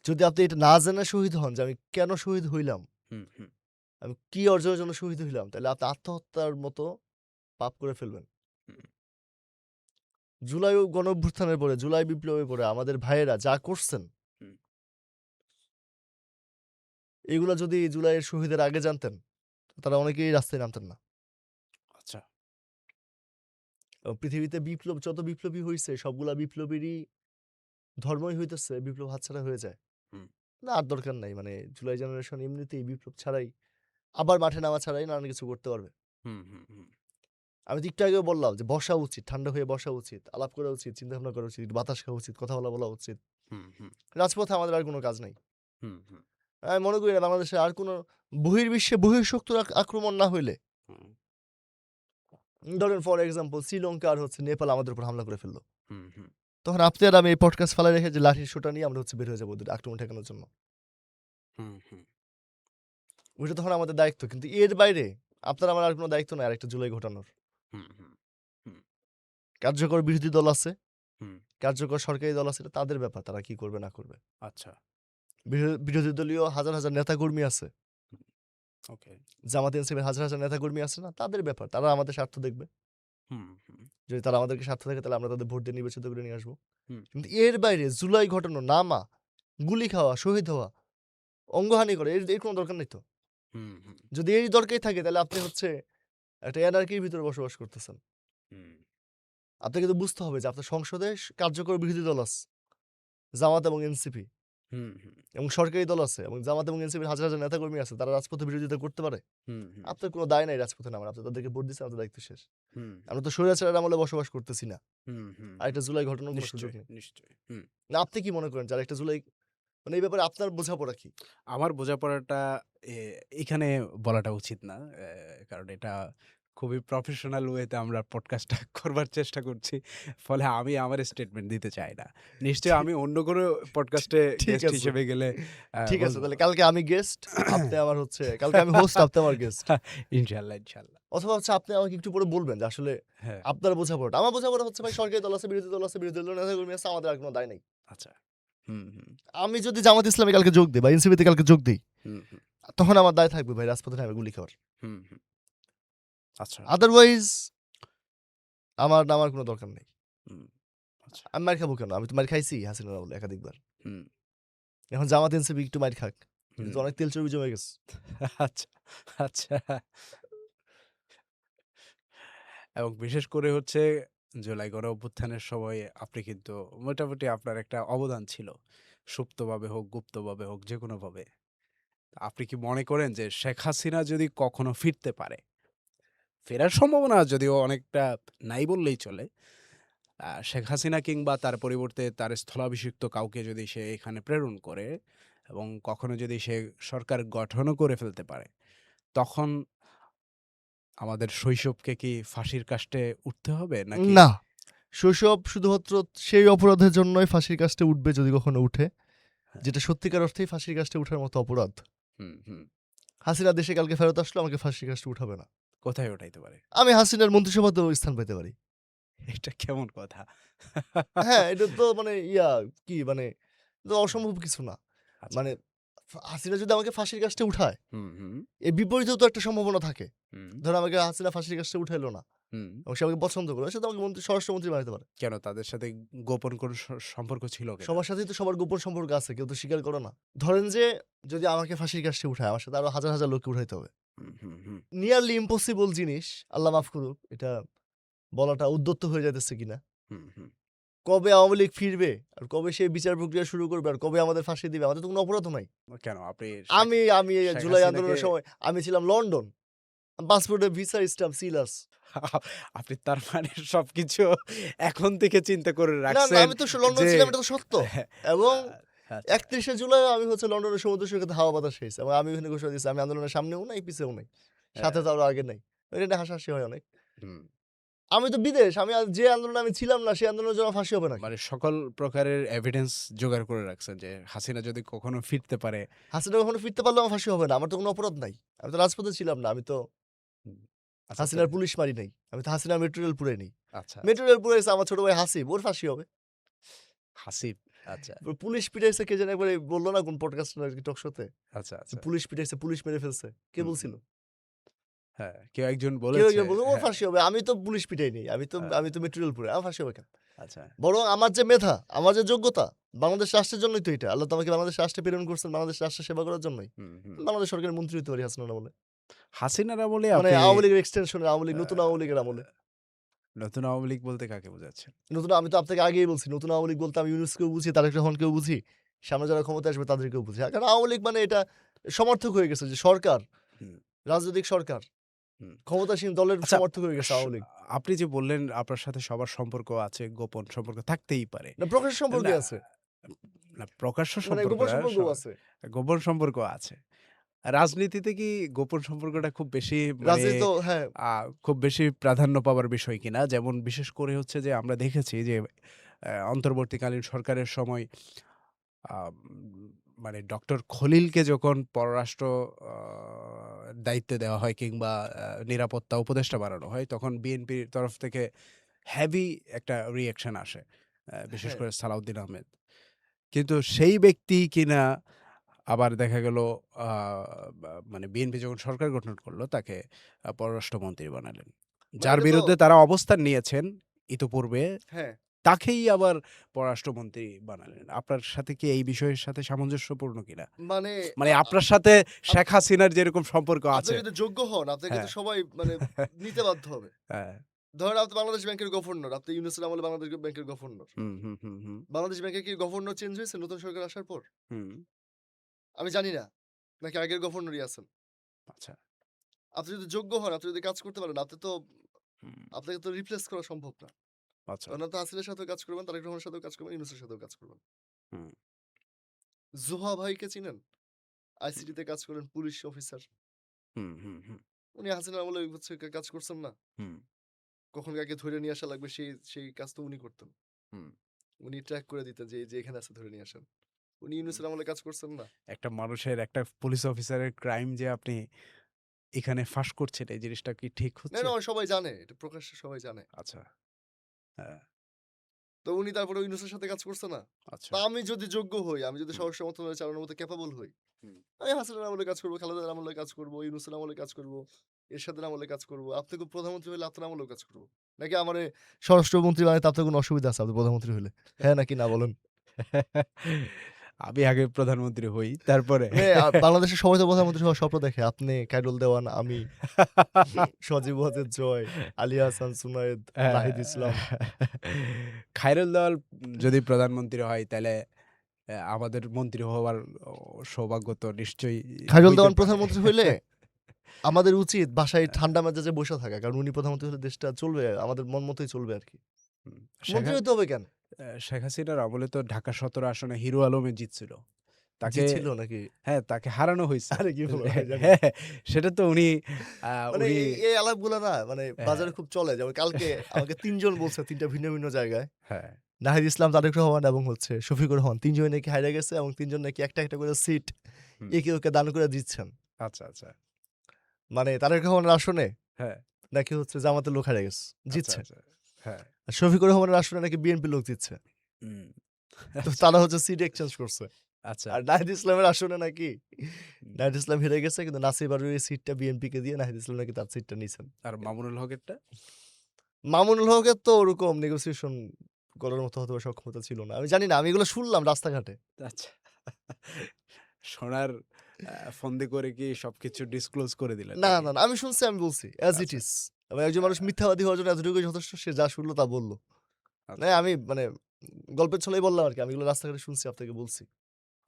যদি আপনি এটা না জেনে শহীদ হন যে আমি কেন শহীদ হইলাম, হুম, হুম, আমি কি অর্জনের জন্য শহীদ হইলাম, তাহলে আপনি আত্মহত্যার মতো পাপ করে ফেলবেন। হুম, জুলাই গণঅভ্যুত্থানের পরে, জুলাই বিপ্লবের পরে আমাদের ভাইয়েরা যা করছেন, হুম, এগুলা যদি জুলাইয়ের শহীদের আগে জানতেন, তারা অনেকেই রাস্তায় নামতেন না। আচ্ছা। এবং পৃথিবীতে যত বিপ্লবী হইছে সবগুলা বিপ্লবীরই ধর্মই হইতেছে বিপ্লব হাতছাড়া হয়ে যায়। হুম, না আর দরকার নাই। মানে জুলাই জেনারেশন এমনিতেই বিপ্লব ছাড়াই আবার মাঠে নামা ছাড়াই নানান কিছু করতে পারবে। হুম, হুম, হুম, আমি তো একটু আগেও বললাম যে বসা উচিত, ঠান্ডা হয়ে বসা উচিত, আলাপ করা উচিত, চিন্তাভাবনা করা উচিত, বাতাস খাওয়া উচিত, কথা বলা উচিত। হুম, হুম, রাজপথে আমাদের আর কোনো কাজ নাই। হুম, হুম, আমি মনে করি না বাংলাদেশে আর কোনো বহির্বিশ্বে বহিঃশক্তির আক্রমণ না হইলে, হুম, ধরেন ফর এক্সাম্পল শ্রীলঙ্কা আর হচ্ছে নেপাল আমাদের উপর হামলা করে ফেললো। হুম, হুম, তখন আপনি আর আমি এই পডকাস্ট ফালায় রেখে যে লাঠির শোটা নিয়ে আমরা হচ্ছে বের হয়ে যাবো ওদের আক্রমণ ঠেকানোর জন্য। হুম, হুম, ওইটা তখন আমাদের দায়িত্ব। কিন্তু এর বাইরে আপনার আমার আর কোনো দায়িত্ব নাই আরেকটা জুলাই ঘটানোর। হুম, হুম, হুম, কার্যকর বিরোধী দল আছে, হুম, কার্যকর সরকারি দল আছে, এটা তাদের ব্যাপার তারা কি করবে না করবে। আচ্ছা। বিরোধী দলীয় হাজার, হাজার নেতাকর্মী আছে। হুম, ওকে। জামাত এনসিপির হাজার, হাজার নেতাকর্মী আছে না? তাদের ব্যাপার। তারা আমাদের স্বার্থ দেখবে। হুম, হুম, যদি তারা আমাদেরকে স্বার্থ দেখে তাহলে আমরা তাদের ভোট দিয়ে নির্বাচিত করে নিয়ে আসবো। হুম, কিন্তু এর বাইরে জুলাই ঘটানো, নামা, গুলি খাওয়া, শহীদ হওয়া, অঙ্গহানি করা এর কোনো দরকার নেই তো। হুম, হুম, যদি এই দরকারই থাকে তাহলে আপনি হচ্ছে একটা এনার্কির ভিতরে বসবাস করতেছেন। হুম, আপনাকে তো বুঝতে হবে যে আপনার সংসদে কার্যকর বিরোধী দল আছে। জামাত এবং এনসিপি। হুম, হুম, এবং সরকারি দল আছে এবং জামাত এবং এনসিপির হাজার হাজার নেতাকর্মী আছে, তারা রাজপথে বিরোধিতা করতে পারে? হুম, হুম, আপনার কোনো দায় নাই রাজপথে নামার, আপনি তাদেরকে ভোট দিচ্ছেন, আপনার দায়িত্ব শেষ। হুম, আমরা তো স্বৈরাচারের আমলে বসবাস করতেছি না। হুম, হুম, আরেকটা জুলাই ঘটানোর কোনো সুযোগ নিশ্চয়ই, নেই। নিশ্চয়ই। হুম। না আপনি কি মনে করেন যে আরেকটা জুলাই, মানে এই ব্যাপারে আপনার বোঝাপড়া কি? আমার বোঝাপড়াটা এ এখানে বলাটা উচিত না। কারণ এটা খুবই প্রফেশনাল ওয়েতে আমরা পডকাস্টটা করবার চেষ্টা করছি। ফলে আমি আমার স্টেটমেন্ট দিতে চাই না। নিশ্চয়ই ঠিক আমি অন্য কোনো পডকাস্টে ঠিক গেস্ট আছে। হিসেবে গেলে ঠিক আছে, বলব। তাহলে কালকে আমি গেস্ট, আপনি আমার হচ্ছে কালকে আমি হোস্ট, আপনি আমার গেস্ট। ইনশাআল্লাহ, ইনশাআল্লাহ। অথবা হচ্ছে আপনি আমাকে একটু পরে বলবেন যে আসলে হ্যাঁ, আপনার বোঝাপড়াটা। আমার বোঝাপড়া হচ্ছে ভাই সরকারি দল আছে, বিরোধী দল আছে, বিরোধী দলের নেতাকর্মী আছে, আমাদের আর কোনো দায় নাই। আচ্ছা। হুম, হুম, আমি যদি জামাত ইসলামে কালকে যোগ দেই বা এনসিপিতে কালকে যোগ দেই, হুম, হুম, তখন আমার দায় থাকবে ভাই রাজপথে নামে গুলি খাওয়ার। হুম, হুম। আচ্ছা। আদারওয়াইজ আমার নামার কোনো দরকার নেই। হুম, আচ্ছা। আমি মাইর খাবো কেন? আমি তো মাইর খাইছি হাসিনার আমলে একাধিকবার। হুম, এখন জামাত এনসিপি একটু মাইর খাক। এটা হুম। তো অনেক তেল চর্বি জমে গেছে। আচ্ছা, আচ্ছা। এবং বিশেষ করে হচ্ছে জুলাই গণ অভ্যুত্থানের সময় আপনি কিন্তু মোটামুটি আপনার একটা অবদান ছিল। সুপ্তভাবে হোক, গুপ্তভাবে হোক, যেকোনোভাবে। আপনি কি মনে করেন যে শেখ হাসিনা যদি কখনো ফিরতে পারে, ফেরার সম্ভাবনা যদিও অনেকটা নাই বললেই চলে। শেখ হাসিনা কিংবা তার পরিবর্তে তার স্থলাভিষিক্ত কাউকে যদি সে এখানে প্রেরণ করে এবং কখনো যদি সে সরকার গঠনও করে ফেলতে পারে, তখন আমাদের শৈশবকে কি ফাঁসির কাস্টে উঠতে হবে? নাকি না, শৈশব শুধুমাত্র সেই অপরাধের জন্যই ফাঁসির কাস্টে উঠবে যদি কখনো উঠে, হ্যাঁ, যেটা সত্যিকার অর্থেই ফাঁসির কাস্টে উঠার মতো অপরাধ। হুম, হুম। হাসিনা দেশে কালকে ফেরত আসলো, আমাকে ফাঁসির কাস্টে উঠাবে না। কোথায় ওঠাইতে পারে? আমি হাসিনার মন্ত্রিসভাতেও স্থান পেতে পারি। এটা কেমন কথা? হ্যাঁ, এটা তো মানে কি মানে এটা তো হুম, অসম্ভব কিছু না। আচ্ছা। মানে হাসিনা যদি আমাকে ফাঁসির কাস্টে উঠায়, হুম, হুম, এর বিপরীতেও তো একটা সম্ভাবনা থাকে। হুম, ধরো আমাকে হাসিনা ফাঁসির কাস্টে উঠাইলো না হুম। এবং সে আমাকে পছন্দ করলো, সে তো আমাকে স্বরাষ্ট্রমন্ত্রী বানাতে পারে। কেন তাদের সাথে গোপন কোনো সম্পর্ক ছিল কিনা? সবার সাথেই তো সবার গোপন সম্পর্ক আছে, কেউ তো স্বীকার করে না। ধরেন যে যদি আমাকে ফাঁসির কাস্টে উঠায়, আমার সাথে আরো হাজার হাজার লোককে উঠাইতে হবে। হুম, হুম, হুম, নিয়ারলি ইম্পসিবল জিনিস, আল্লাহ মাফ করুক, এটা বলাটা উদ্যত হয়ে যাইতেছে কিনা। হুম, হুম। কবে আওয়ামী লীগ ফিরবে আর কবে সে বিচার প্রক্রিয়া শুরু করবে আর কবে আমাদের ফাঁসি দিবে, আমাদের তো কোনো অপরাধও নাই। কেন আপনি আমি এই শেখ জুলাই হাসিনাকে আন্দোলনের সময় আমি ছিলাম লন্ডন। পাসপোর্টে ভিসা স্ট্যাম্প সিল আছে। আপনি তার মানে সবকিছু এখন থেকে চিন্তা করে না, না, রাখছেন আমি তো লন্ডন যে ছিলাম, এটা তো সত্য। এবং আচ্ছা, ৩১শে জুলাই আমি হচ্ছে লন্ডনের সমুদ্র সৈকতে হাওয়া বাতাস খেয়েছি এবং আমি ওখানে ঘোষণা দিয়েছি আমি আন্দোলনের সামনেও নাই, পিছেও নাই। সাথে হ্যাঁ, তো আরো আগে নাই। এটা নিয়ে হাসাহাসি হয় অনেক। হুম। আমি তো বিদেশ, আমি যে আন্দোলনে আমি ছিলাম না, সেই আন্দোলনের জন্য ফাঁসি হবে নাকি? মানে সকল প্রকারের এভিডেন্স জোগাড় করে রাখছেন যে হাসিনা যদি কখনো ফিরতে পারে। হাসিনা কখনো ফিরতে পারলেও আমার ফাঁসি হবে না। আমার তো কোনো অপরাধ নাই। আমি তো রাজপথে ছিলাম না। আমি তো হুম, আচ্ছা তো হাসিনার পুলিশ মারি নাই। আমি তো হাসিনার মেট্রো রেল পুড়াই নাই। আচ্ছা, আচ্ছা। মেট্রো রেল পুড়াইছে আমার ছোট ভাই হাসিব, ওর ফাঁসি হবে। হাসিব, আচ্ছা, পুলিশ পিটাইছে কে যেন একবার বলল না কোন পডকাস্ট নাকি টক শোতে? আচ্ছা, যে আচ্ছা। পুলিশ পিটাইছে, পুলিশ মেরে ফেলছে। কে হুম, বলছিল? হুম। হ্যাঁ, কেউ একজন কেউ বলেছে। একজন বলল ওর হ্যাঁ, ফাঁসি হবে। আমি তো পুলিশ পিটাই নাই। আ আমি তো মেট্রো রেল পুড়াই। আমার ফাঁসি হবে কেন? আচ্ছা। বরং আমার যে মেধা, আমার যে যোগ্যতা, বাংলাদেশ রাষ্ট্রের জন্যই তো এটা। আল্লাহ তো আমাকে বাংলাদেশ রাষ্ট্রে প্রেরণ করছেন বাংলাদেশ রাষ্ট্রের সেবা করার জন্যই। হুম, হুম। বাংলাদেশ সরকারের মন্ত্রী হতে পারি হাসিনার আমলে। হাসিনার আমলে মানে আপনি আওয়ামী লীগের এক্সটেনশনে, আওয়ামী লীগ, আ নতুন আওয়ামী লীগের আমলে। নতুন আওয়ামী লীগ বলতে কাকে বোঝাচ্ছেন? নতুন আমি তো আপনাকে আগেই বলছি, নতুন আওয়ামী লীগ বলতে আমি ইউনূসকেও বুঝি, তারেক রহমানকেও বুঝি। সামনে যারা ক্ষমতায় আসবে তাদেরকেও বুঝি। কারণ আওয়ামী লীগ মানে এটা সমর্থক হয়ে গেছে যে সরকার, হুম, রাজনৈতিক সরকার, হুম। ক্ষমতাসীন দলের আচ্ছা, সমর্থক হয়ে গেছে স আওয়ামী লীগ। আপনি যে বললেন আপনার সাথে সবার সম্পর্ক আছে, গোপন সম্পর্ক থাকতেই পারে। না প্রকাশ্য সম্পর্কে না, আছে। না প্রকাশ্য মানে সম্পর্ক গোপন না, সম্পর্কও আছে। গোপন সম্পর্ক আছে। রাজনীতিতে কি গোপন সম্পর্কটা খুব বেশি মানে রাজনীতি তো হ্যাঁ, খুব বেশি প্রাধান্য পাওয়ার বিষয় কিনা? যেমন বিশেষ করে হচ্ছে যে আমরা দেখেছি যে অন্তর্বর্তীকালীন সরকারের সময় আম মানে ডক্টর খলিলকে যখন পররাষ্ট্র আ দায়িত্বে দেওয়া হয় কিংবা নিরাপত্তা উপদেষ্টা বানানো হয়, তখন বিএনপির তরফ থেকে হেভি একটা রিঅ্যাকশন আসে। বিশেষ হ্যাঁ। করে সালাউদ্দিন আহমেদ। কিন্তু সেই ব্যক্তি কিনা আবার দেখা গেল আ মানে বিএনপি যখন সরকার গঠন করল তাকে পররাষ্ট্রমন্ত্রী বানালেন। মানে যার এটা তো বিরুদ্ধে তারা অবস্থান নিয়েছেন ইতপূর্বে হ্যাঁ, তাকেই আবার পররাষ্ট্রমন্ত্রী বানালেন। আপনার সাথে কি এই বিষয়ের সাথে সামঞ্জস্যপূর্ণ কিনা? মানে মানে আ আ আপনার সাথে আপ শেখ হাসিনার যেরকম সম্পর্ক আপনি আছে। যদি যোগ্য হন, আপনাকে তো হ্যাঁ। সবাই মানে নিতে বাধ্য হবে। হ্যাঁ, ধরেন আপনি বাংলাদেশ ব্যাংকের গভর্নর, আপনি ইউনূসের আমলে বাংলাদেশ ব্যাংকের গভর্নর। হুম, হুম, হুম, হুম, বাংলাদেশ ব্যাংকের কি গভর্নর চেঞ্জ হয়েছে নতুন সরকার আসার পর? হুম। আমি জানি না। নাকি আগের গভর্নরই আছেন? আচ্ছা। আপনি যদি যোগ্য হন, আপনি যদি কাজ করতে পারেন, হুম, আপনাকে তো রিপ্লেস করা সম্ভব না। আচ্ছা। কারণ আপনি হাসিনের সাথেও কাজ করবেন, তারেক রহমানের সাথেও কাজ করবেন, ইউনূসের সাথেও কাজ করবেন। হুম, জোহা ভাইকে চিনেন? হুম, আইসিটিতে কাজ করেন, পুলিশ অফিসার। হুম, হুম, হুম, উনি হাসিনার আমলে হচ্ছে কাজ করছেন না? হুম, কখন কাকে ধরে নিয়ে আসা লাগবে সেই কাজ তো উনি করতেন। হুম, উনি ট্র্যাক করে দিতেন যে, এই যে এখানে আছে ধরে নিয়ে আসেন। উনি হুম। ইউনূসের আমলে কাজ করছেন না? একটা মানুষের একটা পুলিশ অফিসারের ক্রাইম যে আপনি এখানে ফাঁস করছেন এই জিনিসটা কি ঠিক না, হচ্ছে? না সবাই জানে। এটা প্রকাশ্যে সবাই জানে। আচ্ছা। হ্যাঁ, তো উনি তারপরে ইউনূসের সাথে কাজ করছে না? আচ্ছা। তা আমি যদি যোগ্য হই, আমি যদি হুম, সহজ সমর্থনে চালানোর মতো ক্যাপাবল হই, হুম। আমি হাসিনার আমলে কাজ করব, খালেদার আমলে কাজ করব, ইউনূসের আমলে কাজ করব, এরশাদের আমলে কাজ করব। আপনি কি প্রধানমন্ত্রী হইলে আপনার আমলেও কাজ করব। নাকি আমারে স্বরাষ্ট্রমন্ত্রী বানাইতে আপনার কোনো অসুবিধা আছে আপনি প্রধানমন্ত্রী হইলে? হ্যাঁ নাকি না বলেন? আমি আগে প্রধানমন্ত্রী হই, তারপরে মানে বাংলাদেশের সবাই তো প্রধানমন্ত্রী হওয়ার স্বপ্ন দেখে। আপনি, খায়রুল দেওয়ান, আমি, সজীব ওয়াজেদ জয়, আলী আহসান সুনায়েদ, হ্যাঁ, নাহিদ ইসলাম। খায়রুল দেওয়াল যদি প্রধানমন্ত্রী হয় তাইলে আমাদের মন্ত্রী হওয়ার ও সৌভাগ্য তো নিশ্চয়ই খায়রুল হইতে দেওয়ান পারে। প্রধানমন্ত্রী হইলে আমাদের উচিত বাসায় হ্যাঁ, ঠান্ডা মেজাজে বইসা থাকা। কারণ উনি প্রধানমন্ত্রী হলে দেশটা চলবে, আমাদের মন মতোই চলবে আরকি। হুম। মন্ত্রী হইতে হবে কেন? শেখ হাসিনার আমলে তো ঢাকা ১৭ আসনে হিরো আলমে জিতছিল। তাকে জিতছিল নাকি? হ্যাঁ, তাকে হারানো হইছে। আরে কি বলেন ভাই জানি না। হ্যাঁ, সেটা তো উনি মানে উনি এই আলাপগুলা না মানে হ্যাঁ, বাজারে খুব চলে। যেমন কালকে আমাকে ৩ জন বলছে ৩ টা ভিন্ন, ভিন্ন জায়গায়। হ্যাঁ, নাহিদ ইসলাম, তারেক রহমান এবং হচ্ছে শফিকুর রহমান ৩ জনই নাকি হাইরা গেছে এবং ৩ জন নাকি একটা, একটা করে সিট হুম। একে ওকে দান করে দিচ্ছেন। আচ্ছা, আচ্ছা। মানে তারেক রহমানের আসনে হ্যাঁ, নাকি হচ্ছে জামাতের লোক হারিয়ে গেছে, আচ্ছা, জিতছে। আচ্ছা। হ্যাঁ, আর শফিকুর রহমানের আসনে নাকি বিএনপির লোক জিতছে। হুম। তো আচ্ছা, তারা হচ্ছে সিট এক্সচেঞ্জ করছে। আচ্ছা। আর নাহিদ ইসলামের আসনে নাকি হুম। নাহিদ ইসলাম হেরে গেছে কিন্তু নাসির বারুর এই সিটটা বিএনপিকে দিয়ে নাহিদ ইসলাম নাকি তার সিটটা নিছেন। আর মামুনুল হকেরটা? মামুনুল হকের তো ওরকম নেগোসিয়েশন করার মতো হয়তোবা সক্ষমতা ছিল না। আমি জানি না। আমি এগুলো শুনলাম রাস্তাঘাটে। আচ্ছা। সোনার ফন্দি করে কি সবকিছু ডিসক্লোজ করে দিলেন না, নাকি? না, না। আমি শুনছি, আমি বলছি। অ্যাজ ইট আচ্ছা। ইস। এবং একজন আ মানুষ মিথ্যাবাদী হওয়ার জন্য এতটুকুই যথেষ্ট। সে যা শুনলো তা বলল। না আচ্ছা, আমি মানে গল্পের ছলেই বললাম আরকি। আমি এগুলো রাস্তাঘাটে শুনছি, আপনাকে বলছি।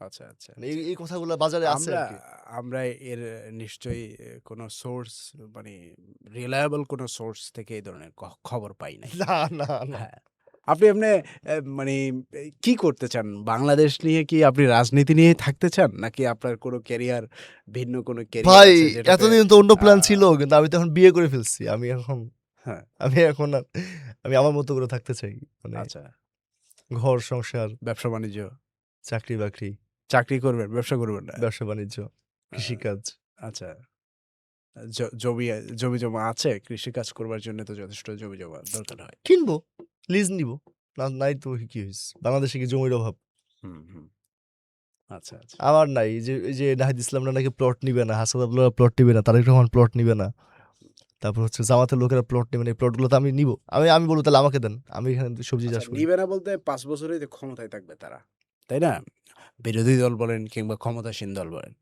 আচ্ছা, আচ্ছা, মানে এই, আচ্ছা। এই কথাগুলা বাজারে আছে আমরা আরকি। আমরা এর নিশ্চয়ই কোনো সোর্স মানে রিলায়েবল কোনো সোর্স থেকে এই ধরনের খবর পাই নাই। না, না, না। হ্যাঁ। আপনি এমনে মানে কি করতে চান? বাংলাদেশ নিয়ে কি আপনি রাজনীতি নিয়েই থাকতে চান? নাকি আপনার কোনো ক্যারিয়ার ভিন্ন কোনো ক্যারিয়ার ভাই আছে যেটাতে এতদিন তো অন্য আ প্ল্যান ছিল। কিন্তু আমি তো এখন বিয়ে করে ফেলছি। হ্যাঁ, আমি এখন আর আমি আমার মতো করে থাকতে চাই। মানে আচ্ছা। ঘর সংসার, ব্যবসা-বাণিজ্য। চাকরি-বাকরি, চাকরি করবেন, ব্যবসা করবেন না? ব্যবসা-বাণিজ্য, আ কৃষিকাজ। আচ্ছা। জমি-জমা আছে? কৃষিকাজ করবার জন্য তো যথেষ্ট জমি-জমা দরকার হয়। কিনবো, লিজ নিবো। নাই তো কি হইছে? বাংলাদেশে কি জমির অভাব? হুম, হুম। আচ্ছা, আচ্ছা। আমার নাই। এই যে নাহিদ ইসলামরা নাকি প্লট নিবে না, হাসান আব্দুল্লাহ প্লট নিবে না, তারেক রহমান প্লট নিবে না। তারপর হচ্ছে জামাতের লোকেরা প্লট নিবে না। এই প্লটগুলো তো আমি নিবো। আমি বলব তাহলে আমাকে দেন। আমি এখানে সবজি আচ্ছা, চাষ করি। নিবে না বলতে ৫ বছরেই তো ক্ষমতায় থাকবে তারা। তাই না? বিরোধী দল বলেন কিংবা ক্ষমতাসীন দল বলেন।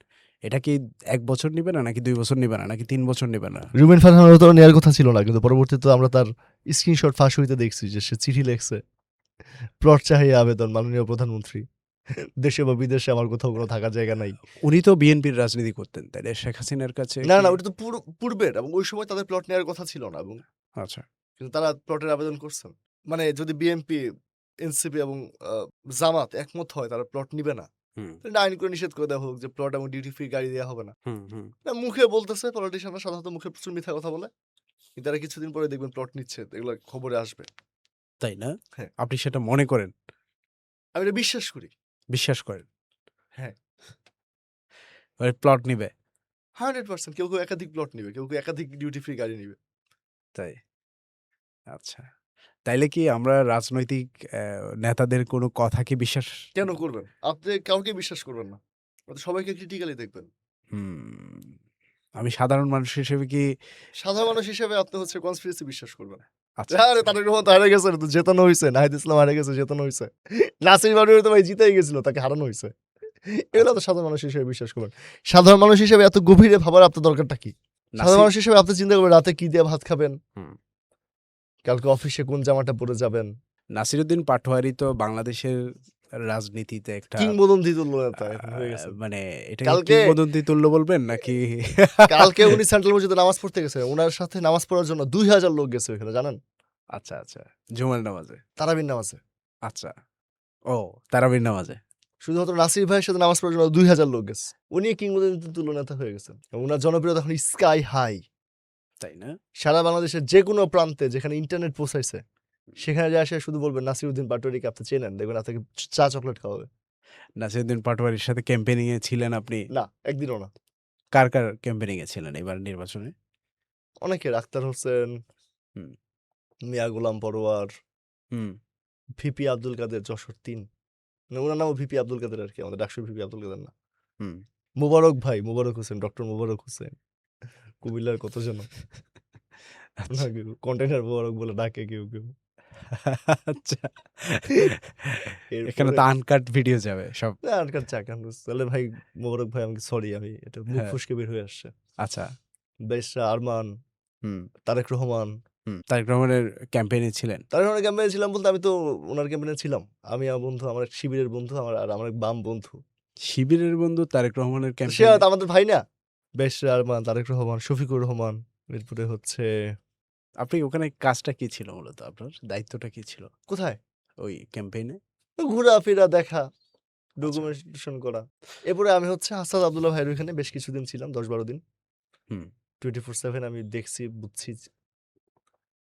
এটা কি ১ বছর নিবে না নাকি ২ বছর নিবে না নাকি ৩ বছর নিবে না? রুমিন ফারহানের তো নেয়ার কথা ছিল না। কিন্তু পরবর্তীতে আমরা তার স্ক্রিনশট ফাঁস হইতে দেখছি যে সে চিঠি লেখছে। প্লট চাহিয়ে আবেদন মাননীয় প্রধানমন্ত্রী। দেশে বা বিদেশে আমার কোথাও কোনো থাকার জায়গা নাই। উনি তো বিএনপির রাজনীতি করতেন। তাইলে শেখ হাসিনার কাছে না, কি না ওটা তো পূর্বের এবং ওই সময় তাদের প্লট নেওয়ার কথা ছিল না এবং আচ্ছা। কিন্তু তারা প্লটের আবেদন করছেন। মানে যদি বিএনপি, এনসিপি এবং আ জামাত একমত হয় তারা প্লট নিবে না। হুম, তাহলে আইন করে নিষেধ করে দেওয়া হোক যে প্লট এবং ডিউটি ফ্রি গাড়ি দেওয়া হবে না। হুম, হুম। না মুখে বলতেছে পলিটিশিয়ানরা সাধারণত মুখে প্রচুর মিথ্যা কথা বলে। কিন্তু তারা কিছুদিন পরে দেখবেন প্লট নিচ্ছে। এগুলা খবরে আসবে। তাই না? হ্যাঁ, আপনি সেটা মনে করেন, আমি এটা বিশ্বাস করি। বিশ্বাস করেন। হ্যাঁ, প্লট নিবে। 100% কেউ একাধিক প্লট নিবে। কেউ একাধিক ডিউটি ফ্রি গাড়ি নিবে। তাই। আচ্ছা। তাইলে কি আমরা রাজনৈতিক নেতাদের কোনো কথা কি বিশ্বাস কেন করবেন? আপনি কাউকে বিশ্বাস করবেন না। আপনি সবাইকে ক্রিটিক্যালি দেখবেন। হুম, আমি সাধারণ মানুষ হিসেবে কি সাধারণ মানুষ হিসেবে আপনি হচ্ছে কনস্পিরেসি বিশ্বাস করবেন। আচ্ছা, আরে আচ্ছা। তারেক রহমান তো হারে গেছে, তো জেতানো হইছে। নাহিদ ইসলাম হারে গেছে, জেতানো হইছে। নাসির মারুফ তো ভাই জিতেই গেছিল, তাকে হারানো হইছে। এগুলো আচ্ছা। তো সাধারণ মানুষ হিসেবে বিশ্বাস করবেন। সাধারণ মানুষ হিসেবে এত গভীরে ভাবার আপনার দরকারটা কি? সাধারণ নাসির মানুষ হিসেবে আপনি চিন্তা করবেন রাতে কি দিয়ে ভাত খাবেন? হুম, কালকে অফিসে কোন জামাটা পরে যাবেন? নাসিরুদ্দিন পাটোয়ারি তো বাংলাদেশের রাজনীতিতে একটা কিংবদন্তি তুল্য নেতা আ এখন হয়ে গেছেন। মানে এটাকে কালকে কিংবদন্তি তুল্য বলবেন নাকি? কালকে উনি সেন্ট্রাল মসজিদে নামাজ পড়তে গেছেন। উনার সাথে নামাজ পড়ার জন্য ২,০০০ লোক গেছে ওখানে জানেন? আচ্ছা, আচ্ছা। জুমার নামাজে। তারাবির নামাজে। আচ্ছা। ও তারাবির নামাজে। শুধুমাত্র নাসির ভাইয়ের সাথে নামাজ পড়ার জন্য ২,০০০ লোক গেছে। উনি কিংবদন্তি তুল্য নেতা হয়ে গেছেন। এবং উনার জনপ্রিয়তা এখন স্কাই হাই। তাই না? সারা বাংলাদেশের যেকোনো প্রান্তে যেখানে ইন্টারনেট পৌঁছাইছে, সেখানে যে আসে শুধু বলবেন নাসিরুদ্দিন পাটোয়ারিকে আপনি চেনেন, দেখবেন আপনাকে চা চকলেট খাওয়াবে। নাসিরুদ্দিন পাটোয়ারির সাথে ক্যাম্পেইনিং এ ছিলেন আপনি? না, একদিনও না। কার ক্যাম্পেইনিং এ ছিলেন এবার নির্বাচনে? অনেকের আখতার হোসেন, হুম, মিয়া গোলাম পরোয়ার, হুম, ভিপি আব্দুল কাদের যশোর ৩। মানে উনার নামও ভিপি আব্দুল কাদের আরকি, আমাদের ডাকসুর ভিপি আব্দুল কাদের না। হুম। মোবারক ভাই, মোবারক হোসেন, ডক্টর মোবারক হোসেন। কুমিল্লার কত জন আচ্ছা, উনাকে কন্টেইনার মোবারক বলে ডাকে কেউ। আচ্ছা। এখানে এরপরে তো আনকাট ভিডিও যাবে সব। না আনকাট চাকান তাহলে ভাই মোবারক ভাই আমাকে সরি আমি এটা মুখ হ্যাঁ, ফসকে বের হয়ে আসছে। আচ্ছা। বেশরা আরমান, হুম, তারেক রহমান। তারেক রহমানের ক্যাম্পেইন এ ছিলেন? তারেক রহমানের ক্যাম্পেইনে ছিলাম বলতে আমি তো উনার ক্যাম্পেইনে ছিলাম। আমি আমার বন্ধু, আমার এক শিবিরের বন্ধু, আমার এক বাম বন্ধু। শিবিরের বন্ধু তারেক রহমানের তো সে ক্যাম্পেইন এ? তো আমাদের ভাই না? বেশরা আরমান, তারেক রহমান, শফিকুর রহমান, এরপরে হচ্ছে আপনি ওখানে কাজটা কি ছিল মূলত আপনার? দায়িত্বটা কি ছিল কোথায়? ওই ক্যাম্পেইনে? ঘোরাফেরা, দেখা, আচ্ছা। ডকুমেন্টেশন করা। এরপরে আমি হচ্ছে আসাদ আব্দুল্লাহ ভাইয়ের ওইখানে বেশ কিছুদিন ছিলাম, ১০-১২ দিন। হুম, 24/7 আমি দেখছি, বুঝছি,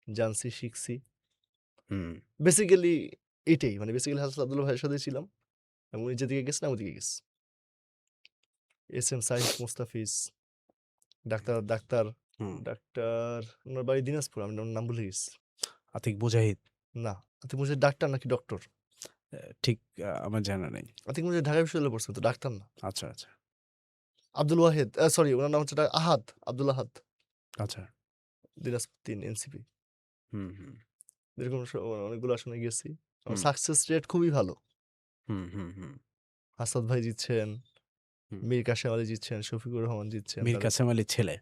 জানছি, শিখছি। হুম। বেসিক্যালি এটাই। মানে বেসিক্যালি আসাদ আব্দুল্লাহ ভাইয়ের সাথেই ছিলাম। এবং উনি যেদিকে গেছেন আমি ওদিকে গেছি। এস এম সাইফ মুস্তাফিজ, ডাক্তার ডাক্তার হুম। ডাক্তার উনার বাড়ি দিনাজপুর, আমি ওনার নাম ভুলে গেছি। আতিক মুজাহিদ? না, আতিক মুজাহিদ ডাক্তার নাকি ডক্টর? ঠিক আমার জানা নেই। আতিক মুজাহিদ ঢাকা বিশ্ববিদ্যালয়ে পড়ছেন তো, ডাক্তার না। আচ্ছা, আচ্ছা, আব্দুল ওয়াহেদ, সরি উনার নাম হচ্ছে আহাদ, আব্দুল আহাদ, আচ্ছা। দিনাজপুর ৩ এনসিপি। হুম, হুম, এরকম অনেকগুলো আসনে গেছি। আমার হুম, সাকসেস রেট খুবই ভালো। হুম, হুম, হুম, আসাদ ভাই জিতছেন, হুম। মীর কাসেম আলী জিতছেন, শফিকুর রহমান জিতছেন, মীর তারেক কাসেম আলীর ছেলে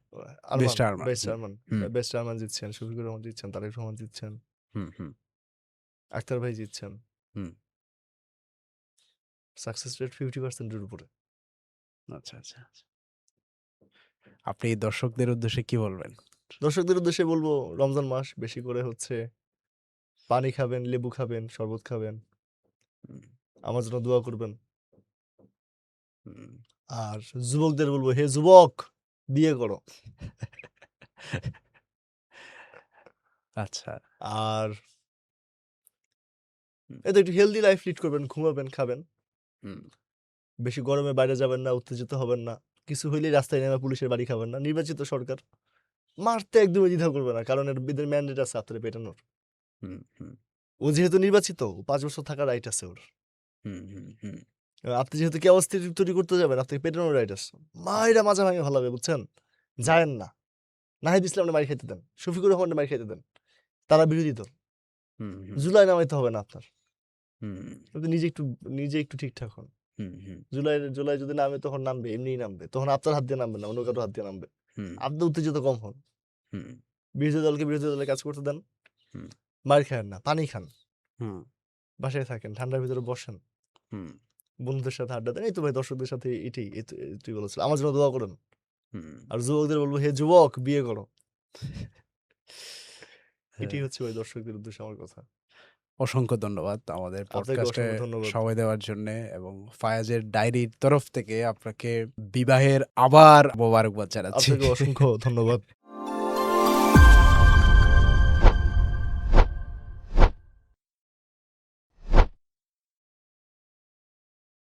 আরমান, বেস্ট আরমান। বেস্ট হুম, আরমান, হুম, বেস্ট আরমান জিতছেন, শফিকুর রহমান জিতছেন, তারেক রহমান জিতছেন, হুম, হুম, আখতার ভাই জিতছেন। হুম। সাকসেস রেট 50% এর উপরে। আচ্ছা, আচ্ছা, আচ্ছা। আপনি দর্শকদের উদ্দেশ্যে কি বলবেন? দর্শকদের উদ্দেশ্যে বলবো রমজান মাস বেশি করে হচ্ছে পানি খাবেন, লেবু খাবেন, শরবত খাবেন। হুম, আমার জন্য দোয়া করবেন। হুম। আর যুবকদের বলবো, হে যুবক বিয়ে করো। আচ্ছা। আর হুম, এতে একটু হেলদি লাইফ লিড করবেন, ঘুমাবেন, খাবেন। হুম, বেশি গরমে বাইরে যাবেন না, উত্তেজিত হবেন না। কিছু হইলেই রাস্তায় নেমে পুলিশের বাড়ি খাবেন না। নির্বাচিত সরকার। মারতে একদমই দ্বিধা করবে না। কারণ এদের ম্যান্ডেট আছে আপনাদের পেটানোর। হুম, হুম, ও যেহেতু নির্বাচিত, ৫ বছর থাকার রাইট আছে ওর। হুম, হুম, হুম, আপনি যেহেতু কেওয়াস তৈরি করতে যাবেন, আপনাকে পেটানোর রাইট আছে। মাইরা মাজা ভাঙে ভালাবে, বুঝছেন? যায়েন না। নাহিদ ইসলামরে মাইর খাইতে দেন। শফিকুর রহমানের মাইর খাইতে দেন। তারা বিরোধী দল। হুম, হুম, জুলাই নামাইতে হবে না আপনার। হুম, আপনি নিজে একটু ঠিকঠাক হন। হুম, হুম, জুলাই যদি নামে তখন নামবে, এমনিই নামবে। তখন আপনার হাত দিয়ে নামবে না, অন্য কারো হাত দিয়ে নামবে। হুম, আপনি উত্তেজিত কম হন। হুম, বিরোধী দলকে বিরোধী দলের কাজ করতে দেন। হুম, মাইর খায়েন না, পানি খান। হুম, বাসায় থাকেন, ঠান্ডার ভিতরে বসেন। হুম, বন্ধুদের সাথে আড্ডা দেন। এই তো ভাই দর্শকদের সাথে এটাই বলেছিলাম। আমার জন্য দোয়া করুন। হুম। আর যুবকদের বলবো, হে যুবক বিয়ে করো। হ্যাঁ। এটাই হচ্ছে ভাই দর্শকদের উদ্দেশ্যে আমার কথা। অসংখ্য ধন্যবাদ আমাদের আপনাকে পডকাস্টে অসংখ্য ধন্যবাদ। সময় দেওয়ার জন্যে এবং ফায়াজের ডায়েরির তরফ থেকে আপনাকে বিবাহের আবার মোবারকবাদ জানাচ্ছি। আপনাকে অসংখ্য ধন্যবাদ।